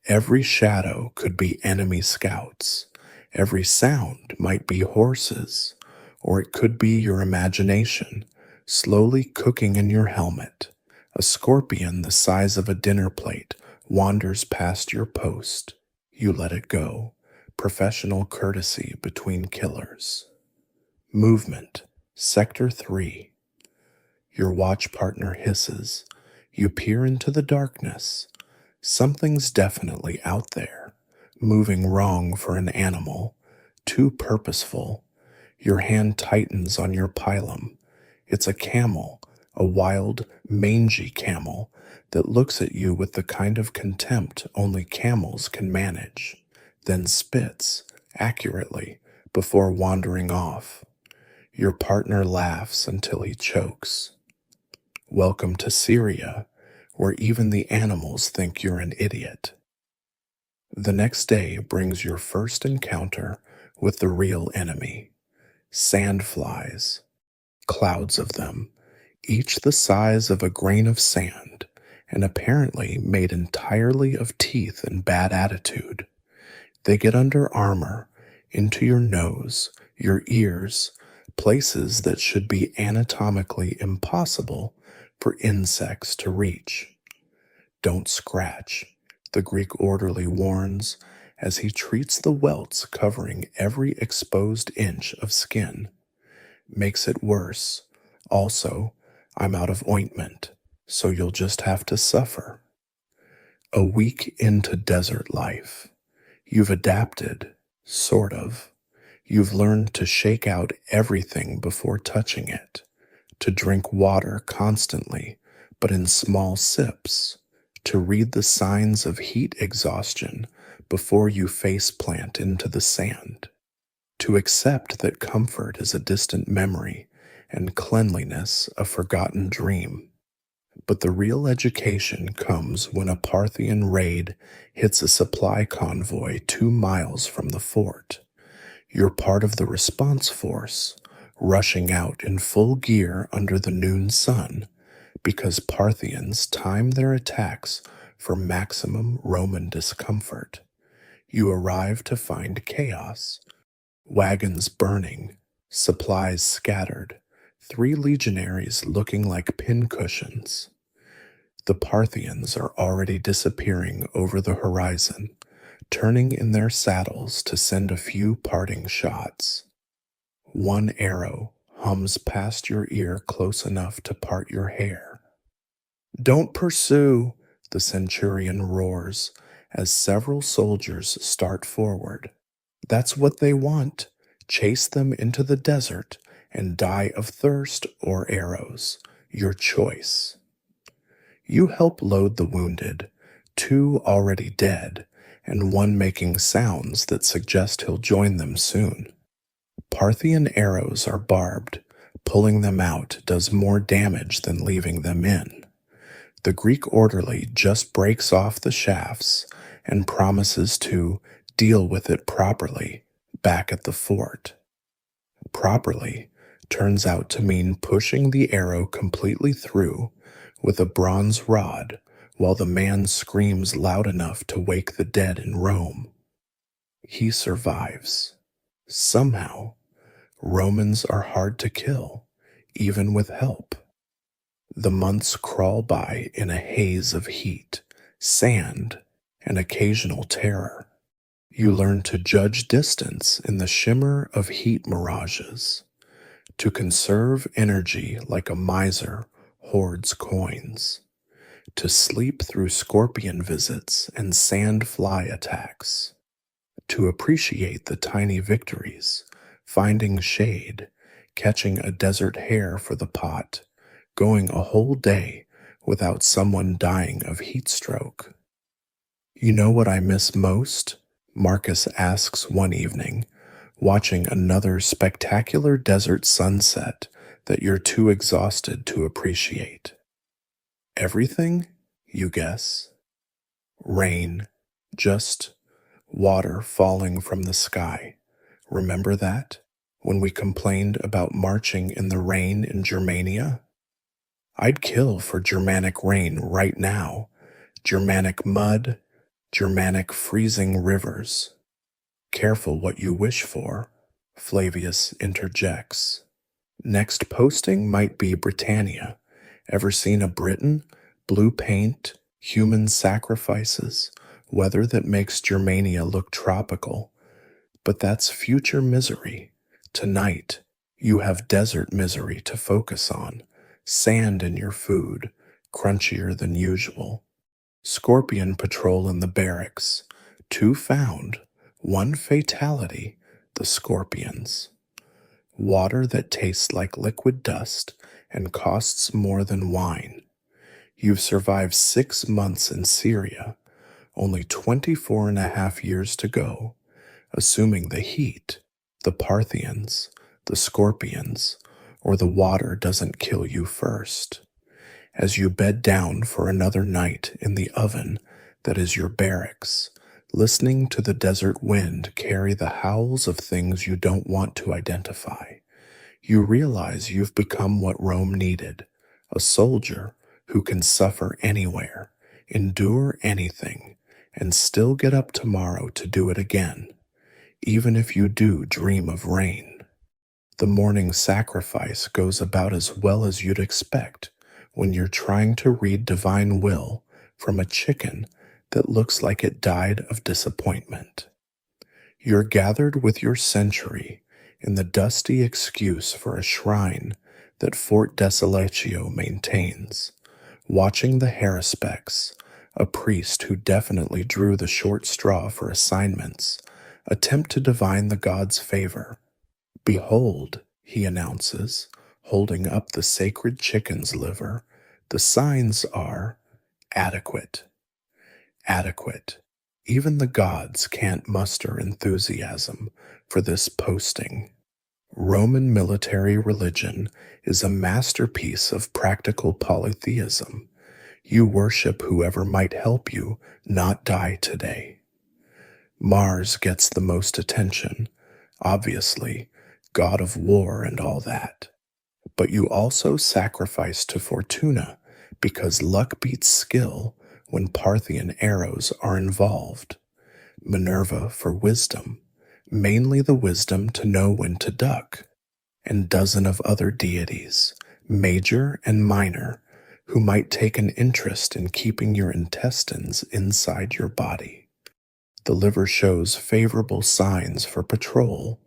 Every shadow could be enemy scouts. Every sound might be horses, or it could be your imagination, slowly cooking in your helmet. A scorpion the size of a dinner plate wanders past your post. You let it go. Professional courtesy between killers. Movement. Sector 3. Your watch partner hisses. You peer into the darkness. Something's definitely out there, moving wrong for an animal, too purposeful. Your hand tightens on your pilum. It's a camel, a wild, mangy camel that looks at you with the kind of contempt only camels can manage, then spits, accurately, before wandering off. Your partner laughs until he chokes. Welcome to Syria, where even the animals think you're an idiot. The next day brings your first encounter with the real enemy. Sandflies. Clouds of them, each the size of a grain of sand, and apparently made entirely of teeth and bad attitude. They get under armor, into your nose, your ears, places that should be anatomically impossible for insects to reach. Don't scratch, the Greek orderly warns as he treats the welts covering every exposed inch of skin. Makes it worse. Also, I'm out of ointment, so you'll just have to suffer. A week into desert life. You've adapted, sort of. You've learned to shake out everything before touching it, to drink water constantly, but in small sips, to read the signs of heat exhaustion before you faceplant into the sand, to accept that comfort is a distant memory and cleanliness a forgotten dream. But the real education comes when a Parthian raid hits a supply convoy 2 miles from the fort. You're part of the response force, rushing out in full gear under the noon sun, because Parthians time their attacks for maximum Roman discomfort. You arrive to find chaos. Wagons burning, supplies scattered, 3 legionaries looking like pincushions. The Parthians are already disappearing over the horizon, turning in their saddles to send a few parting shots. One arrow hums past your ear close enough to part your hair. "Don't pursue," the centurion roars as several soldiers start forward. "That's what they want. Chase them into the desert and die of thirst or arrows. Your choice." You help load the wounded, two already dead, and one making sounds that suggest he'll join them soon. Parthian arrows are barbed. Pulling them out does more damage than leaving them in. The Greek orderly just breaks off the shafts and promises to deal with it properly back at the fort. Properly turns out to mean pushing the arrow completely through with a bronze rod while the man screams loud enough to wake the dead in Rome. He survives. Somehow, Romans are hard to kill, even with help. The months crawl by in a haze of heat, sand, and occasional terror. You learn to judge distance in the shimmer of heat mirages, to conserve energy like a miser hoards coins, to sleep through scorpion visits and sand fly attacks, to appreciate the tiny victories, finding shade, catching a desert hare for the pot, going a whole day without someone dying of heat stroke. "You know what I miss most?" Marcus asks one evening, watching another spectacular desert sunset that you're too exhausted to appreciate. "Everything?" you guess. "Rain. Just water falling from the sky. Remember that? When we complained about marching in the rain in Germania? I'd kill for Germanic rain right now. Germanic mud, Germanic freezing rivers." "Careful what you wish for," Flavius interjects. Next posting might be Britannia. Ever seen a Briton? Blue paint, human sacrifices, weather that makes Germania look tropical. But that's future misery. Tonight, you have desert misery to focus on. Sand in your food, crunchier than usual. Scorpion patrol in the barracks. 2 found, 1 fatality, the scorpions. Water that tastes like liquid dust and costs more than wine. You've survived 6 months in Syria, only 24 and a half years to go, assuming the heat, the Parthians, the scorpions, or the water doesn't kill you first. As you bed down for another night in the oven that is your barracks, listening to the desert wind carry the howls of things you don't want to identify, you realize you've become what Rome needed, a soldier who can suffer anywhere, endure anything, and still get up tomorrow to do it again, even if you do dream of rain. The morning sacrifice goes about as well as you'd expect when you're trying to read divine will from a chicken that looks like it died of disappointment. You're gathered with your century in the dusty excuse for a shrine that Fort Desolatio maintains, watching the Haruspex, a priest who definitely drew the short straw for assignments, attempt to divine the god's favor. "Behold," he announces, holding up the sacred chicken's liver, "the signs are adequate." Adequate. Even the gods can't muster enthusiasm for this posting. Roman military religion is a masterpiece of practical polytheism. You worship whoever might help you not die today. Mars gets the most attention, obviously, god of war and all that. But you also sacrifice to Fortuna because luck beats skill when Parthian arrows are involved. Minerva for wisdom, mainly the wisdom to know when to duck, and dozen of other deities, major and minor, who might take an interest in keeping your intestines inside your body. The liver shows favorable signs for patrol.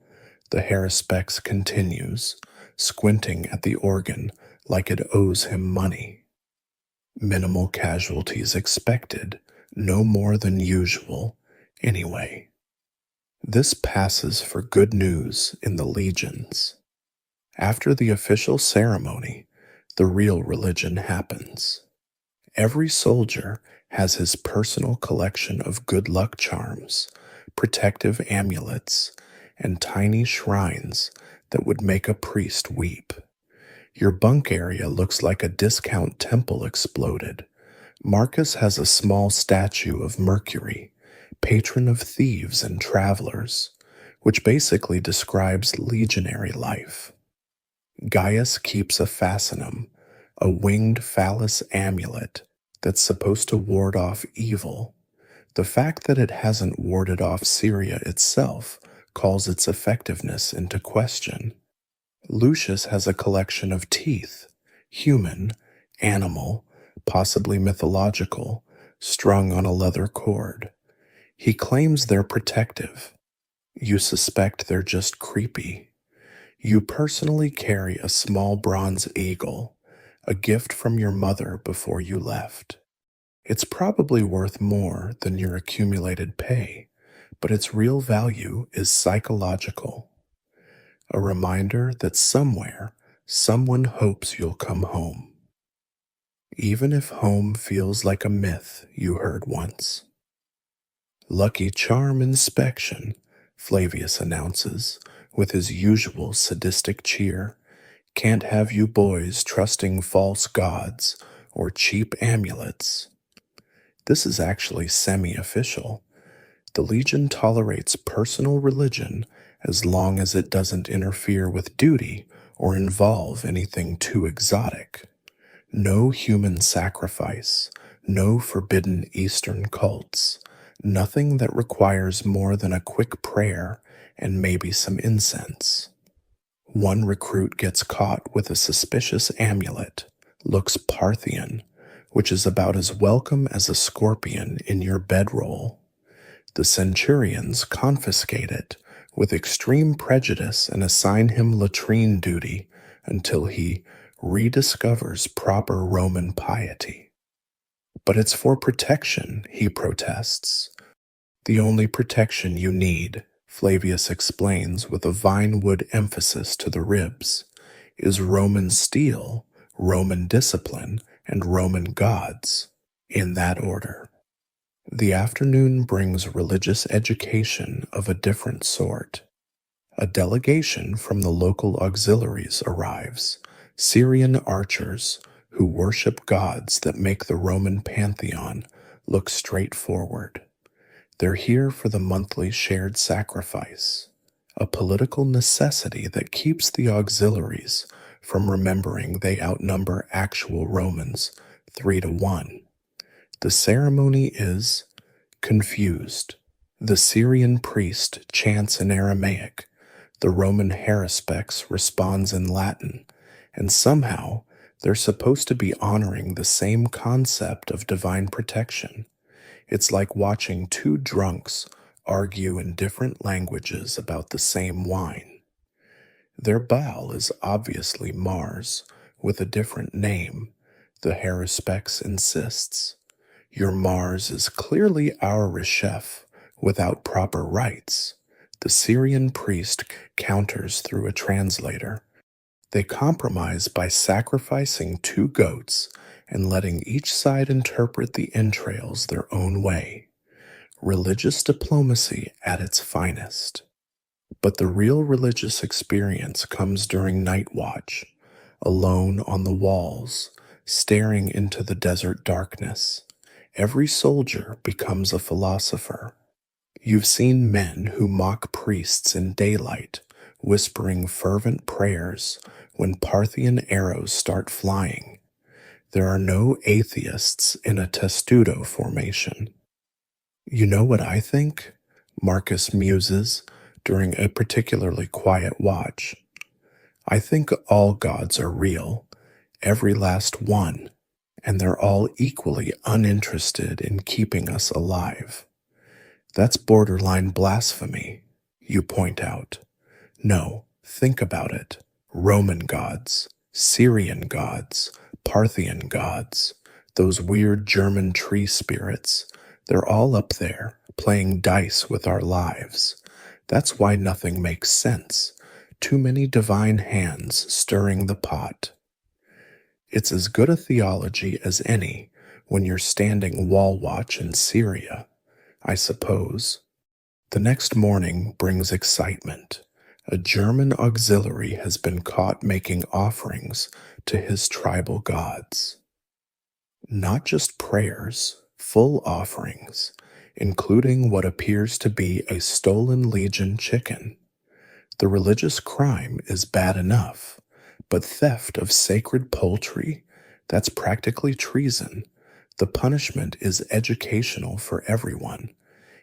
The haruspex continues, squinting at the organ like it owes him money. Minimal casualties expected, no more than usual, anyway. This passes for good news in the legions. After the official ceremony, the real religion happens. Every soldier has his personal collection of good luck charms, protective amulets, and tiny shrines that would make a priest weep. Your bunk area looks like a discount temple exploded. Marcus has a small statue of Mercury, patron of thieves and travelers, which basically describes legionary life. Gaius keeps a fascinum, a winged phallus amulet that's supposed to ward off evil. The fact that it hasn't warded off Syria itself calls its effectiveness into question. Lucius has a collection of teeth, human, animal, possibly mythological, strung on a leather cord. He claims they're protective. You suspect they're just creepy. You personally carry a small bronze eagle, a gift from your mother before you left. It's probably worth more than your accumulated pay, but its real value is psychological. A reminder that somewhere, someone hopes you'll come home. Even if home feels like a myth you heard once. Lucky Charm inspection, Flavius announces, with his usual sadistic cheer. Can't have you boys trusting false gods or cheap amulets. This is actually semi-official. The Legion tolerates personal religion as long as it doesn't interfere with duty or involve anything too exotic. No human sacrifice, no forbidden Eastern cults, nothing that requires more than a quick prayer and maybe some incense. One recruit gets caught with a suspicious amulet, looks Parthian, which is about as welcome as a scorpion in your bedroll. The centurions confiscate it with extreme prejudice and assign him latrine duty until he rediscovers proper Roman piety. But it's for protection, he protests. The only protection you need, Flavius explains with a vinewood emphasis to the ribs, is Roman steel, Roman discipline, and Roman gods, in that order. The afternoon brings religious education of a different sort. A delegation from the local auxiliaries arrives, Syrian archers who worship gods that make the Roman pantheon look straightforward. They're here for the monthly shared sacrifice, a political necessity that keeps the auxiliaries from remembering they outnumber actual Romans 3-1. The ceremony is confused. The Syrian priest chants in Aramaic, the Roman haruspex responds in Latin, and somehow they're supposed to be honoring the same concept of divine protection. It's like watching two drunks argue in different languages about the same wine. Their Baal is obviously Mars, with a different name, the haruspex insists. Your Mars is clearly our Reshef, without proper rites. The Syrian priest counters through a translator. They compromise by sacrificing 2 goats and letting each side interpret the entrails their own way. Religious diplomacy at its finest. But the real religious experience comes during night watch, alone on the walls, staring into the desert darkness. Every soldier becomes a philosopher. You've seen men who mock priests in daylight, whispering fervent prayers when Parthian arrows start flying. There are no atheists in a testudo formation. You know what I think? Marcus muses during a particularly quiet watch. I think all gods are real, every last one, and they're all equally uninterested in keeping us alive. That's borderline blasphemy, you point out. No, think about it. Roman gods, Syrian gods, Parthian gods, those weird German tree spirits, they're all up there playing dice with our lives. That's why nothing makes sense. Too many divine hands stirring the pot. It's as good a theology as any when you're standing wall watch in Syria, I suppose. The next morning brings excitement. A German auxiliary has been caught making offerings to his tribal gods. Not just prayers, full offerings, including what appears to be a stolen legion chicken. The religious crime is bad enough, but theft of sacred poultry, that's practically treason. The punishment is educational for everyone.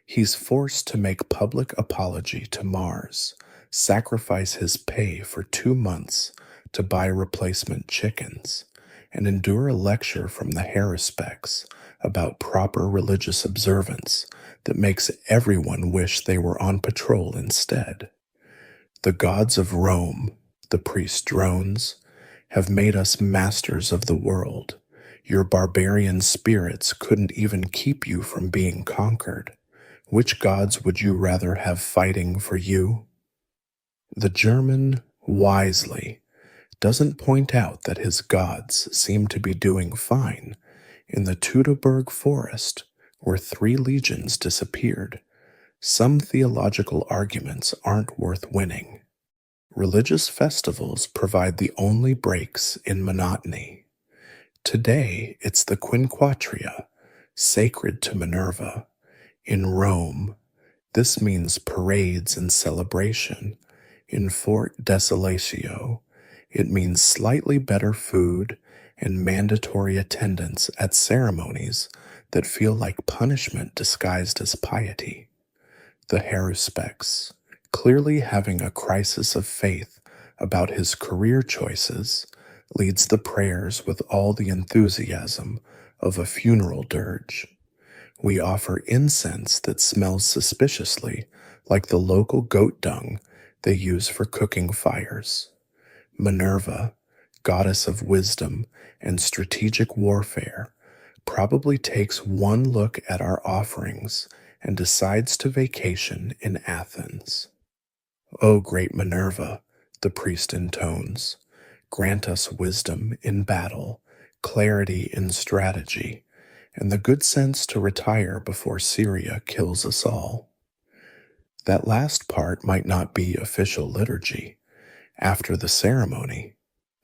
He's forced to make public apology to Mars, sacrifice his pay for 2 months to buy replacement chickens, and endure a lecture from the Haruspecs about proper religious observance that makes everyone wish they were on patrol instead. The gods of Rome, the priest drones, have made us masters of the world. Your barbarian spirits couldn't even keep you from being conquered. Which gods would you rather have fighting for you? The German, wisely, doesn't point out that his gods seem to be doing fine in the Teutoburg forest, where 3 legions disappeared. Some theological arguments aren't worth winning. Religious festivals provide the only breaks in monotony. Today, it's the Quinquatria, sacred to Minerva. In Rome, this means parades and celebration. In Fort Desolatio, it means slightly better food and mandatory attendance at ceremonies that feel like punishment disguised as piety. The Haruspecs, clearly having a crisis of faith about his career choices, leads the prayers with all the enthusiasm of a funeral dirge. We offer incense that smells suspiciously like the local goat dung they use for cooking fires. Minerva, goddess of wisdom and strategic warfare, probably takes one look at our offerings and decides to vacation in Athens. O great Minerva, the priest intones, grant us wisdom in battle, clarity in strategy, and the good sense to retire before Syria kills us all. That last part might not be official liturgy. After the ceremony,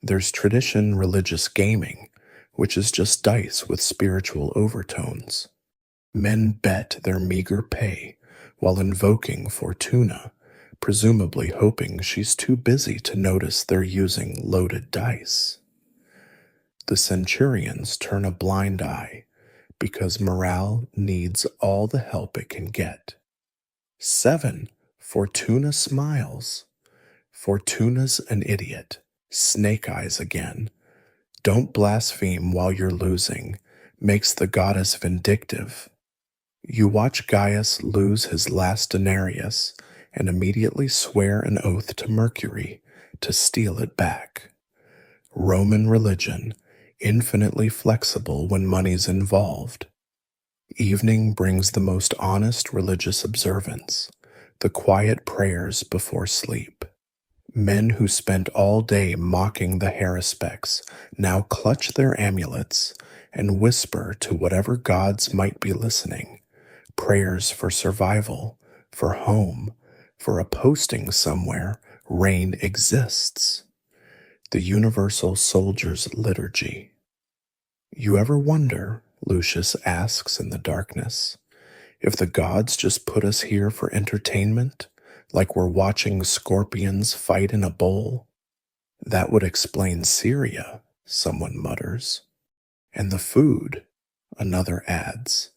there's tradition religious gaming, which is just dice with spiritual overtones. Men bet their meager pay while invoking Fortuna, presumably hoping she's too busy to notice they're using loaded dice. The centurions turn a blind eye because morale needs all the help it can get. 7. Fortuna smiles. Fortuna's an idiot. Snake eyes again. Don't blaspheme while you're losing. Makes the goddess vindictive. You watch Gaius lose his last denarius and immediately swear an oath to Mercury to steal it back. Roman religion, infinitely flexible when money's involved. Evening brings the most honest religious observance, the quiet prayers before sleep. Men who spent all day mocking the Haruspecs now clutch their amulets and whisper to whatever gods might be listening, prayers for survival, for home, for a posting somewhere rain exists. The universal soldier's liturgy. You ever wonder, Lucius asks in the darkness, if the gods just put us here for entertainment, like we're watching scorpions fight in a bowl? That would explain Syria, someone mutters. And the food, another adds.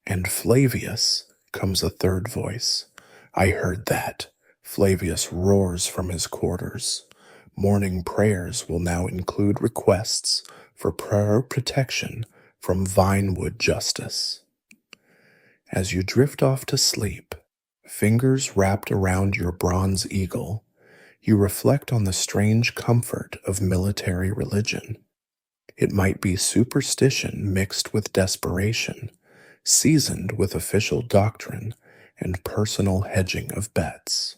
And Flavius, comes a third voice. I heard that. Flavius roars from his quarters. Morning prayers will now include requests for protection from Vinewood justice. As you drift off to sleep, fingers wrapped around your bronze eagle, you reflect on the strange comfort of military religion. It might be superstition mixed with desperation, seasoned with official doctrine and personal hedging of bets.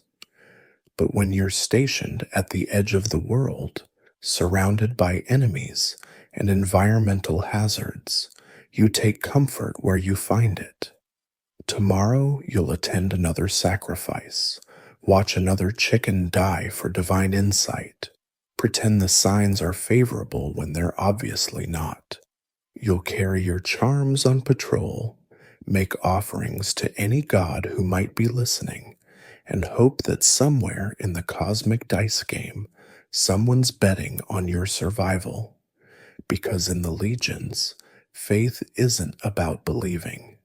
But when you're stationed at the edge of the world, surrounded by enemies and environmental hazards, you take comfort where you find it. Tomorrow you'll attend another sacrifice, watch another chicken die for divine insight, pretend the signs are favorable when they're obviously not. You'll carry your charms on patrol, make offerings to any god who might be listening, and hope that somewhere in the cosmic dice game, someone's betting on your survival. Because in the legions, faith isn't about believing.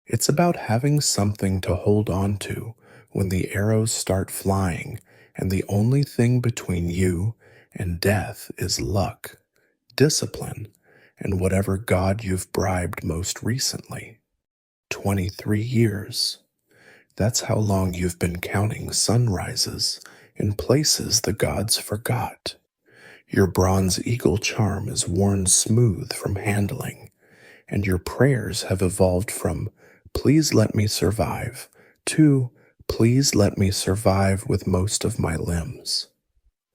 It's about having something to hold on to when the arrows start flying and the only thing between you and death is luck, discipline, and whatever god you've bribed most recently. 23 years. That's how long you've been counting sunrises in places the gods forgot. Your bronze eagle charm is worn smooth from handling, and your prayers have evolved from "please let me survive" to "please let me survive with most of my limbs."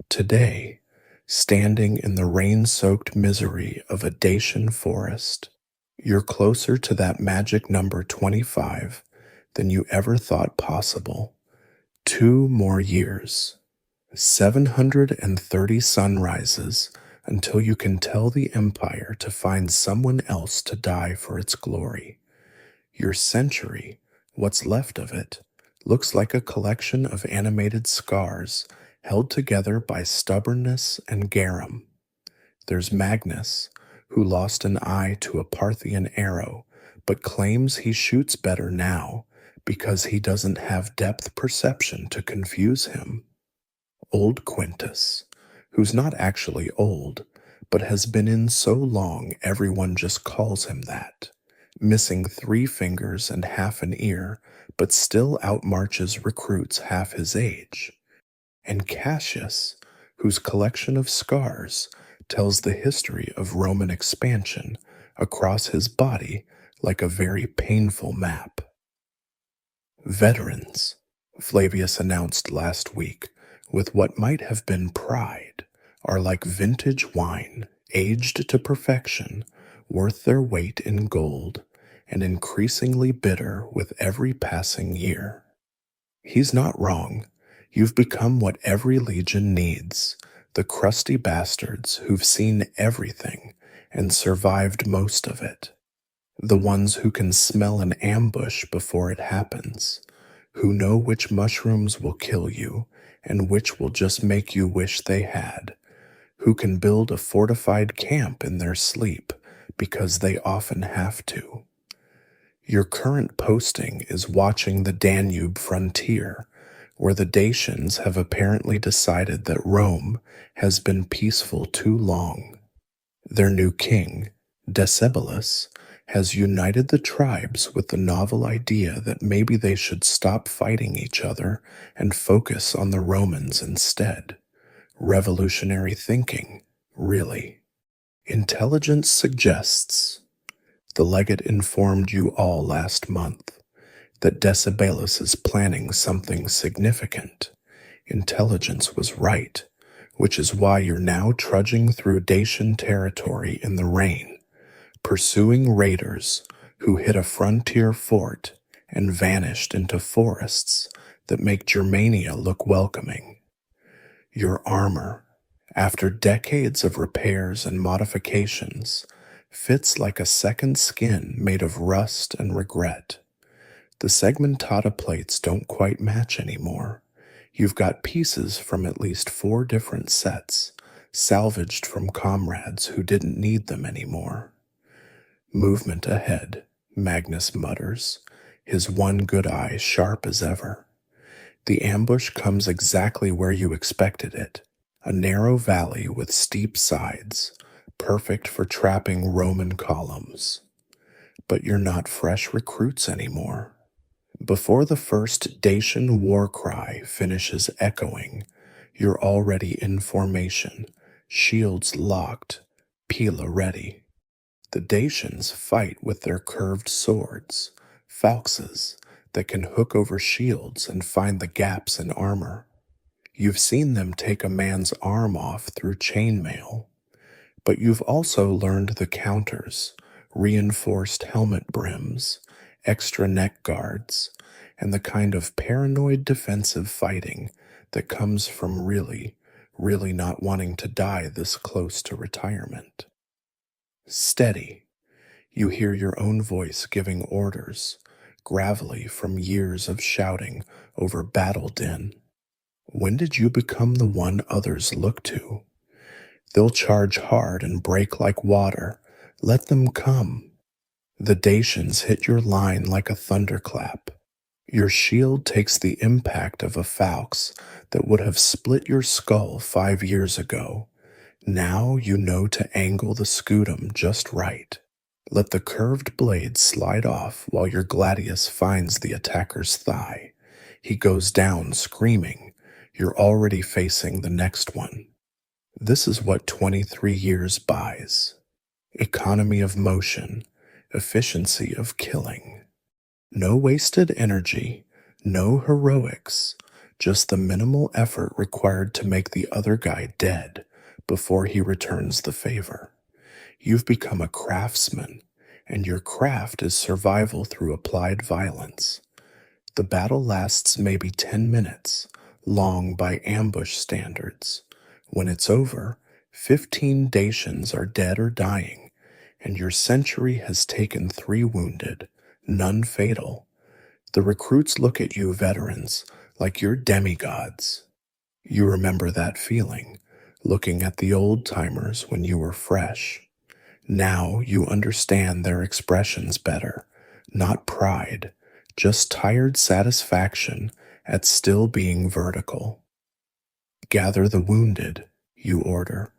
Today, standing in the rain-soaked misery of a Dacian forest, you're closer to that magic number 25 than you ever thought possible. 2 more years. 730 sunrises until you can tell the Empire to find someone else to die for its glory. Your century, what's left of it, looks like a collection of animated scars held together by stubbornness and garum. There's Magnus, who lost an eye to a Parthian arrow, but claims he shoots better now because he doesn't have depth perception to confuse him. Old Quintus, who's not actually old, but has been in so long everyone just calls him that, missing 3 fingers and half an ear, but still outmarches recruits half his age. And Cassius, whose collection of scars tells the history of Roman expansion across his body like a very painful map. Veterans, Flavius announced last week, with what might have been pride, are like vintage wine, aged to perfection, worth their weight in gold, and increasingly bitter with every passing year. He's not wrong. You've become what every legion needs, the crusty bastards who've seen everything and survived most of it. The ones who can smell an ambush before it happens, who know which mushrooms will kill you and which will just make you wish they had, who can build a fortified camp in their sleep because they often have to. Your current posting is watching the Danube frontier, where the Dacians have apparently decided that Rome has been peaceful too long. Their new king, Decebalus, has united the tribes with the novel idea that maybe they should stop fighting each other and focus on the Romans instead. Revolutionary thinking, really. Intelligence suggests, the legate informed you all last month, that Decebalus is planning something significant. Intelligence was right, which is why you're now trudging through Dacian territory in the rain, pursuing raiders who hit a frontier fort and vanished into forests that make Germania look welcoming. Your armor, after decades of repairs and modifications, fits like a second skin made of rust and regret. The segmentata plates don't quite match anymore. You've got pieces from at least 4 different sets, salvaged from comrades who didn't need them anymore. Movement ahead, Magnus mutters, his one good eye sharp as ever. The ambush comes exactly where you expected it, a narrow valley with steep sides, perfect for trapping Roman columns. But you're not fresh recruits anymore. Before the first Dacian war cry finishes echoing, you're already in formation, shields locked, pila ready. The Dacians fight with their curved swords, falxes, that can hook over shields and find the gaps in armor. You've seen them take a man's arm off through chainmail, but you've also learned the counters, reinforced helmet brims, extra neck guards, and the kind of paranoid defensive fighting that comes from really not wanting to die this close to retirement. Steady. You hear your own voice giving orders, gravelly from years of shouting over battle din. When did you become the one others look to? They'll charge hard and break like water. Let them come. The Dacians hit your line like a thunderclap. Your shield takes the impact of a falx that would have split your skull 5 years ago. Now you know to angle the scutum just right. Let the curved blade slide off while your gladius finds the attacker's thigh. He goes down screaming. You're already facing the next one. This is what 23 years buys. Economy of motion, efficiency of killing. No wasted energy, no heroics, just the minimal effort required to make the other guy dead before he returns the favor. You've become a craftsman, and your craft is survival through applied violence. The battle lasts maybe 10 minutes, long by ambush standards. When it's over, 15 Dacians are dead or dying, and your century has taken 3 wounded, none fatal. The recruits look at you veterans like you're demigods. You remember that feeling, looking at the old-timers when you were fresh. Now you understand their expressions better, not pride, just tired satisfaction at still being vertical. Gather the wounded, you order.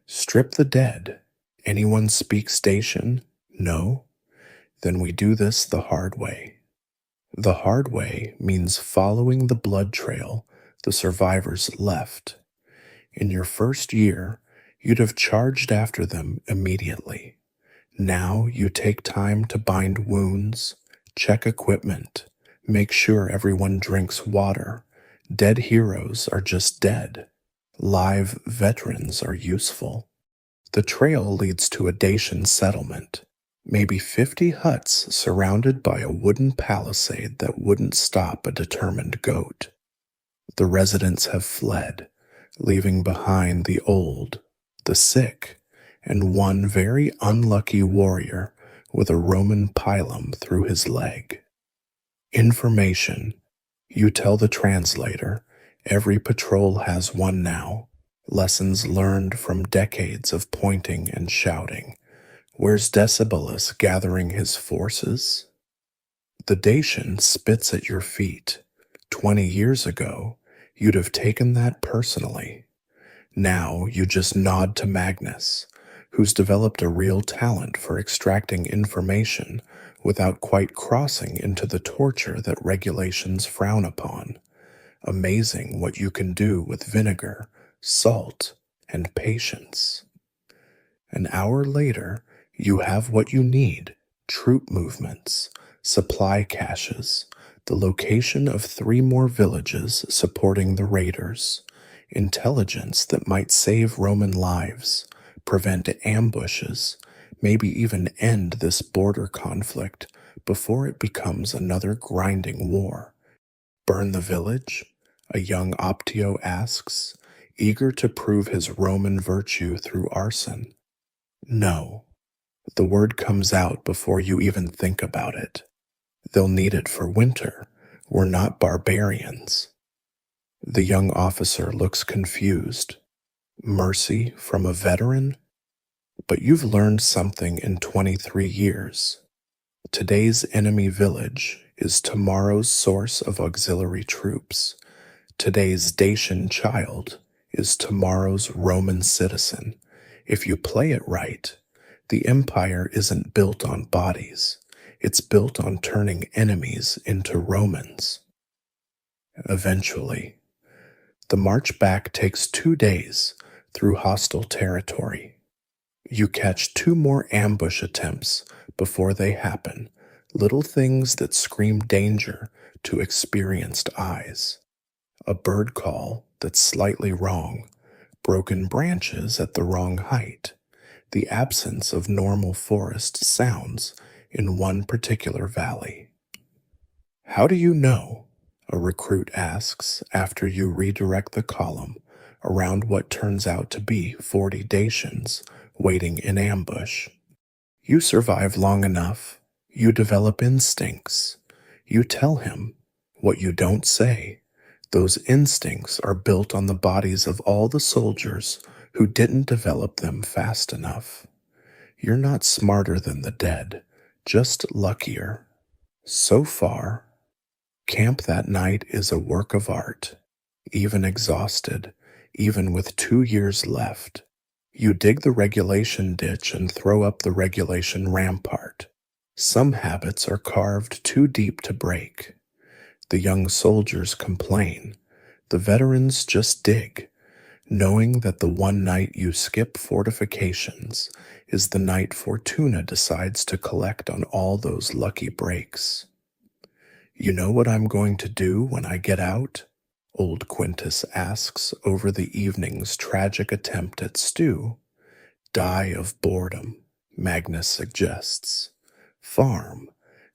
Strip the dead. Anyone speak Dacian? No? Then we do this the hard way. The hard way means following the blood trail the survivors left. In your first year, you'd have charged after them immediately. Now you take time to bind wounds, check equipment, make sure everyone drinks water. Dead heroes are just dead. Live veterans are useful. The trail leads to a Dacian settlement, maybe 50 huts surrounded by a wooden palisade that wouldn't stop a determined goat. The residents have fled, leaving behind the old, the sick, and one very unlucky warrior with a Roman pilum through his leg. Information. You tell the translator, every patrol has one now. Lessons learned from decades of pointing and shouting. Where's Decibelus gathering his forces? The Dacian spits at your feet. 20 years ago, you'd have taken that personally. Now you just nod to Magnus, who's developed a real talent for extracting information without quite crossing into the torture that regulations frown upon. Amazing what you can do with vinegar, salt, and patience. An hour later, you have what you need: troop movements, supply caches, the location of 3 more villages supporting the raiders, intelligence that might save Roman lives, prevent ambushes, maybe even end this border conflict before it becomes another grinding war. Burn the village? A young Optio asks, eager to prove his Roman virtue through arson. No. The word comes out before you even think about it. They'll need it for winter. We're not barbarians. The young officer looks confused. Mercy from a veteran? But you've learned something in 23 years. Today's enemy village is tomorrow's source of auxiliary troops. Today's Dacian child is tomorrow's Roman citizen. If you play it right, the empire isn't built on bodies. It's built on turning enemies into Romans. Eventually, the march back takes 2 days through hostile territory. You catch 2 more ambush attempts before they happen, little things that scream danger to experienced eyes. A bird call that's slightly wrong, broken branches at the wrong height, the absence of normal forest sounds in one particular valley. How do you know? A recruit asks after you redirect the column around what turns out to be 40 Dacians waiting in ambush. You survive long enough, you develop instincts. You tell him what you don't say. Those instincts are built on the bodies of all the soldiers who didn't develop them fast enough. You're not smarter than the dead, just luckier. So far, camp that night is a work of art. Even exhausted, even with 2 years left, you dig the regulation ditch and throw up the regulation rampart. Some habits are carved too deep to break. The young soldiers complain. The veterans just dig, knowing that the one night you skip fortifications is the night Fortuna decides to collect on all those lucky breaks. You know what I'm going to do when I get out? Old Quintus asks over the evening's tragic attempt at stew. Die of boredom, Magnus suggests. Farm,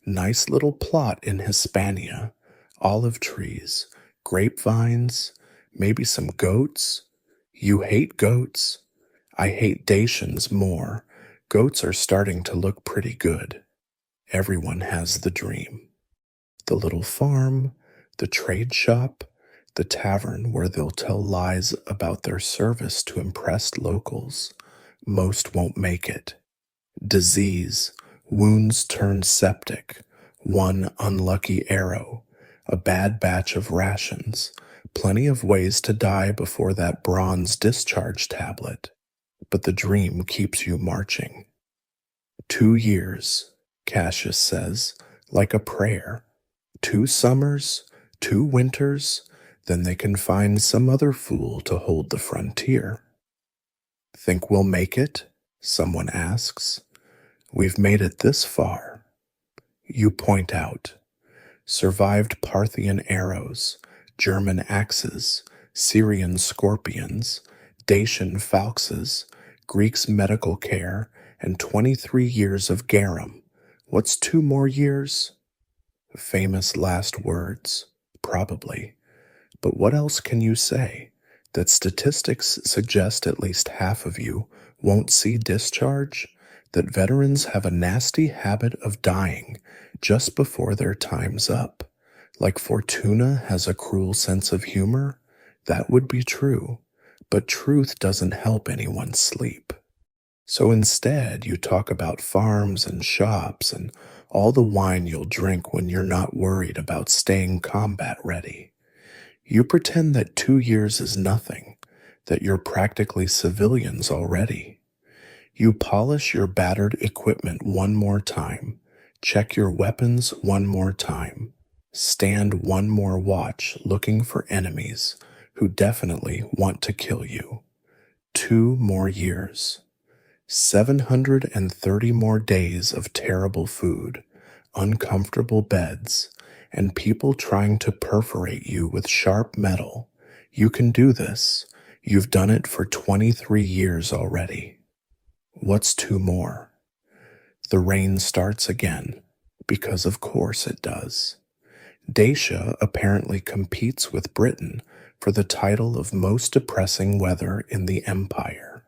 nice little plot in Hispania, olive trees, grapevines, maybe some goats. You hate goats. I hate Dacians more. Goats are starting to look pretty good. Everyone has the dream. The little farm, the trade shop, the tavern where they'll tell lies about their service to impressed locals. Most won't make it. Disease, wounds turned septic, one unlucky arrow, a bad batch of rations, plenty of ways to die before that bronze discharge tablet. But the dream keeps you marching. 2 years, Cassius says, like a prayer. 2 summers, 2 winters, then they can find some other fool to hold the frontier. Think we'll make it? Someone asks. We've made it this far. You point out. Survived Parthian arrows, German axes, Syrian scorpions, Dacian falxes, Greeks' medical care, and 23 years of garum. What's 2 more years? Famous last words, probably. But what else can you say? That statistics suggest at least half of you won't see discharge? That veterans have a nasty habit of dying just before their time's up? Like Fortuna has a cruel sense of humor? That would be true, but truth doesn't help anyone sleep. So instead, you talk about farms and shops and all the wine you'll drink when you're not worried about staying combat ready. You pretend that 2 years is nothing, that you're practically civilians already. You polish your battered equipment one more time, check your weapons one more time, stand one more watch looking for enemies who definitely want to kill you. 2 more years. 730 more days of terrible food, uncomfortable beds, and people trying to perforate you with sharp metal. You can do this. You've done it for 23 years already. What's 2 more? The rain starts again, because of course it does. Dacia apparently competes with Britain for the title of most depressing weather in the empire.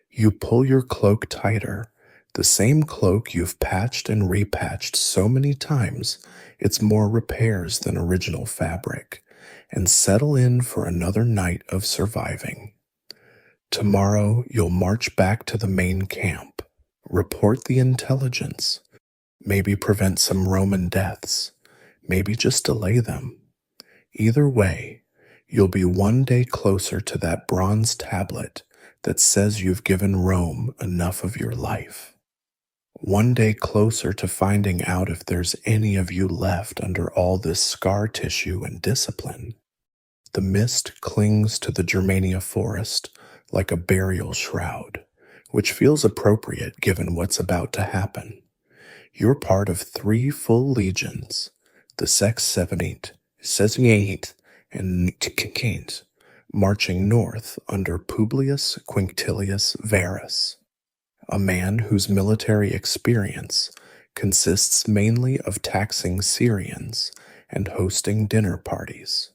You pull your cloak tighter, the same cloak you've patched and repatched so many times it's more repairs than original fabric, and settle in for another night of surviving. Tomorrow you'll march back to the main camp, report the intelligence, maybe prevent some Roman deaths, maybe just delay them. Either way, you'll be 1 day closer to that bronze tablet that says you've given Rome enough of your life. One day closer to finding out if there's any of you left under all this scar tissue and discipline. The mist clings to the Germania forest like a burial shroud, which feels appropriate given what's about to happen. You're part of 3 full legions, the Sex 78, 78, and Kint, marching north under Publius Quinctilius Varus, a man whose military experience consists mainly of taxing Syrians and hosting dinner parties.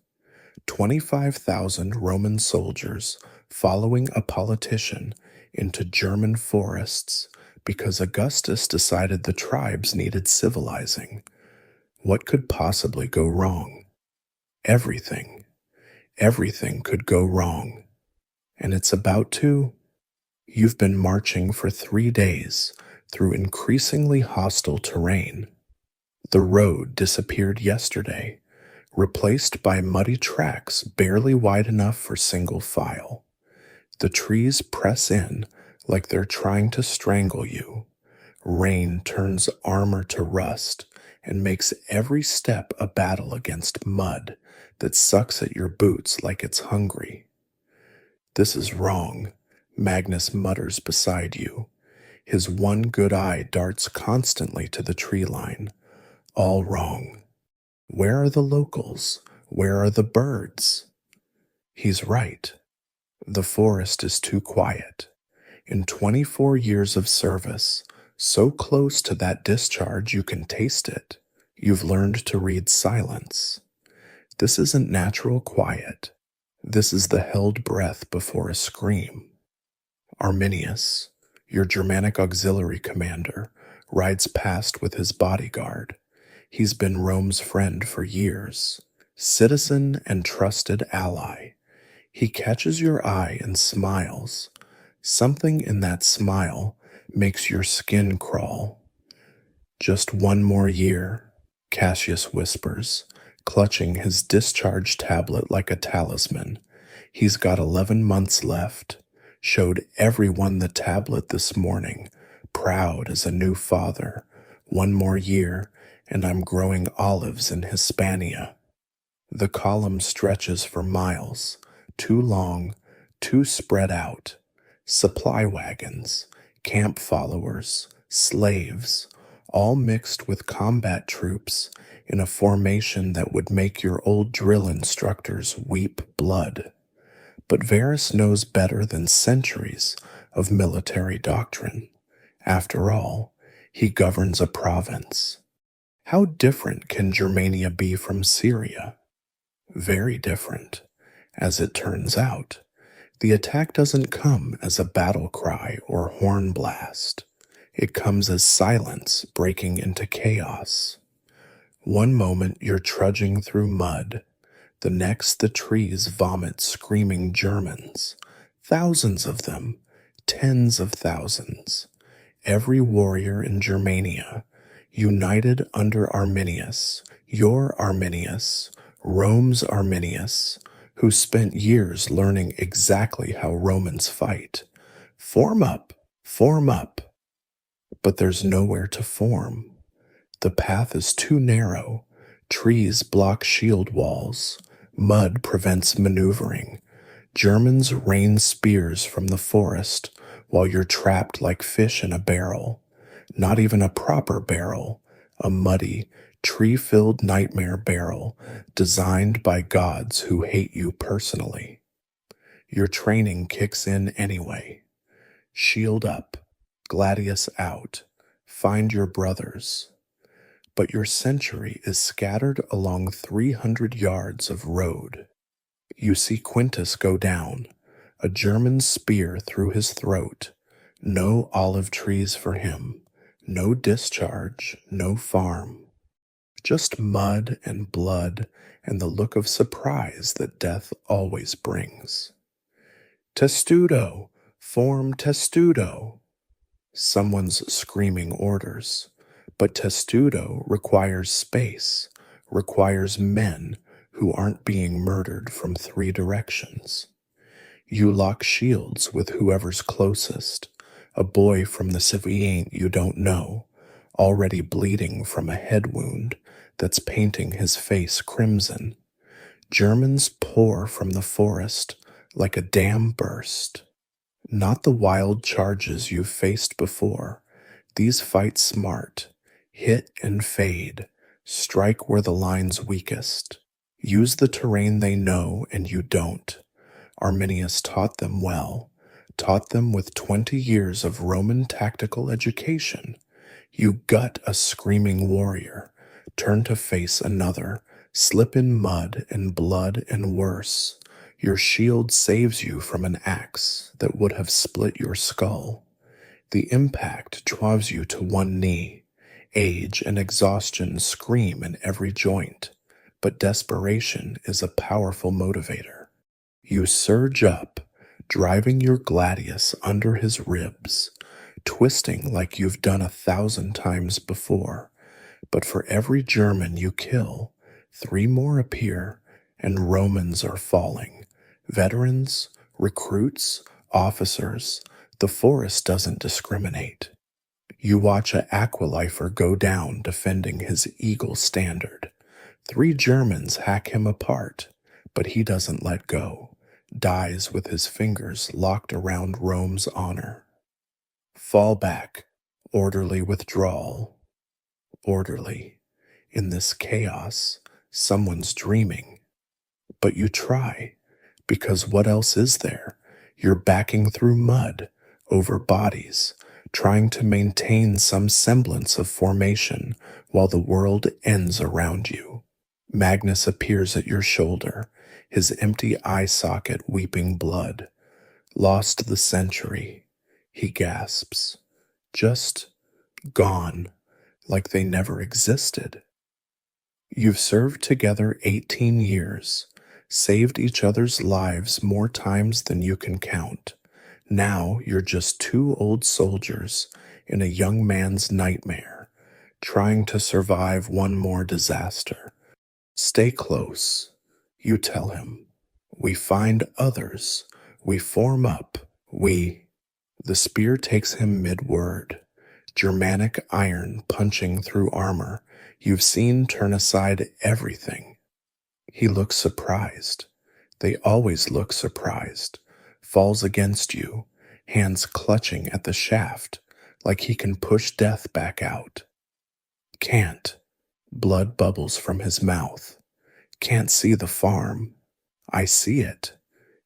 25,000 Roman soldiers following a politician into German forests because Augustus decided the tribes needed civilizing. What could possibly go wrong? Everything. Everything could go wrong. And it's about to. You've been marching for 3 days through increasingly hostile terrain. The road disappeared yesterday, replaced by muddy tracks barely wide enough for single file. The trees press in like they're trying to strangle you. Rain turns armor to rust and makes every step a battle against mud that sucks at your boots like it's hungry. This is wrong, Magnus mutters beside you. His one good eye darts constantly to the tree line. All wrong. Where are the locals? Where are the birds? He's right. The forest is too quiet. In 24 years of service, so close to that discharge you can taste it, you've learned to read silence. This isn't natural quiet. This is the held breath before a scream. Arminius, your Germanic auxiliary commander, rides past with his bodyguard. He's been Rome's friend for years, citizen and trusted ally. He catches your eye and smiles. Something in that smile makes your skin crawl. Just 1 more year, Cassius whispers, clutching his discharge tablet like a talisman. He's got 11 months left. Showed everyone the tablet this morning, proud as a new father. 1 more year, and I'm growing olives in Hispania. The column stretches for miles, too long, too spread out. Supply wagons, camp followers, slaves, all mixed with combat troops in a formation that would make your old drill instructors weep blood. But Varus knows better than centuries of military doctrine. After all, he governs a province. How different can Germania be from Syria? Very different. As it turns out, the attack doesn't come as a battle cry or horn blast. It comes as silence breaking into chaos. One moment you're trudging through mud. The next the trees vomit screaming Germans. Thousands of them. Tens of thousands. Every warrior in Germania, united under Arminius, your Arminius, Rome's Arminius, who spent years learning exactly how Romans fight. Form up, form up. But there's nowhere to form. The path is too narrow. Trees block shield walls. Mud prevents maneuvering. Germans rain spears from the forest while you're trapped like fish in a barrel. Not even a proper barrel, a muddy, tree-filled nightmare barrel designed by gods who hate you personally. Your training kicks in anyway. Shield up, gladius out, find your brothers. But your century is scattered along 300 yards of road. You see Quintus go down, a German spear through his throat. No olive trees for him, no discharge, no farm. Just mud and blood and the look of surprise that death always brings. Testudo! Form testudo! Someone's screaming orders. But testudo requires space, requires men who aren't being murdered from 3 directions. You lock shields with whoever's closest, a boy from the civilian you don't know, already bleeding from a head wound that's painting his face crimson. Germans pour from the forest like a dam burst. Not the wild charges you've faced before. These fight smart, hit and fade, strike where the line's weakest. Use the terrain they know and you don't. Arminius taught them well, taught them with 20 years of Roman tactical education. You gut a screaming warrior, turn to face another, slip in mud and blood and worse. Your shield saves you from an axe that would have split your skull. The impact drives you to one knee. Age and exhaustion scream in every joint, but desperation is a powerful motivator. You surge up, driving your gladius under his ribs, twisting like you've done 1,000 times before. But for every German you kill, 3 more appear, and Romans are falling. Veterans, recruits, officers, the forest doesn't discriminate. You watch a aqualifer go down defending his eagle standard. 3 Germans hack him apart, but he doesn't let go, dies with his fingers locked around Rome's honor. Fall back, orderly withdrawal. Orderly. In this chaos, someone's dreaming. But you try, because what else is there? You're backing through mud, over bodies, trying to maintain some semblance of formation while the world ends around you. Magnus appears at your shoulder, his empty eye socket weeping blood. Lost the century, he gasps. Just gone, like they never existed. You've served together 18 years, saved each other's lives more times than you can count. Now you're just 2 old soldiers in a young man's nightmare, trying to survive one more disaster. Stay close, you tell him. We find others. We form up. The spear takes him mid-word. Germanic iron punching through armor you've seen turn aside everything. He looks surprised. They always look surprised. Falls against you, hands clutching at the shaft, like he can push death back out. Can't. Blood bubbles from his mouth. Can't see the farm. I see it.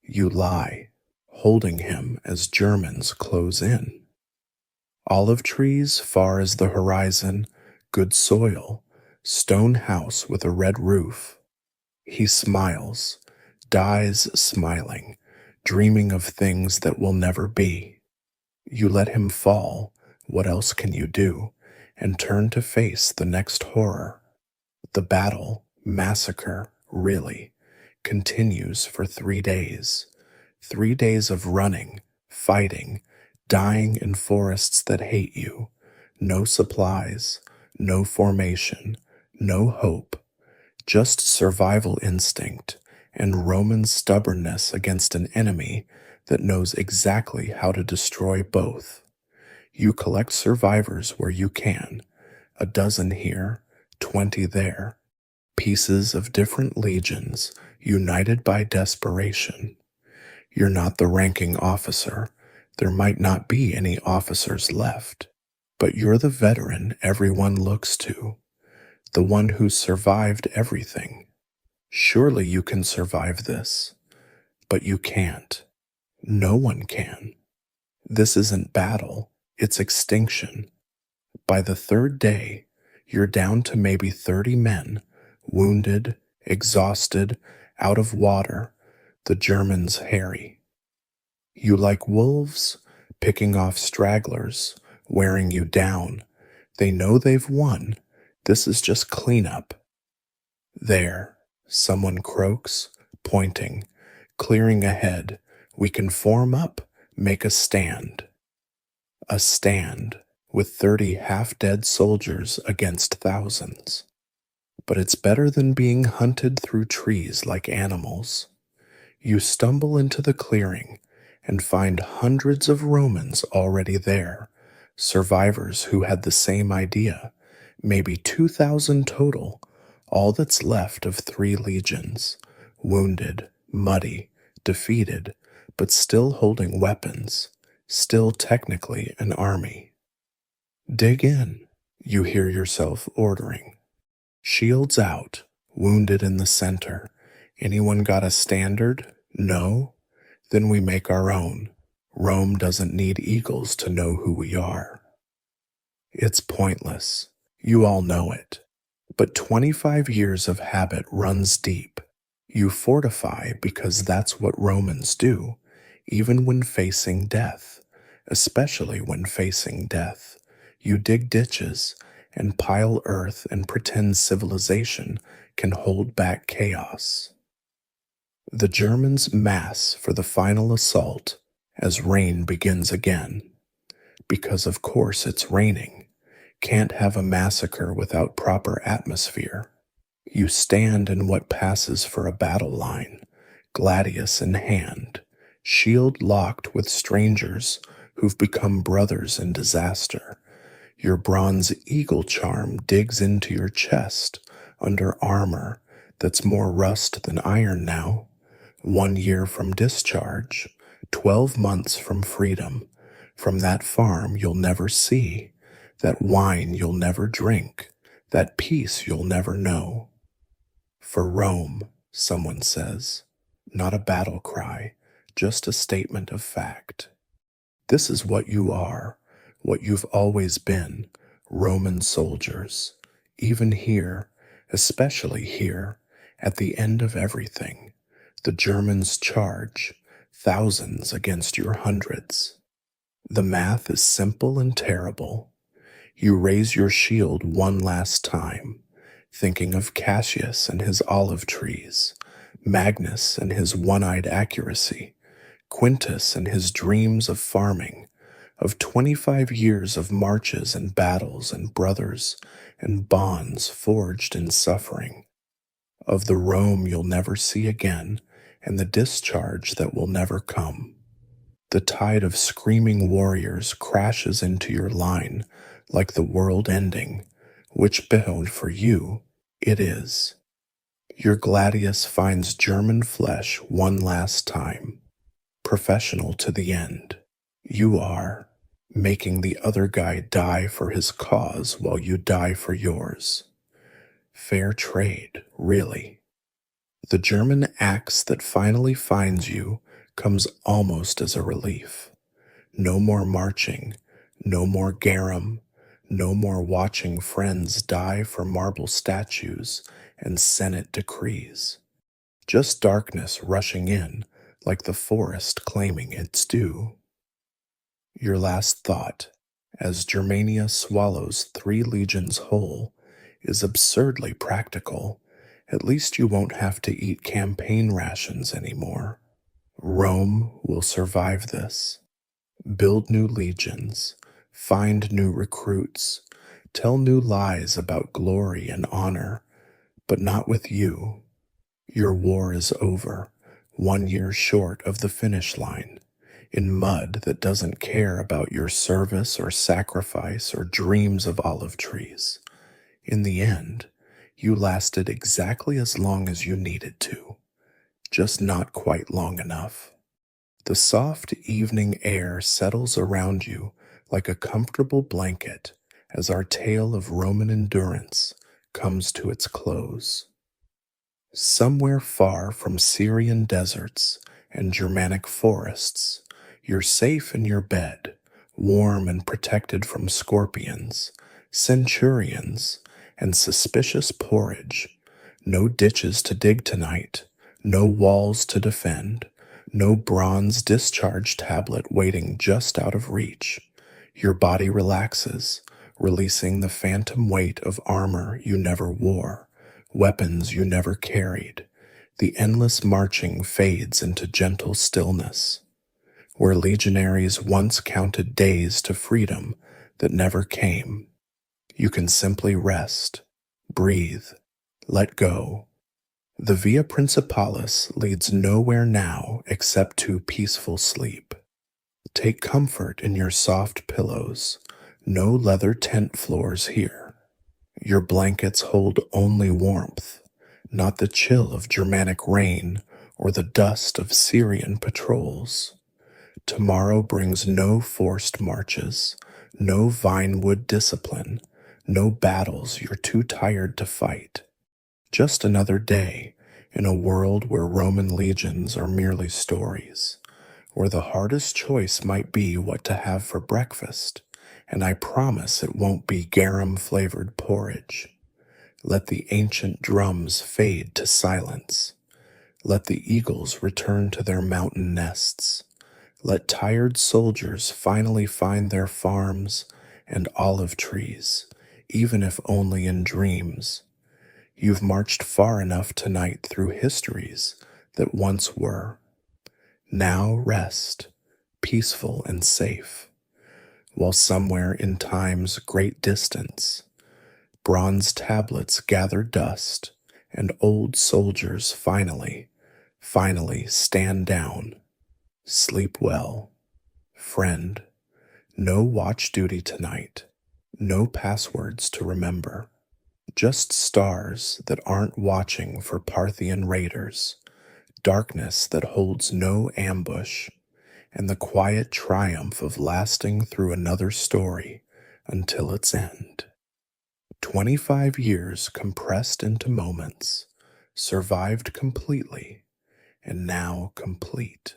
You lie, holding him as Germans close in. Olive trees far as the horizon, good soil, stone house with a red roof. He smiles, dies smiling, dreaming of things that will never be. You let him fall, what else can you do, and turn to face the next horror. The battle, massacre, really, continues for 3 days. 3 days of running, fighting, dying in forests that hate you. No supplies, no formation, no hope. Just survival instinct and Roman stubbornness against an enemy that knows exactly how to destroy both. You collect survivors where you can, 12 here, 20 there, pieces of different legions united by desperation. You're not the ranking officer. There might not be any officers left, but you're the veteran everyone looks to, the one who survived everything. Surely you can survive this, but you can't. No one can. This isn't battle, it's extinction. By the 3rd day, you're down to maybe 30 men, wounded, exhausted, out of water, the Germans harry. You like wolves, picking off stragglers, wearing you down. They know they've won. This is just cleanup. There, someone croaks, pointing, clearing ahead. We can form up, make a stand. A stand with 30 half-dead soldiers against thousands. But it's better than being hunted through trees like animals. You stumble into the clearing and find hundreds of Romans already there, survivors who had the same idea, maybe 2,000 total, all that's left of 3 legions, wounded, muddy, defeated, but still holding weapons, still technically an army. Dig in, you hear yourself ordering. Shields out, wounded in the center. Anyone got a standard? No? Then we make our own. Rome doesn't need eagles to know who we are. It's pointless. You all know it. But 25 years of habit runs deep. You fortify because that's what Romans do, even when facing death, especially when facing death. You dig ditches and pile earth and pretend civilization can hold back chaos. The Germans mass for the final assault as rain begins again. Because of course it's raining. Can't have a massacre without proper atmosphere. You stand in what passes for a battle line, gladius in hand, shield locked with strangers who've become brothers in disaster. Your bronze eagle charm digs into your chest under armor that's more rust than iron now. 1 year from discharge, 12 months from freedom, from that farm you'll never see, that wine you'll never drink, that peace you'll never know. For Rome, someone says, not a battle cry, just a statement of fact. This is what you are, what you've always been, Roman soldiers, even here, especially here, at the end of everything. The Germans charge, thousands against your hundreds. The math is simple and terrible. You raise your shield one last time, thinking of Cassius and his olive trees, Magnus and his one-eyed accuracy, Quintus and his dreams of farming, of 25 years of marches and battles and brothers and bonds forged in suffering, of the Rome you'll never see again and the discharge that will never come. The tide of screaming warriors crashes into your line like the world ending, which beheld for you it is. Your gladius finds German flesh one last time, professional to the end. You are, making the other guy die for his cause while you die for yours. Fair trade, really. The German axe that finally finds you comes almost as a relief. No more marching, no more garum, no more watching friends die for marble statues and Senate decrees. Just darkness rushing in like the forest claiming its due. Your last thought, as Germania swallows 3 legions whole, is absurdly practical. At least you won't have to eat campaign rations anymore. Rome will survive this. Build new legions, find new recruits, tell new lies about glory and honor, but not with you. Your war is over, 1 year short of the finish line, in mud that doesn't care about your service or sacrifice or dreams of olive trees. In the end, you lasted exactly as long as you needed to, just not quite long enough. The soft evening air settles around you like a comfortable blanket as our tale of Roman endurance comes to its close. Somewhere far from Syrian deserts and Germanic forests, you're safe in your bed, warm and protected from scorpions, centurions, and suspicious porridge. No ditches to dig tonight, no walls to defend, no bronze discharge tablet waiting just out of reach. Your body relaxes, releasing the phantom weight of armor you never wore, weapons you never carried. The endless marching fades into gentle stillness, where legionaries once counted days to freedom that never came. You can simply rest, breathe, let go, The Via Principalis leads nowhere now except to peaceful sleep. Take comfort in your soft pillows. No leather tent floors here. Your blankets hold only warmth, not the chill of Germanic rain or the dust of Syrian patrols. Tomorrow brings no forced marches, no vinewood discipline, no battles you're too tired to fight. Just another day in a world where Roman legions are merely stories, where the hardest choice might be what to have for breakfast, and I promise it won't be garum-flavored porridge. Let the ancient drums fade to silence. Let the eagles return to their mountain nests. Let tired soldiers finally find their farms and olive trees, even if only in dreams. You've marched far enough tonight through histories that once were. Now rest, peaceful and safe, while somewhere in time's great distance, bronze tablets gather dust, and old soldiers finally stand down. Sleep well, friend. No watch duty tonight, no passwords to remember. Just stars that aren't watching for Parthian raiders, darkness that holds no ambush, and the quiet triumph of lasting through another story until its end. 25 years compressed into moments, survived completely, and now complete.